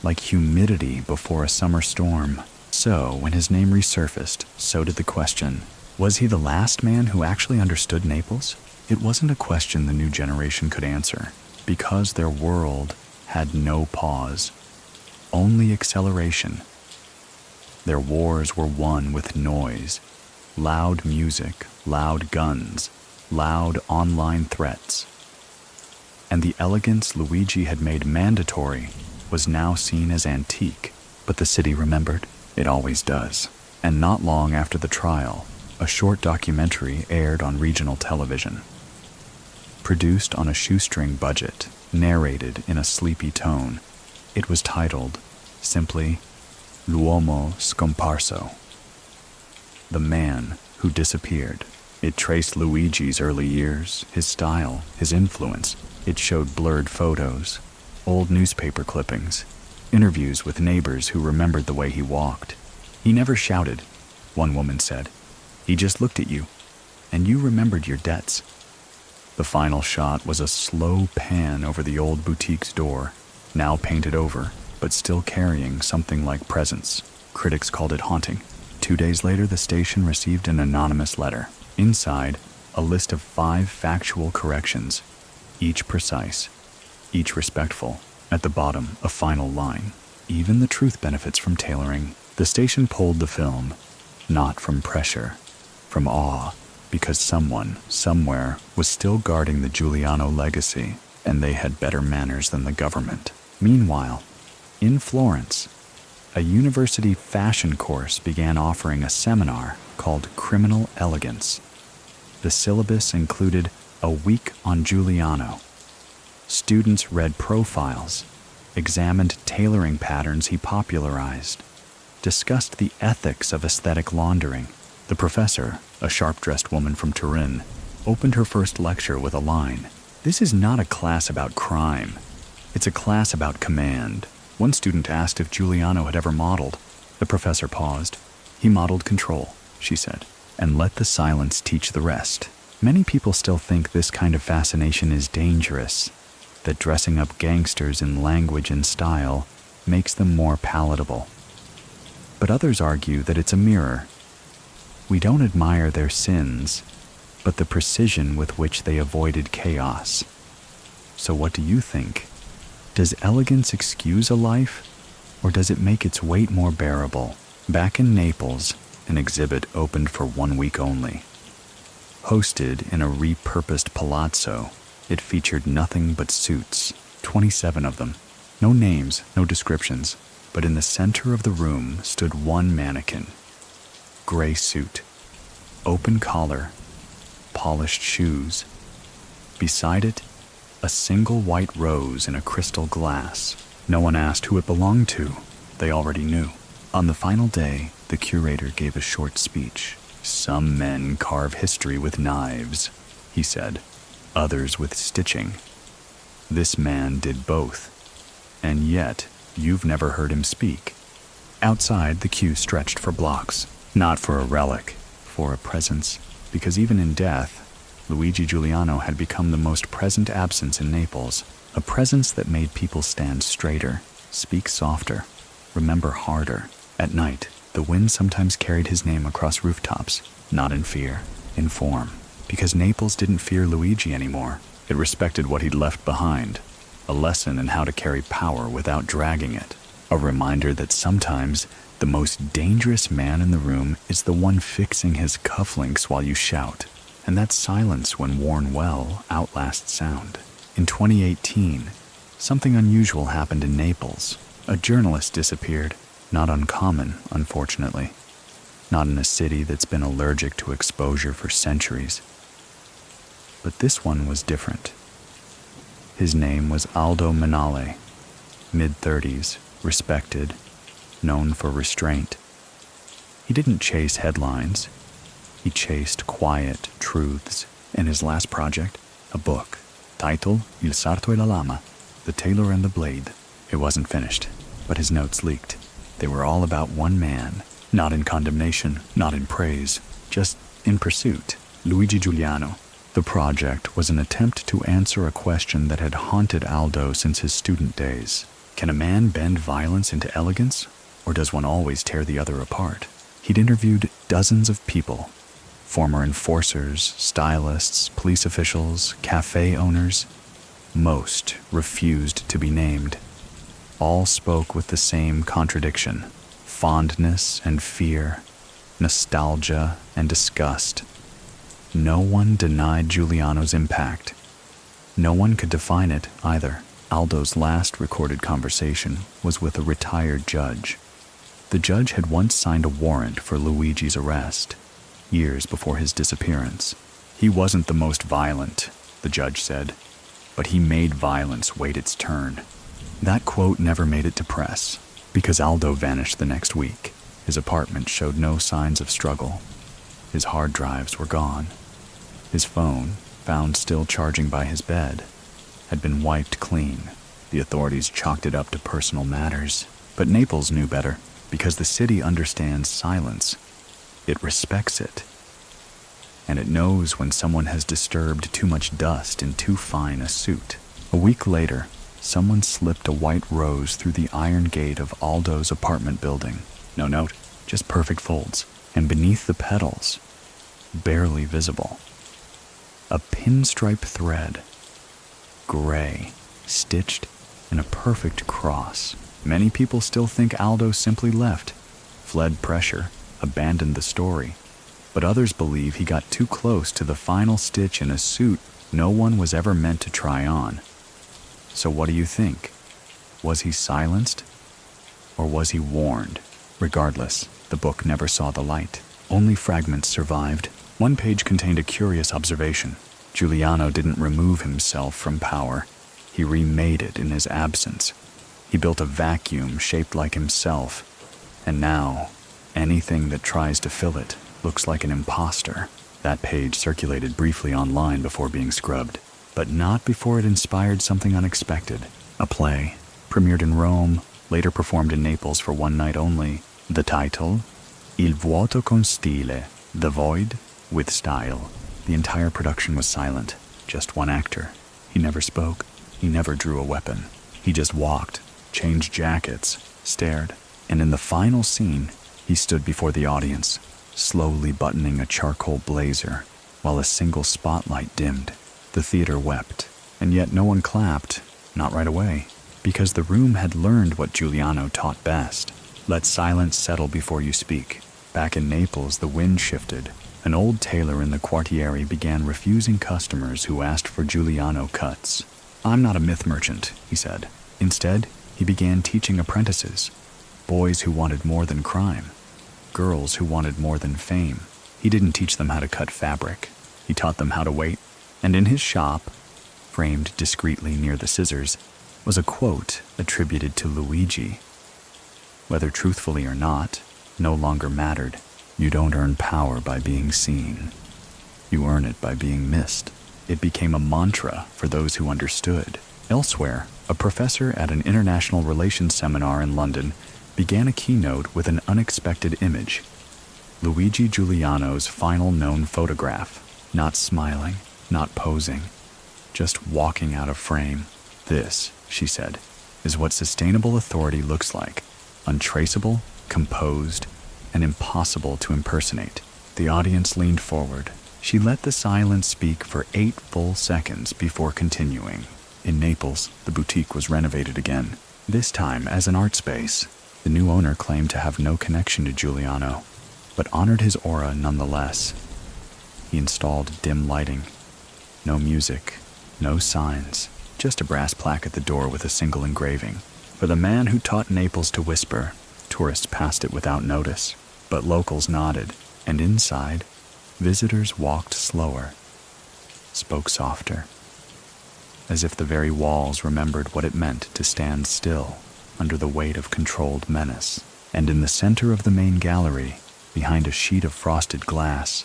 S1: like humidity before a summer storm. So, when his name resurfaced, so did the question. Was he the last man who actually understood Naples? It wasn't a question the new generation could answer, because their world had no pause, only acceleration. Their wars were won with noise, loud music, loud guns, loud online threats. And the elegance Luigi had made mandatory was now seen as antique. But the city remembered. It always does. And not long after the trial, a short documentary aired on regional television. Produced on a shoestring budget, narrated in a sleepy tone, it was titled, simply, L'uomo scomparso. The man who disappeared. It traced Luigi's early years, his style, his influence. It showed blurred photos, old newspaper clippings, interviews with neighbors who remembered the way he walked. He never shouted, one woman said. He just looked at you, and you remembered your debts. The final shot was a slow pan over the old boutique's door, now painted over, but still carrying something like presence. Critics called it haunting. 2 days later, the station received an anonymous letter. Inside, a list of 5 factual corrections, each precise, each respectful. At the bottom, a final line. Even the truth benefits from tailoring. The station pulled the film, not from pressure, from awe, because someone, somewhere, was still guarding the Giuliano legacy, and they had better manners than the government. Meanwhile, in Florence, a university fashion course began offering a seminar called Criminal Elegance. The syllabus included a week on Giuliano. Students read profiles, examined tailoring patterns he popularized, discussed the ethics of aesthetic laundering. The professor, a sharp-dressed woman from Turin, opened her first lecture with a line. "This is not a class about crime. It's a class about command." One student asked if Giuliano had ever modeled. The professor paused. "He modeled control," she said, "and let the silence teach the rest." Many people still think this kind of fascination is dangerous, that dressing up gangsters in language and style makes them more palatable. But others argue that it's a mirror. We don't admire their sins, but the precision with which they avoided chaos. So what do you think? Does elegance excuse a life, or does it make its weight more bearable? Back in Naples, an exhibit opened for 1 week only. Hosted in a repurposed palazzo, it featured nothing but suits, 27 of them. No names, no descriptions, but in the center of the room stood one mannequin. Gray suit, open collar, polished shoes. Beside it, a single white rose in a crystal glass. No one asked who it belonged to. They already knew. On the final day, the curator gave a short speech. "Some men carve history with knives," he said, "others with stitching. This man did both. And yet, you've never heard him speak." Outside, the queue stretched for blocks. Not for a relic, for a presence, because even in death, Luigi Giuliano had become the most present absence in Naples, a presence that made people stand straighter, speak softer, remember harder. At night, the wind sometimes carried his name across rooftops, not in fear, in form, because Naples didn't fear Luigi anymore. It respected what he'd left behind, a lesson in how to carry power without dragging it, a reminder that sometimes the most dangerous man in the room is the one fixing his cufflinks while you shout, and that silence, when worn well, outlasts sound. In 2018, something unusual happened in Naples. A journalist disappeared. Not uncommon, unfortunately. Not in a city that's been allergic to exposure for centuries. But this one was different. His name was Aldo Manale, mid-30s, respected, known for restraint. He didn't chase headlines. He chased quiet truths. In his last project, a book, titled Il Sarto e la Lama, The Tailor and the Blade. It wasn't finished, but his notes leaked. They were all about one man, not in condemnation, not in praise, just in pursuit, Luigi Giuliano. The project was an attempt to answer a question that had haunted Aldo since his student days. Can a man bend violence into elegance, or does one always tear the other apart? He'd interviewed dozens of people, former enforcers, stylists, police officials, cafe owners. Most refused to be named. All spoke with the same contradiction: fondness and fear, nostalgia and disgust. No one denied Giuliano's impact. No one could define it either. Aldo's last recorded conversation was with a retired judge. The judge had once signed a warrant for Luigi's arrest, years before his disappearance. He wasn't the most violent, the judge said, but he made violence wait its turn. That quote never made it to press, because Aldo vanished the next week. His apartment showed no signs of struggle. His hard drives were gone. His phone, found still charging by his bed, had been wiped clean. The authorities chalked it up to personal matters. But Naples knew better, because the city understands silence. It respects it. and it knows when someone has disturbed too much dust in too fine a suit. A week later, someone slipped a white rose through the iron gate of Aldo's apartment building. No note, just perfect folds, and beneath the petals, barely visible, a pinstripe thread, gray, stitched in a perfect cross. Many people still think Aldo simply left, fled pressure, abandoned the story, but others believe he got too close to the final stitch in a suit no one was ever meant to try on. So what do you think? Was he silenced? Or was he warned? Regardless, the book never saw the light. Only fragments survived. One page contained a curious observation. Giuliano didn't remove himself from power. He remade it in his absence. He built a vacuum shaped like himself, and now anything that tries to fill it looks like an imposter. That page circulated briefly online before being scrubbed, but not before it inspired something unexpected. A play, premiered in Rome, later performed in Naples for one night only. The title, Il vuoto con stile, the void with style. The entire production was silent, just one actor. He never spoke, he never drew a weapon. He just walked, changed jackets, stared, and in the final scene, he stood before the audience, slowly buttoning a charcoal blazer, while a single spotlight dimmed. The theater wept, and yet no one clapped, not right away, because the room had learned what Giuliano taught best. Let silence settle before you speak. Back in Naples, the wind shifted. An old tailor in the quartiere began refusing customers who asked for Giuliano cuts. "I'm not a myth merchant," he said. Instead, he began teaching apprentices, boys who wanted more than crime, girls who wanted more than fame. He didn't teach them how to cut fabric. He taught them how to wait. And in his shop, framed discreetly near the scissors, was a quote attributed to Luigi. Whether truthfully or not, no longer mattered. You don't earn power by being seen. You earn it by being missed. It became a mantra for those who understood. Elsewhere, a professor at an international relations seminar in London began a keynote with an unexpected image. Luigi Giuliano's final known photograph, not smiling, not posing, just walking out of frame. "This," she said, "is what sustainable authority looks like. Untraceable, composed, and impossible to impersonate." The audience leaned forward. She let the silence speak for 8 full seconds before continuing. In Naples, the boutique was renovated again, this time as an art space. The new owner claimed to have no connection to Giuliano, but honored his aura nonetheless. He installed dim lighting. No music, no signs, just a brass plaque at the door with a single engraving. For the man who taught Naples to whisper. Tourists passed it without notice, but locals nodded, and inside, visitors walked slower, spoke softer, as if the very walls remembered what it meant to stand still under the weight of controlled menace. And in the center of the main gallery, behind a sheet of frosted glass,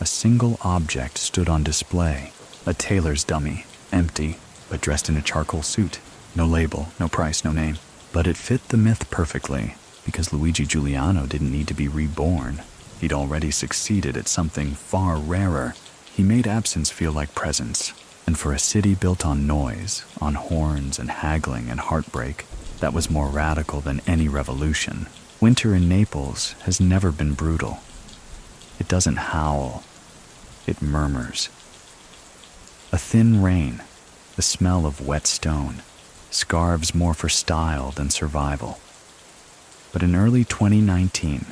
S1: a single object stood on display, a tailor's dummy, empty, but dressed in a charcoal suit. No label, no price, no name. But it fit the myth perfectly, because Luigi Giuliano didn't need to be reborn. He'd already succeeded at something far rarer. He made absence feel like presence. And for a city built on noise, on horns and haggling and heartbreak, that was more radical than any revolution. Winter in Naples has never been brutal. It doesn't howl. It murmurs. A thin rain, the smell of wet stone, scarves more for style than survival. But in early 2019,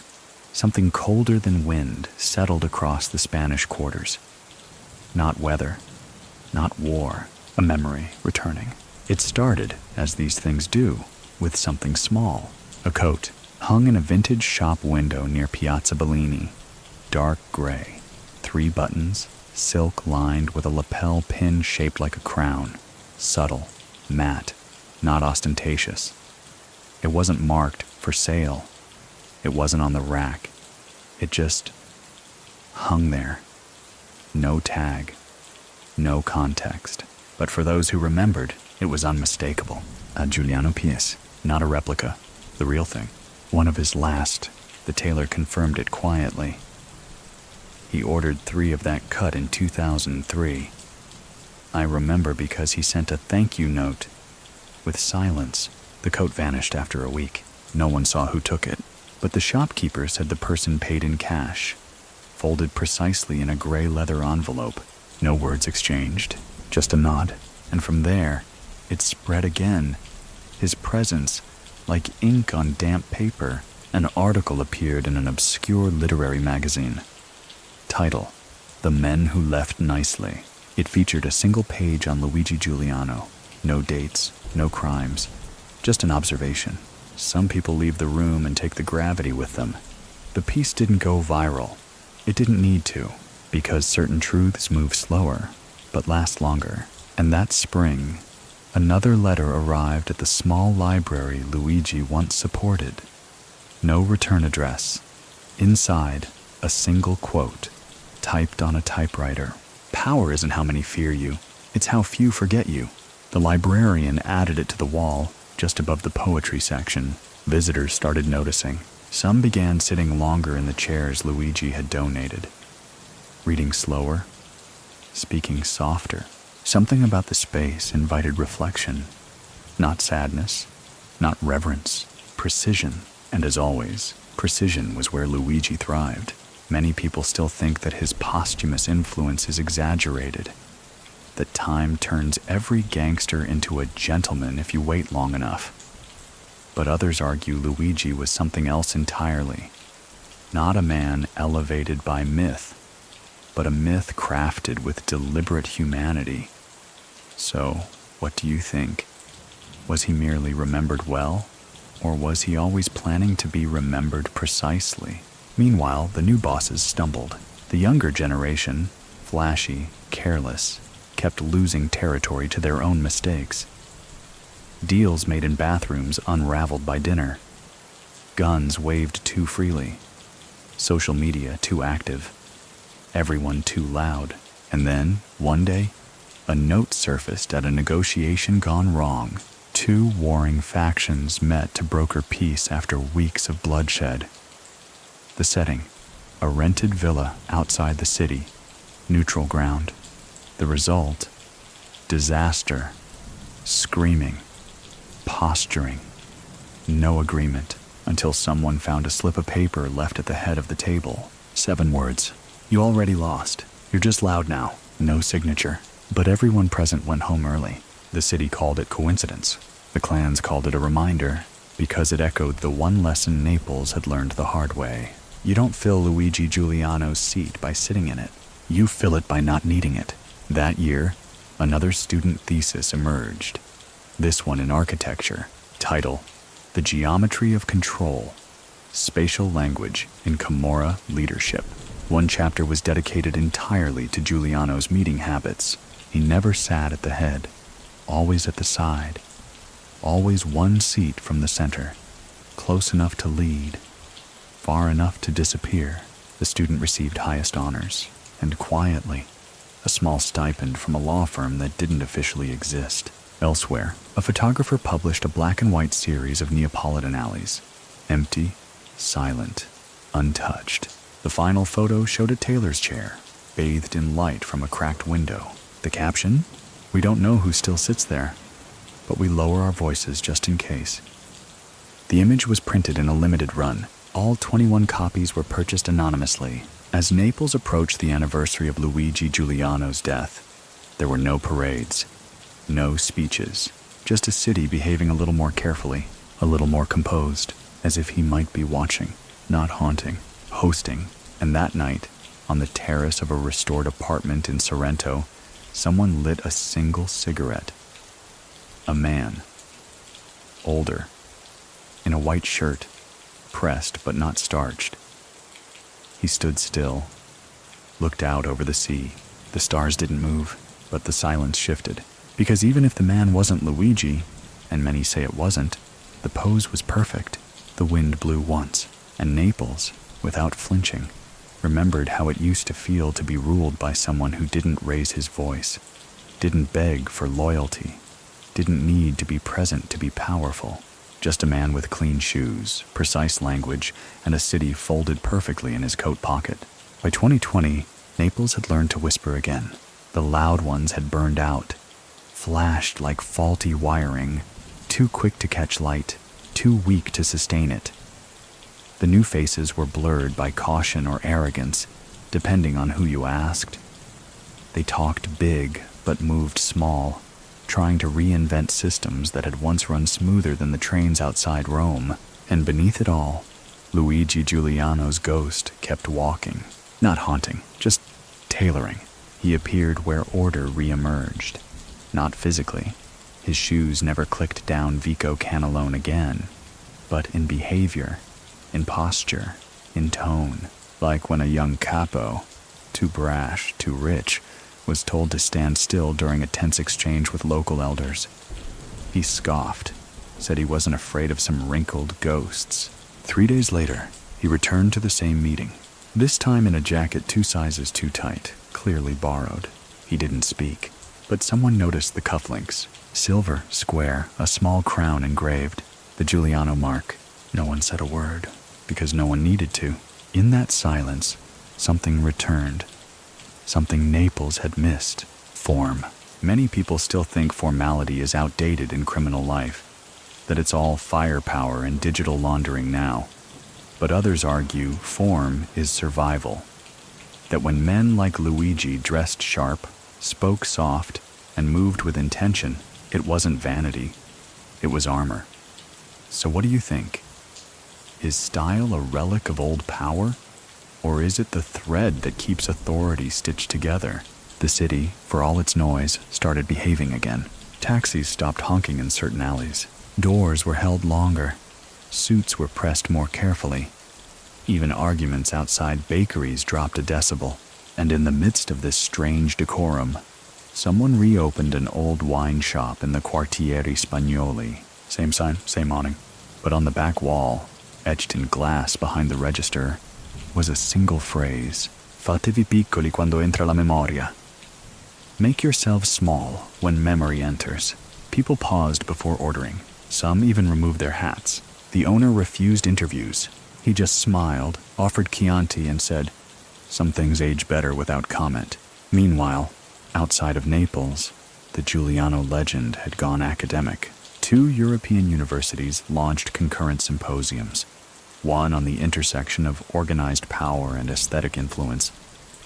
S1: something colder than wind settled across the Spanish quarters. Not weather, not war, a memory returning. It started, as these things do, with something small. A coat, hung in a vintage shop window near Piazza Bellini. Dark gray, 3 buttons, silk lined with a lapel pin shaped like a crown. Subtle, matte, not ostentatious. It wasn't marked for sale. It wasn't on the rack. It just hung there. No tag, no context. But for those who remembered, it was unmistakable. A Giuliano piece, not a replica, the real thing. One of his last. The tailor confirmed it quietly. He ordered 3 of that cut in 2003. I remember because he sent a thank you note. With silence, the coat vanished after a week. No one saw who took it, but the shopkeeper said the person paid in cash, folded precisely in a gray leather envelope. No words exchanged, just a nod. And from there, it spread again. His presence, like ink on damp paper. An article appeared in an obscure literary magazine. Title: The Men Who Left Nicely. It featured a single page on Luigi Giuliano. No dates, no crimes, just an observation. Some people leave the room and take the gravity with them. The piece didn't go viral. It didn't need to, because certain truths move slower, but last longer. And that spring, another letter arrived at the small library Luigi once supported. No return address. Inside, a single quote, typed on a typewriter. Power isn't how many fear you, it's how few forget you. The librarian added it to the wall, just above the poetry section. Visitors started noticing. Some began sitting longer in the chairs Luigi had donated, reading slower, speaking softer. Something about the space invited reflection. Not sadness, not reverence, precision. And as always, precision was where Luigi thrived. Many people still think that his posthumous influence is exaggerated, that time turns every gangster into a gentleman if you wait long enough. But others argue Luigi was something else entirely. Not a man elevated by myth, but a myth crafted with deliberate humanity. So, what do you think? Was he merely remembered well, or was he always planning to be remembered precisely? Meanwhile, the new bosses stumbled. The younger generation, flashy, careless, kept losing territory to their own mistakes. Deals made in bathrooms unraveled by dinner. Guns waved too freely. Social media too active. Everyone too loud. And then, one day, a note surfaced at a negotiation gone wrong. 2 warring factions met to broker peace after weeks of bloodshed. The setting, a rented villa outside the city, neutral ground. The result, disaster, screaming, posturing, no agreement, until someone found a slip of paper left at the head of the table. 7 words. You already lost. You're just loud now. No signature. But everyone present went home early. The city called it coincidence. The clans called it a reminder, because it echoed the one lesson Naples had learned the hard way. You don't fill Luigi Giuliano's seat by sitting in it. You fill it by not needing it. That year, another student thesis emerged. This one in architecture. Title: The Geometry of Control. Spatial Language in Camorra Leadership. One chapter was dedicated entirely to Giuliano's meeting habits. He never sat at the head, always at the side, always one seat from the center, close enough to lead, far enough to disappear. The student received highest honors, and quietly, a small stipend from a law firm that didn't officially exist. Elsewhere, a photographer published a black and white series of Neapolitan alleys, empty, silent, untouched. The final photo showed a tailor's chair, bathed in light from a cracked window. The caption? We don't know who still sits there, but we lower our voices just in case. The image was printed in a limited run. All 21 copies were purchased anonymously. As Naples approached the anniversary of Luigi Giuliano's death, there were no parades, no speeches, just a city behaving a little more carefully, a little more composed, as if he might be watching, not haunting, hosting. And that night, on the terrace of a restored apartment in Sorrento, someone lit a single cigarette. A man, older, in a white shirt, pressed but not starched. He stood still, looked out over the sea. The stars didn't move, but the silence shifted. Because even if the man wasn't Luigi, and many say it wasn't, the pose was perfect. The wind blew once, and Naples, without flinching, remembered how it used to feel to be ruled by someone who didn't raise his voice, didn't beg for loyalty, didn't need to be present to be powerful. Just a man with clean shoes, precise language, and a city folded perfectly in his coat pocket. By 2020, Naples had learned to whisper again. The loud ones had burned out, flashed like faulty wiring, too quick to catch light, too weak to sustain it. The new faces were blurred by caution or arrogance, depending on who you asked. They talked big but moved small, trying to reinvent systems that had once run smoother than the trains outside Rome. And beneath it all, Luigi Giuliano's ghost kept walking. Not haunting, just tailoring. He appeared where order re-emerged. Not physically. His shoes never clicked down Vico Cannellone again, but in behavior, in posture, in tone, like when a young capo, too brash, too rich, was told to stand still during a tense exchange with local elders. He scoffed, said he wasn't afraid of some wrinkled ghosts. 3 days later, he returned to the same meeting, this time in a jacket 2 sizes too tight, clearly borrowed. He didn't speak, but someone noticed the cufflinks. Silver, square, a small crown engraved, the Giuliano mark. No one said a word, because no one needed to. In that silence, something returned. Something Naples had missed. Form. Many people still think formality is outdated in criminal life, that it's all firepower and digital laundering now. But others argue form is survival. That when men like Luigi dressed sharp, spoke soft, and moved with intention, it wasn't vanity. It was armor. So what do you think? Is style a relic of old power? Or is it the thread that keeps authority stitched together? The city, for all its noise, started behaving again. Taxis stopped honking in certain alleys. Doors were held longer. Suits were pressed more carefully. Even arguments outside bakeries dropped a decibel. And in the midst of this strange decorum, someone reopened an old wine shop in the Quartieri Spagnoli. Same sign, same awning. But on the back wall, etched in glass behind the register, was a single phrase. Fatevi piccoli quando entra la memoria. Make yourselves small when memory enters. People paused before ordering. Some even removed their hats. The owner refused interviews. He just smiled, offered Chianti, and said, "Some things age better without comment." Meanwhile, outside of Naples, the Giuliano legend had gone academic. 2 European universities launched concurrent symposiums, one on the intersection of organized power and aesthetic influence,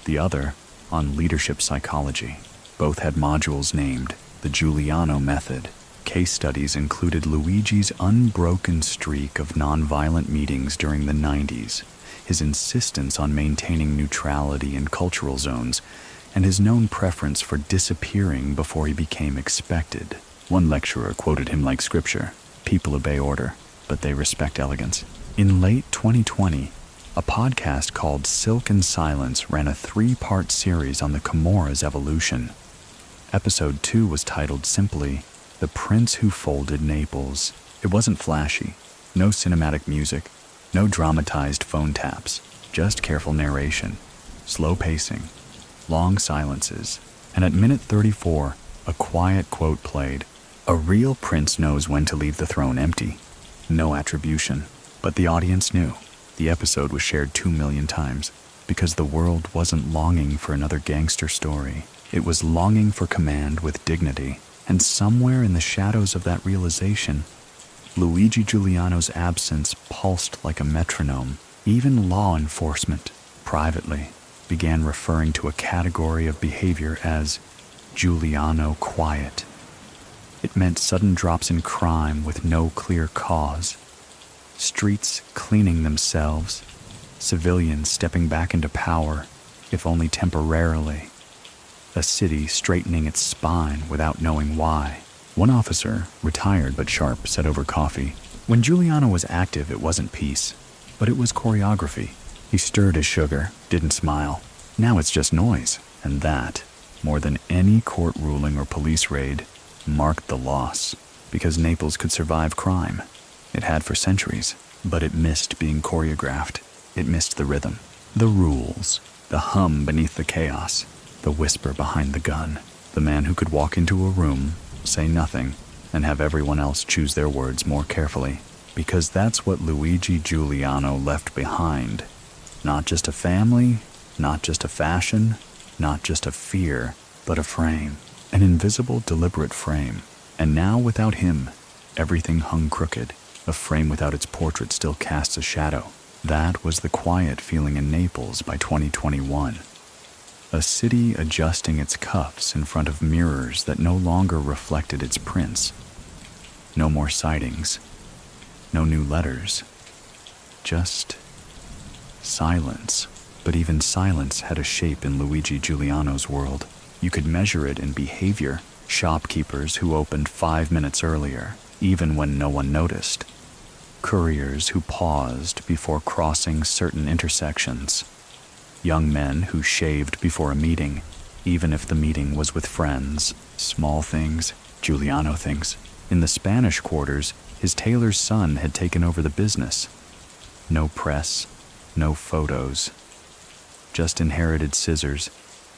S1: the other on leadership psychology. Both had modules named the Giuliano Method. Case studies included Luigi's unbroken streak of nonviolent meetings during the 90s, his insistence on maintaining neutrality in cultural zones, and his known preference for disappearing before he became expected. One lecturer quoted him like scripture: "People obey order, but they respect elegance." In late 2020, a podcast called Silk and Silence ran a 3-part series on the Camorra's evolution. Episode 2 was titled simply, "The Prince Who Folded Naples." It wasn't flashy, no cinematic music, no dramatized phone taps, just careful narration, slow pacing, long silences, and at minute 34, a quiet quote played. A real prince knows when to leave the throne empty. No attribution. But the audience knew. The episode was shared 2 million times because the world wasn't longing for another gangster story. It was longing for command with dignity. And somewhere in the shadows of that realization, Luigi Giuliano's absence pulsed like a metronome. Even law enforcement, privately, began referring to a category of behavior as Giuliano quiet. It meant sudden drops in crime with no clear cause. Streets cleaning themselves, civilians stepping back into power, if only temporarily. A city straightening its spine without knowing why. One officer, retired but sharp, said over coffee, "When Giuliano was active, it wasn't peace, but it was choreography. He stirred his sugar, didn't smile. Now it's just noise." And that, more than any court ruling or police raid, marked the loss, because Naples could survive crime. It had for centuries, but it missed being choreographed. It missed the rhythm, the rules, the hum beneath the chaos, the whisper behind the gun, the man who could walk into a room, say nothing, and have everyone else choose their words more carefully. Because that's what Luigi Giuliano left behind. Not just a family, Not just a fashion, not just a fear, but a frame. An invisible, deliberate frame. And now, without him, everything hung crooked. A frame without its portrait still casts a shadow. That was the quiet feeling in Naples by 2021. A city adjusting its cuffs in front of mirrors that no longer reflected its prints. No more sightings. No new letters. Just silence. But even silence had a shape in Luigi Giuliano's world. You could measure it in behavior. Shopkeepers who opened 5 minutes earlier, even when no one noticed. Couriers who paused before crossing certain intersections. Young men who shaved before a meeting, even if the meeting was with friends. Small things, Giuliano thinks. In the Spanish quarters, his tailor's son had taken over the business. No press, no photos. Just inherited scissors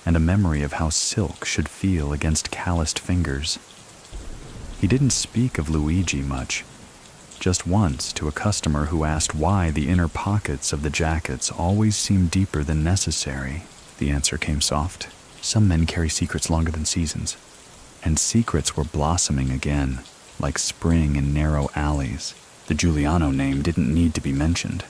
S1: and a memory of how silk should feel against calloused fingers. He didn't speak of Luigi much. Just once to a customer who asked why the inner pockets of the jackets always seemed deeper than necessary. The answer came soft. Some men carry secrets longer than seasons. And secrets were blossoming again, like spring in narrow alleys. The Giuliano name didn't need to be mentioned.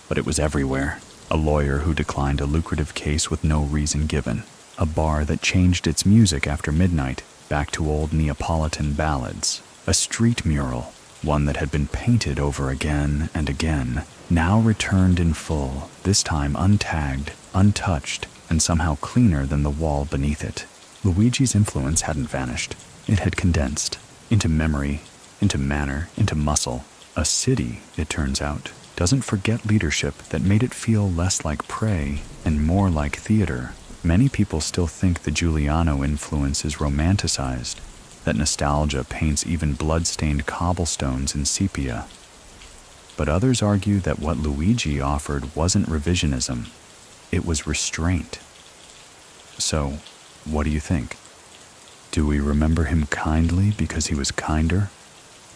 S1: But it was everywhere. A lawyer who declined a lucrative case with no reason given. A bar that changed its music after midnight, back to old Neapolitan ballads. A street mural, one that had been painted over again and again, now returned in full, this time untagged, untouched, and somehow cleaner than the wall beneath it. Luigi's influence hadn't vanished. It had condensed. Into memory, into manner, into muscle. A city, it turns out, doesn't forget leadership that made it feel less like prey and more like theater. Many people still think the Giuliano influence is romanticized, that nostalgia paints even blood-stained cobblestones in sepia. But others argue that what Luigi offered wasn't revisionism, it was restraint. So, what do you think? Do we remember him kindly because he was kinder?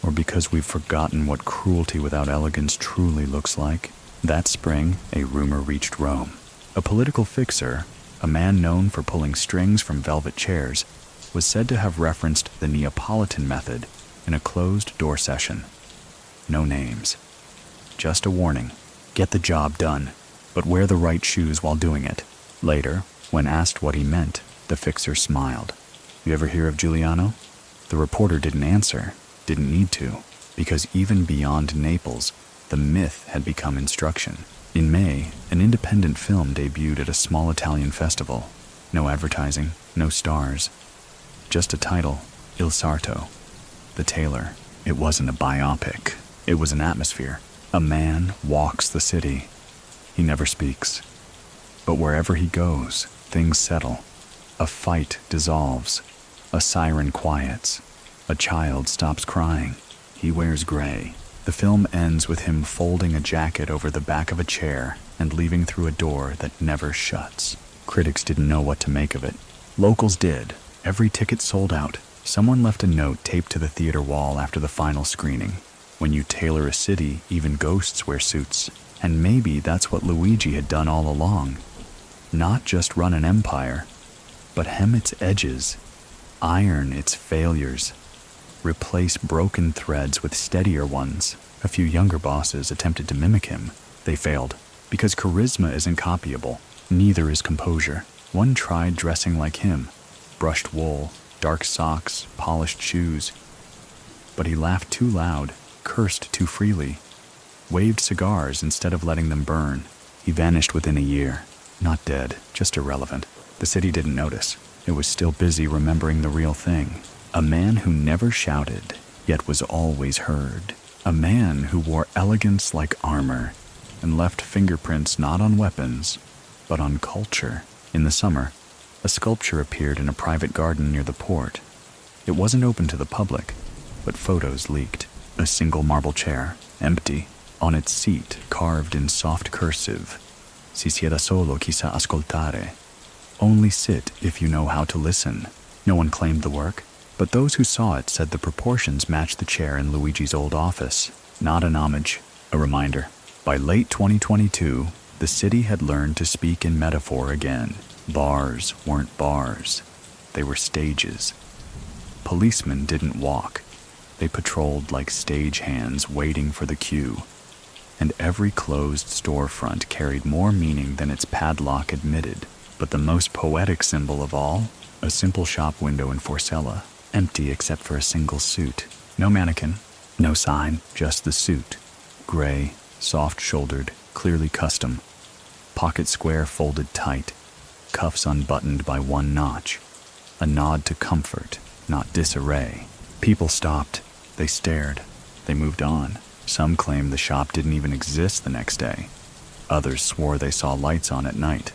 S1: Or because we've forgotten what cruelty without elegance truly looks like? That spring, a rumor reached Rome. A political fixer, a man known for pulling strings from velvet chairs, was said to have referenced the Neapolitan method in a closed-door session. No names. Just a warning. Get the job done, but wear the right shoes while doing it. Later, when asked what he meant, the fixer smiled. You ever hear of Giuliano? The reporter didn't answer. Didn't need to, because even beyond Naples, the myth had become instruction. In May, an independent film debuted at a small Italian festival. No advertising, no stars. Just a title, Il Sarto, The Tailor. It wasn't a biopic. It was an atmosphere. A man walks the city. He never speaks. But wherever he goes, things settle. A fight dissolves. A siren quiets. A child stops crying. He wears gray. The film ends with him folding a jacket over the back of a chair and leaving through a door that never shuts. Critics didn't know what to make of it. Locals did. Every ticket sold out. Someone left a note taped to the theater wall after the final screening. When you tailor a city, even ghosts wear suits. And maybe that's what Luigi had done all along. Not just run an empire, but hem its edges, iron its failures, replace broken threads with steadier ones. A few younger bosses attempted to mimic him. They failed, because charisma isn't copyable. Neither is composure. One tried dressing like him, brushed wool, dark socks, polished shoes. But he laughed too loud, cursed too freely, waved cigars instead of letting them burn. He vanished within a year. Not dead, just irrelevant. The city didn't notice. It was still busy remembering the real thing. A man who never shouted, yet was always heard. A man who wore elegance like armor and left fingerprints not on weapons, but on culture. In the summer, a sculpture appeared in a private garden near the port. It wasn't open to the public, but photos leaked. A single marble chair, empty. On its seat, carved in soft cursive, Si sieda solo chi sa ascoltare. Only sit if you know how to listen. No one claimed the work, but those who saw it said the proportions matched the chair in Luigi's old office. Not an homage, a reminder. By late 2022, The city had learned to speak in metaphor again. Bars weren't bars. They were stages. Policemen didn't walk. They patrolled like stagehands waiting for the cue. And every closed storefront carried more meaning than its padlock admitted. But the most poetic symbol of all, a simple shop window in Forcella, empty except for a single suit. No mannequin, no sign, just the suit. Gray, soft-shouldered, clearly custom. Pocket square folded tight, cuffs unbuttoned by one notch. A nod to comfort, not disarray. People stopped. They stared. They moved on. Some claimed the shop didn't even exist the next day. Others swore they saw lights on at night.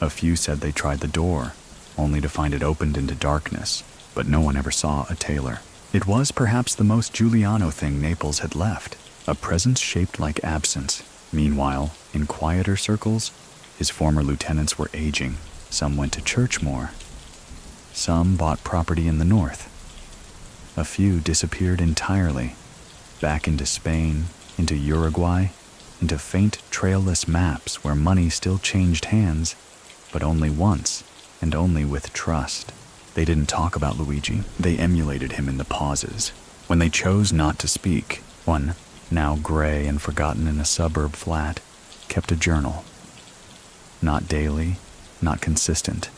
S1: A few said they tried the door, only to find it opened into darkness, but no one ever saw a tailor. It was perhaps the most Giuliano thing Naples had left, a presence shaped like absence. Meanwhile, in quieter circles, his former lieutenants were aging. Some went to church more. Some bought property in the north. A few disappeared entirely, back into Spain, into Uruguay, into faint trailless maps where money still changed hands, but only once, and only with trust. They didn't talk about Luigi. They emulated him in the pauses. When they chose not to speak, one, now gray and forgotten in a suburb flat, kept a journal. Not daily, not consistent.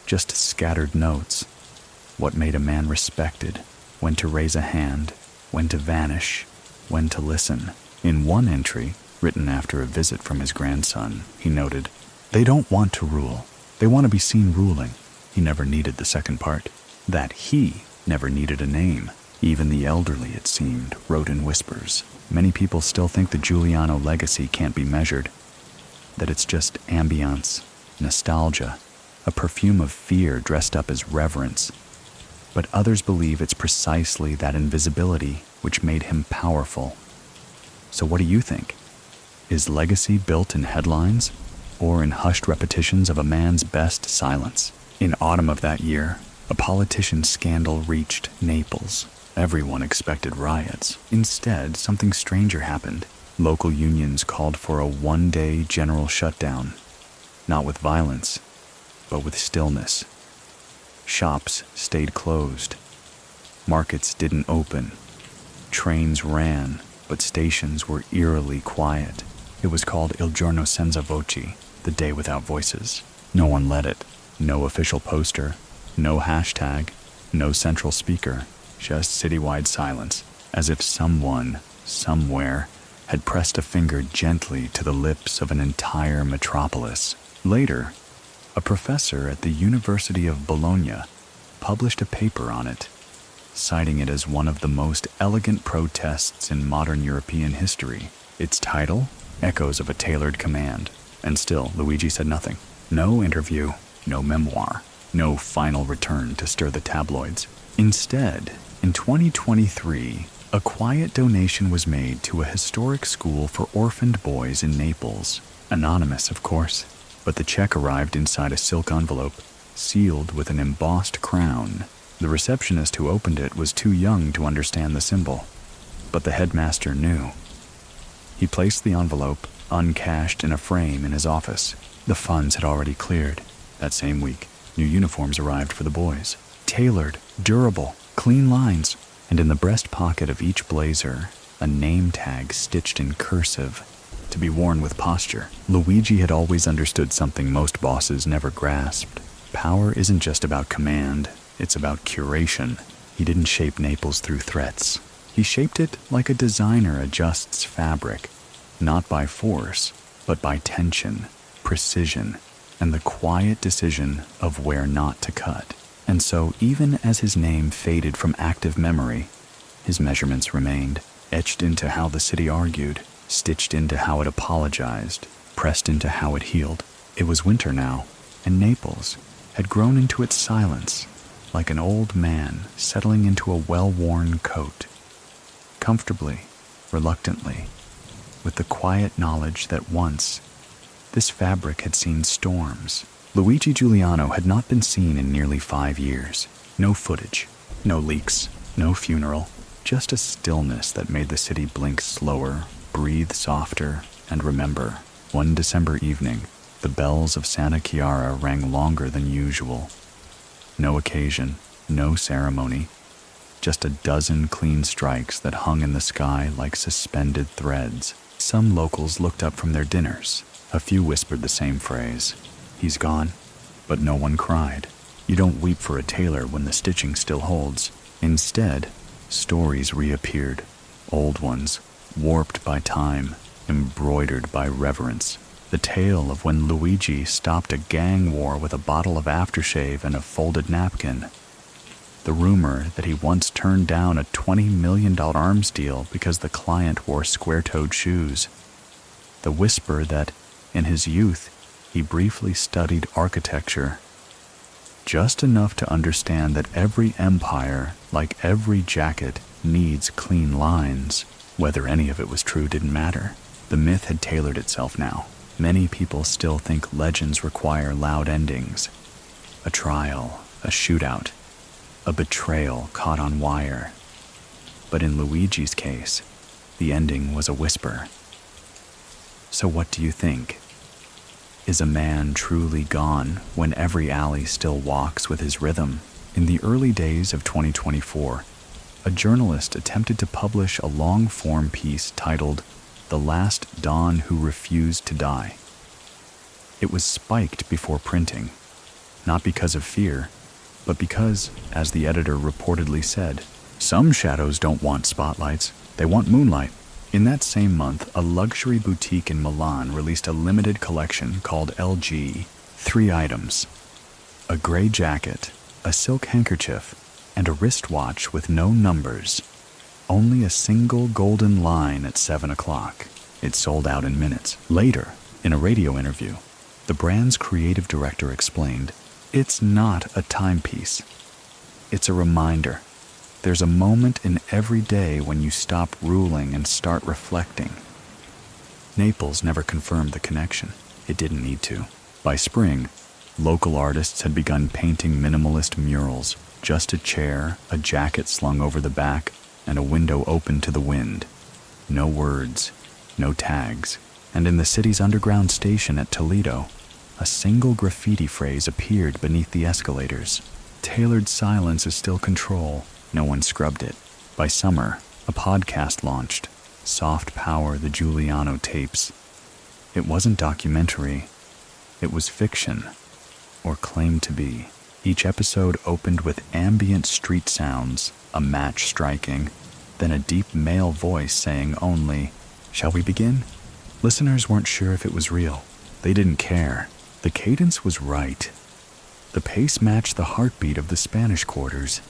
S1: Just scattered notes. What made a man respected, when to raise a hand, when to vanish, when to listen. In one entry, written after a visit from his grandson, he noted, "They don't want to rule. They want to be seen ruling." He never needed the second part. That he never needed a name. Even the elderly, it seemed, wrote in whispers. Many people still think the Giuliano legacy can't be measured, that it's just ambience, nostalgia, a perfume of fear dressed up as reverence. But others believe it's precisely that invisibility which made him powerful. So what do you think? Is legacy built in headlines, or in hushed repetitions of a man's best silence? In autumn of that year, a politician's scandal reached Naples. Everyone expected riots. Instead, something stranger happened. Local unions called for a one-day general shutdown, not with violence, but with stillness. Shops stayed closed. Markets didn't open. Trains ran, but stations were eerily quiet. It was called Il Giorno Senza Voci, the day without voices. No one led it. No official poster, no hashtag, no central speaker, just citywide silence, as if someone, somewhere, had pressed a finger gently to the lips of an entire metropolis. Later, a professor at the University of Bologna published a paper on it, citing it as one of the most elegant protests in modern European history. Its title, Echoes of a Tailored Command. And still, Luigi said nothing. No interview, no memoir, no final return to stir the tabloids. Instead, in 2023, a quiet donation was made to a historic school for orphaned boys in Naples. Anonymous, of course, but the check arrived inside a silk envelope, sealed with an embossed crown. The receptionist who opened it was too young to understand the symbol, but the headmaster knew. He placed the envelope, uncashed, in a frame in his office. The funds had already cleared. That same week, new uniforms arrived for the boys. Tailored, durable, clean lines, and in the breast pocket of each blazer, a name tag stitched in cursive, to be worn with posture. Luigi had always understood something most bosses never grasped. Power isn't just about command, it's about curation. He didn't shape Naples through threats. He shaped it like a designer adjusts fabric, not by force, but by tension, precision, and the quiet decision of where not to cut. And so, even as his name faded from active memory, his measurements remained, etched into how the city argued, stitched into how it apologized, pressed into how it healed. It was winter now, and Naples had grown into its silence, like an old man settling into a well-worn coat, comfortably, reluctantly, with the quiet knowledge that once this fabric had seen storms. Luigi Giuliano had not been seen in nearly 5 years. No footage, no leaks, no funeral, just a stillness that made the city blink slower, breathe softer, and remember. One December evening, the bells of Santa Chiara rang longer than usual. No occasion, no ceremony, just a dozen clean strikes that hung in the sky like suspended threads. Some locals looked up from their dinners. A few whispered the same phrase, "He's gone." But no one cried. You don't weep for a tailor when the stitching still holds. Instead, stories reappeared, old ones, warped by time, embroidered by reverence. The tale of when Luigi stopped a gang war with a bottle of aftershave and a folded napkin. The rumor that he once turned down a $20 million arms deal because the client wore square-toed shoes. The whisper that, in his youth, he briefly studied architecture. Just enough to understand that every empire, like every jacket, needs clean lines. Whether any of it was true didn't matter. The myth had tailored itself now. Many people still think legends require loud endings. A trial, a shootout, a betrayal caught on wire. But in Luigi's case, the ending was a whisper. So what do you think? Is a man truly gone when every alley still walks with his rhythm? In the early days of 2024, a journalist attempted to publish a long-form piece titled "The Last Don Who Refused to Die." It was spiked before printing, not because of fear, but because, as the editor reportedly said, some shadows don't want spotlights, they want moonlight. In that same month, a luxury boutique in Milan released a limited collection called LG, 3 items: a gray jacket, a silk handkerchief, and a wristwatch with no numbers. Only a single golden line at 7 o'clock. It sold out in minutes. Later, in a radio interview, the brand's creative director explained, "It's not a timepiece. It's a reminder. There's a moment in every day when you stop ruling and start reflecting." Naples never confirmed the connection. It didn't need to. By spring, local artists had begun painting minimalist murals, just a chair, a jacket slung over the back, and a window open to the wind. No words, no tags. And in the city's underground station at Toledo, a single graffiti phrase appeared beneath the escalators. Tailored silence is still control. No one scrubbed it. By summer, a podcast launched, Soft Power, the Giuliano tapes. It wasn't documentary. It was fiction, or claimed to be. Each episode opened with ambient street sounds, a match striking, then a deep male voice saying only, "Shall we begin?" Listeners weren't sure if it was real. They didn't care. The cadence was right. The pace matched the heartbeat of the Spanish quarters.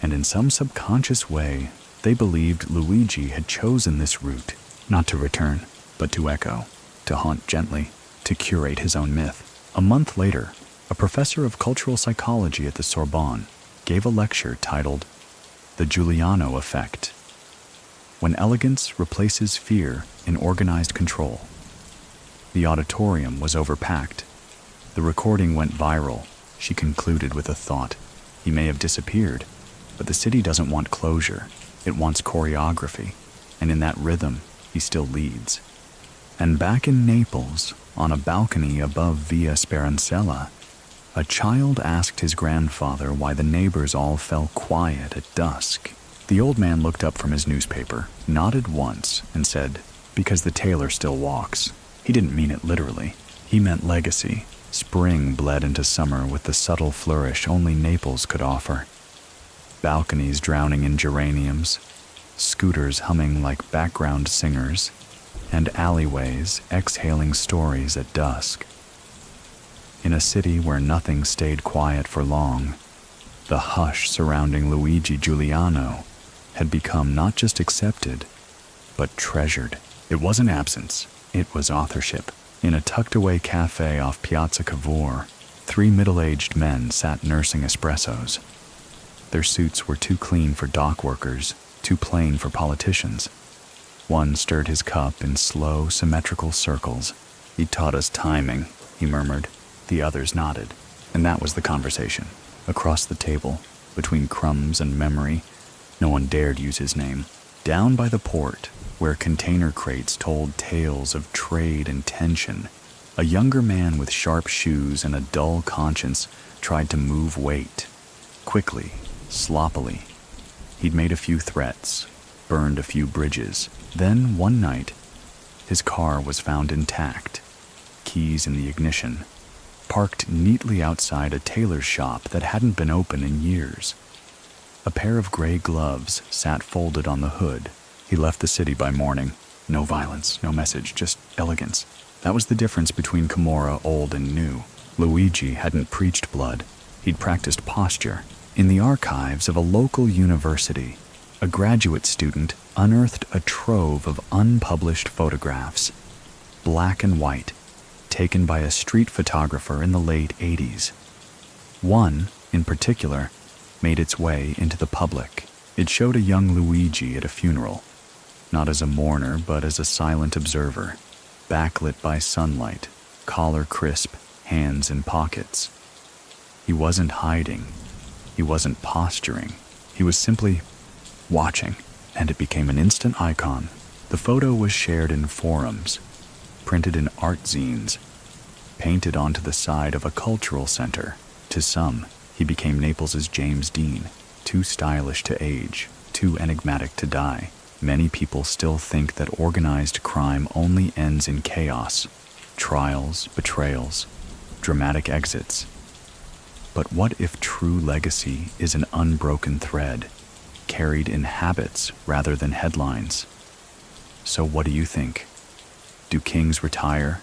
S1: And in some subconscious way, they believed Luigi had chosen this route, not to return, but to echo, to haunt gently, to curate his own myth. A month later, a professor of cultural psychology at the Sorbonne gave a lecture titled "The Giuliano Effect: When Elegance Replaces Fear in Organized Control." The auditorium was overpacked. The recording went viral. She concluded with a thought. He may have disappeared, but the city doesn't want closure. It wants choreography, and in that rhythm, he still leads. And back in Naples, on a balcony above Via Sperancella, a child asked his grandfather why the neighbors all fell quiet at dusk. The old man looked up from his newspaper, nodded once, and said, "Because the tailor still walks." He didn't mean it literally. He meant legacy. Spring bled into summer with the subtle flourish only Naples could offer. Balconies drowning in geraniums, scooters humming like background singers, and alleyways exhaling stories at dusk. In a city where nothing stayed quiet for long, the hush surrounding Luigi Giuliano had become not just accepted, but treasured. It wasn't absence, it was authorship. In a tucked-away cafe off Piazza Cavour, 3 middle-aged men sat nursing espressos. Their suits were too clean for dock workers, too plain for politicians. One stirred his cup in slow, symmetrical circles. "He taught us timing," he murmured. The others nodded, and that was the conversation. Across the table, between crumbs and memory, no one dared use his name. Down by the port, where container crates told tales of trade and tension, a younger man with sharp shoes and a dull conscience tried to move weight. Quickly, sloppily. He'd made a few threats, burned a few bridges. Then, one night, his car was found intact, keys in the ignition, parked neatly outside a tailor's shop that hadn't been open in years. A pair of gray gloves sat folded on the hood. He left the city by morning. No violence, no message, just elegance. That was the difference between Camorra old and new. Luigi hadn't preached blood. He'd practiced posture. In the archives of a local university, a graduate student unearthed a trove of unpublished photographs, black and white, taken by a street photographer in the late 80s. One, in particular, made its way into the public. It showed a young Luigi at a funeral, not as a mourner but as a silent observer, backlit by sunlight, collar crisp, hands in pockets. He wasn't hiding. He wasn't posturing. He was simply watching, and it became an instant icon. The photo was shared in forums, printed in art zines, painted onto the side of a cultural center. To some, he became Naples's James Dean, too stylish to age, too enigmatic to die. Many people still think that organized crime only ends in chaos, trials, betrayals, dramatic exits. But what if true legacy is an unbroken thread, carried in habits rather than headlines? So what do you think? Do kings retire,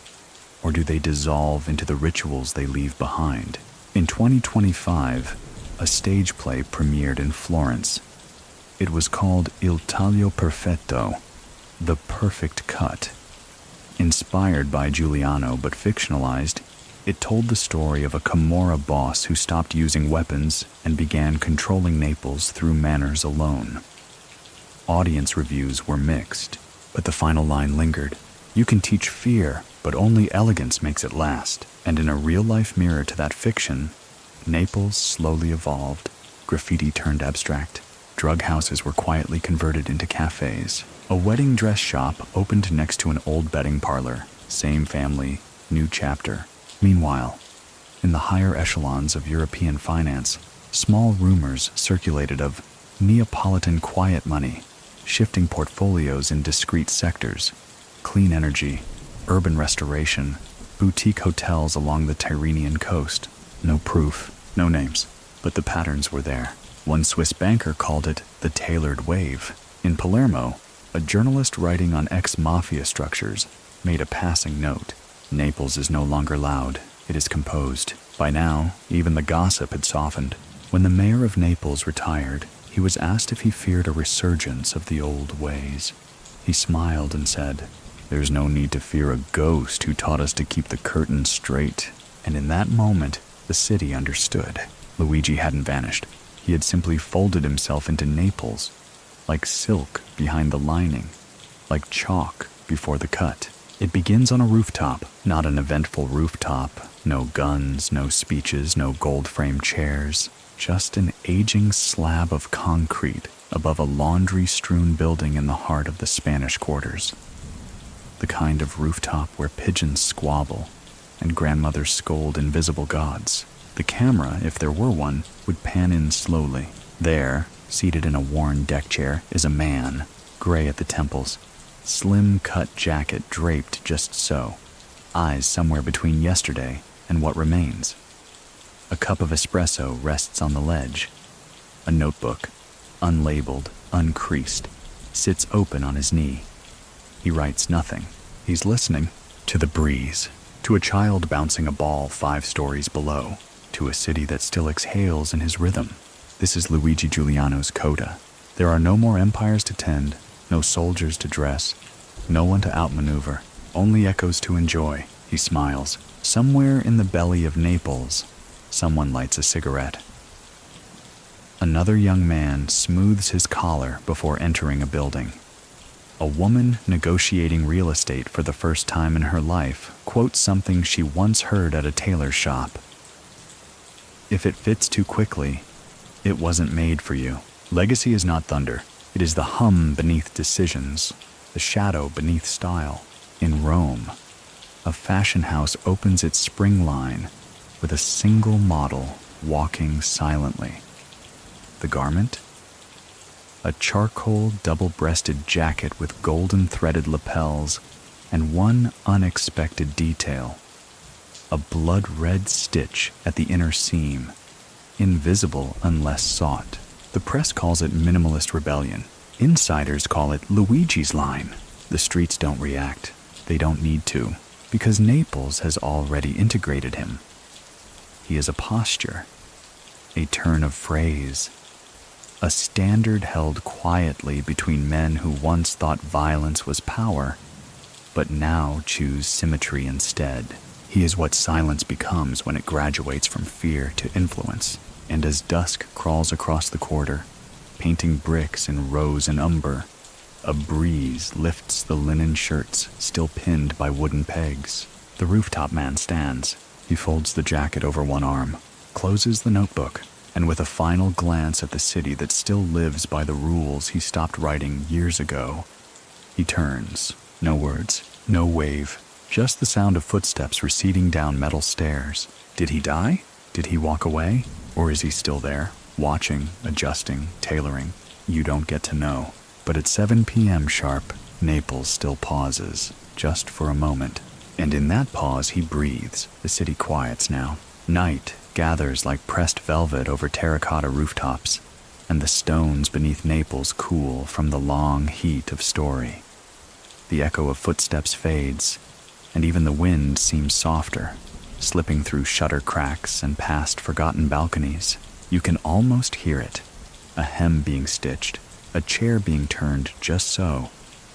S1: or do they dissolve into the rituals they leave behind? In 2025, a stage play premiered in Florence. It was called Il Taglio Perfetto, The Perfect Cut. Inspired by Giuliano but fictionalized, it told the story of a Camorra boss who stopped using weapons and began controlling Naples through manners alone. Audience reviews were mixed, but the final line lingered. You can teach fear, but only elegance makes it last. And in a real-life mirror to that fiction, Naples slowly evolved. Graffiti turned abstract. Drug houses were quietly converted into cafes. A wedding dress shop opened next to an old betting parlor. Same family, new chapter. Meanwhile, in the higher echelons of European finance, small rumors circulated of Neapolitan quiet money, shifting portfolios in discrete sectors, clean energy, urban restoration, boutique hotels along the Tyrrhenian coast. No proof, no names, but the patterns were there. One Swiss banker called it the tailored wave. In Palermo, a journalist writing on ex-mafia structures made a passing note. Naples is no longer loud, it is composed. By now, even the gossip had softened. When the mayor of Naples retired, he was asked if he feared a resurgence of the old ways. He smiled and said, "There's no need to fear a ghost who taught us to keep the curtain straight." And in that moment, the city understood. Luigi hadn't vanished. He had simply folded himself into Naples, like silk behind the lining, like chalk before the cut. It begins on a rooftop, not an eventful rooftop. No guns, no speeches, no gold-framed chairs. Just an aging slab of concrete above a laundry-strewn building in the heart of the Spanish quarters. The kind of rooftop where pigeons squabble and grandmothers scold invisible gods. The camera, if there were one, would pan in slowly. There, seated in a worn deck chair, is a man, gray at the temples, slim-cut jacket draped just so, eyes somewhere between yesterday and what remains. A cup of espresso rests on the ledge. A notebook, unlabeled, uncreased, sits open on his knee. He writes nothing. He's listening to the breeze, to a child bouncing a ball 5 stories below, to a city that still exhales in his rhythm. This is Luigi Giuliano's coda. There are no more empires to tend, no soldiers to dress, no one to outmaneuver, only echoes to enjoy. He smiles. Somewhere in the belly of Naples, someone lights a cigarette. Another young man smooths his collar before entering a building. A woman negotiating real estate for the first time in her life quotes something she once heard at a tailor shop. If it fits too quickly, it wasn't made for you. Legacy is not thunder. It is the hum beneath decisions. the shadow beneath style. In Rome, a fashion house opens its spring line with a single model walking silently. The garment? A charcoal double-breasted jacket with golden threaded lapels and one unexpected detail: a blood-red stitch at the inner seam, invisible unless sought. The press calls it minimalist rebellion. Insiders call it Luigi's line. The streets don't react. They don't need to, because Naples has already integrated him. He is a posture, a turn of phrase, a standard held quietly between men who once thought violence was power, but now choose symmetry instead. He is what silence becomes when it graduates from fear to influence. And as dusk crawls across the quarter, painting bricks in rose and umber, a breeze lifts the linen shirts still pinned by wooden pegs. The rooftop man stands. He folds the jacket over one arm, closes the notebook, and with a final glance at the city that still lives by the rules he stopped writing years ago, he turns. No words, no wave, just the sound of footsteps receding down metal stairs. Did he die? Did he walk away? Or is he still there, watching, adjusting, tailoring? You don't get to know. But at 7 p.m. sharp, Naples still pauses, just for a moment. And in that pause he breathes. The city quiets now. Night gathers like pressed velvet over terracotta rooftops, and the stones beneath Naples cool from the long heat of story. The echo of footsteps fades, and even the wind seems softer, slipping through shutter cracks and past forgotten balconies. You can almost hear it. A hem being stitched, a chair being turned just so,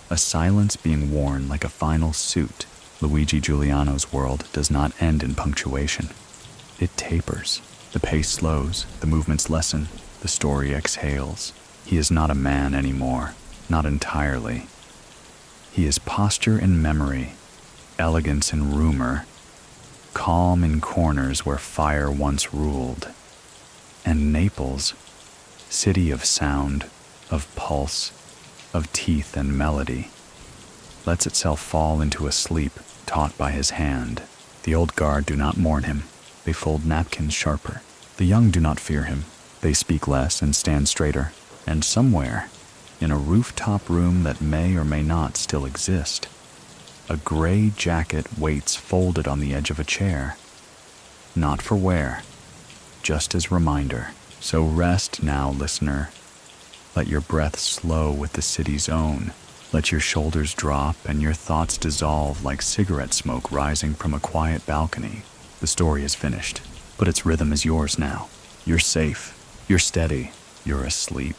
S1: a silence being worn like a final suit. Luigi Giuliano's world does not end in punctuation. It tapers. The pace slows, the movements lessen, the story exhales. He is not a man anymore, not entirely. He is posture in memory, elegance in rumor, calm in corners where fire once ruled. And Naples, city of sound, of pulse, of teeth and melody, lets itself fall into a sleep taught by his hand. The old guard do not mourn him. They fold napkins sharper. The young do not fear him. They speak less and stand straighter. And somewhere, in a rooftop room that may or may not still exist, a gray jacket waits folded on the edge of a chair. Not for wear, just as reminder. So rest now, listener. Let your breath slow with the city's own. Let your shoulders drop and your thoughts dissolve like cigarette smoke rising from a quiet balcony. The story is finished, but its rhythm is yours now. You're safe. You're steady. You're asleep.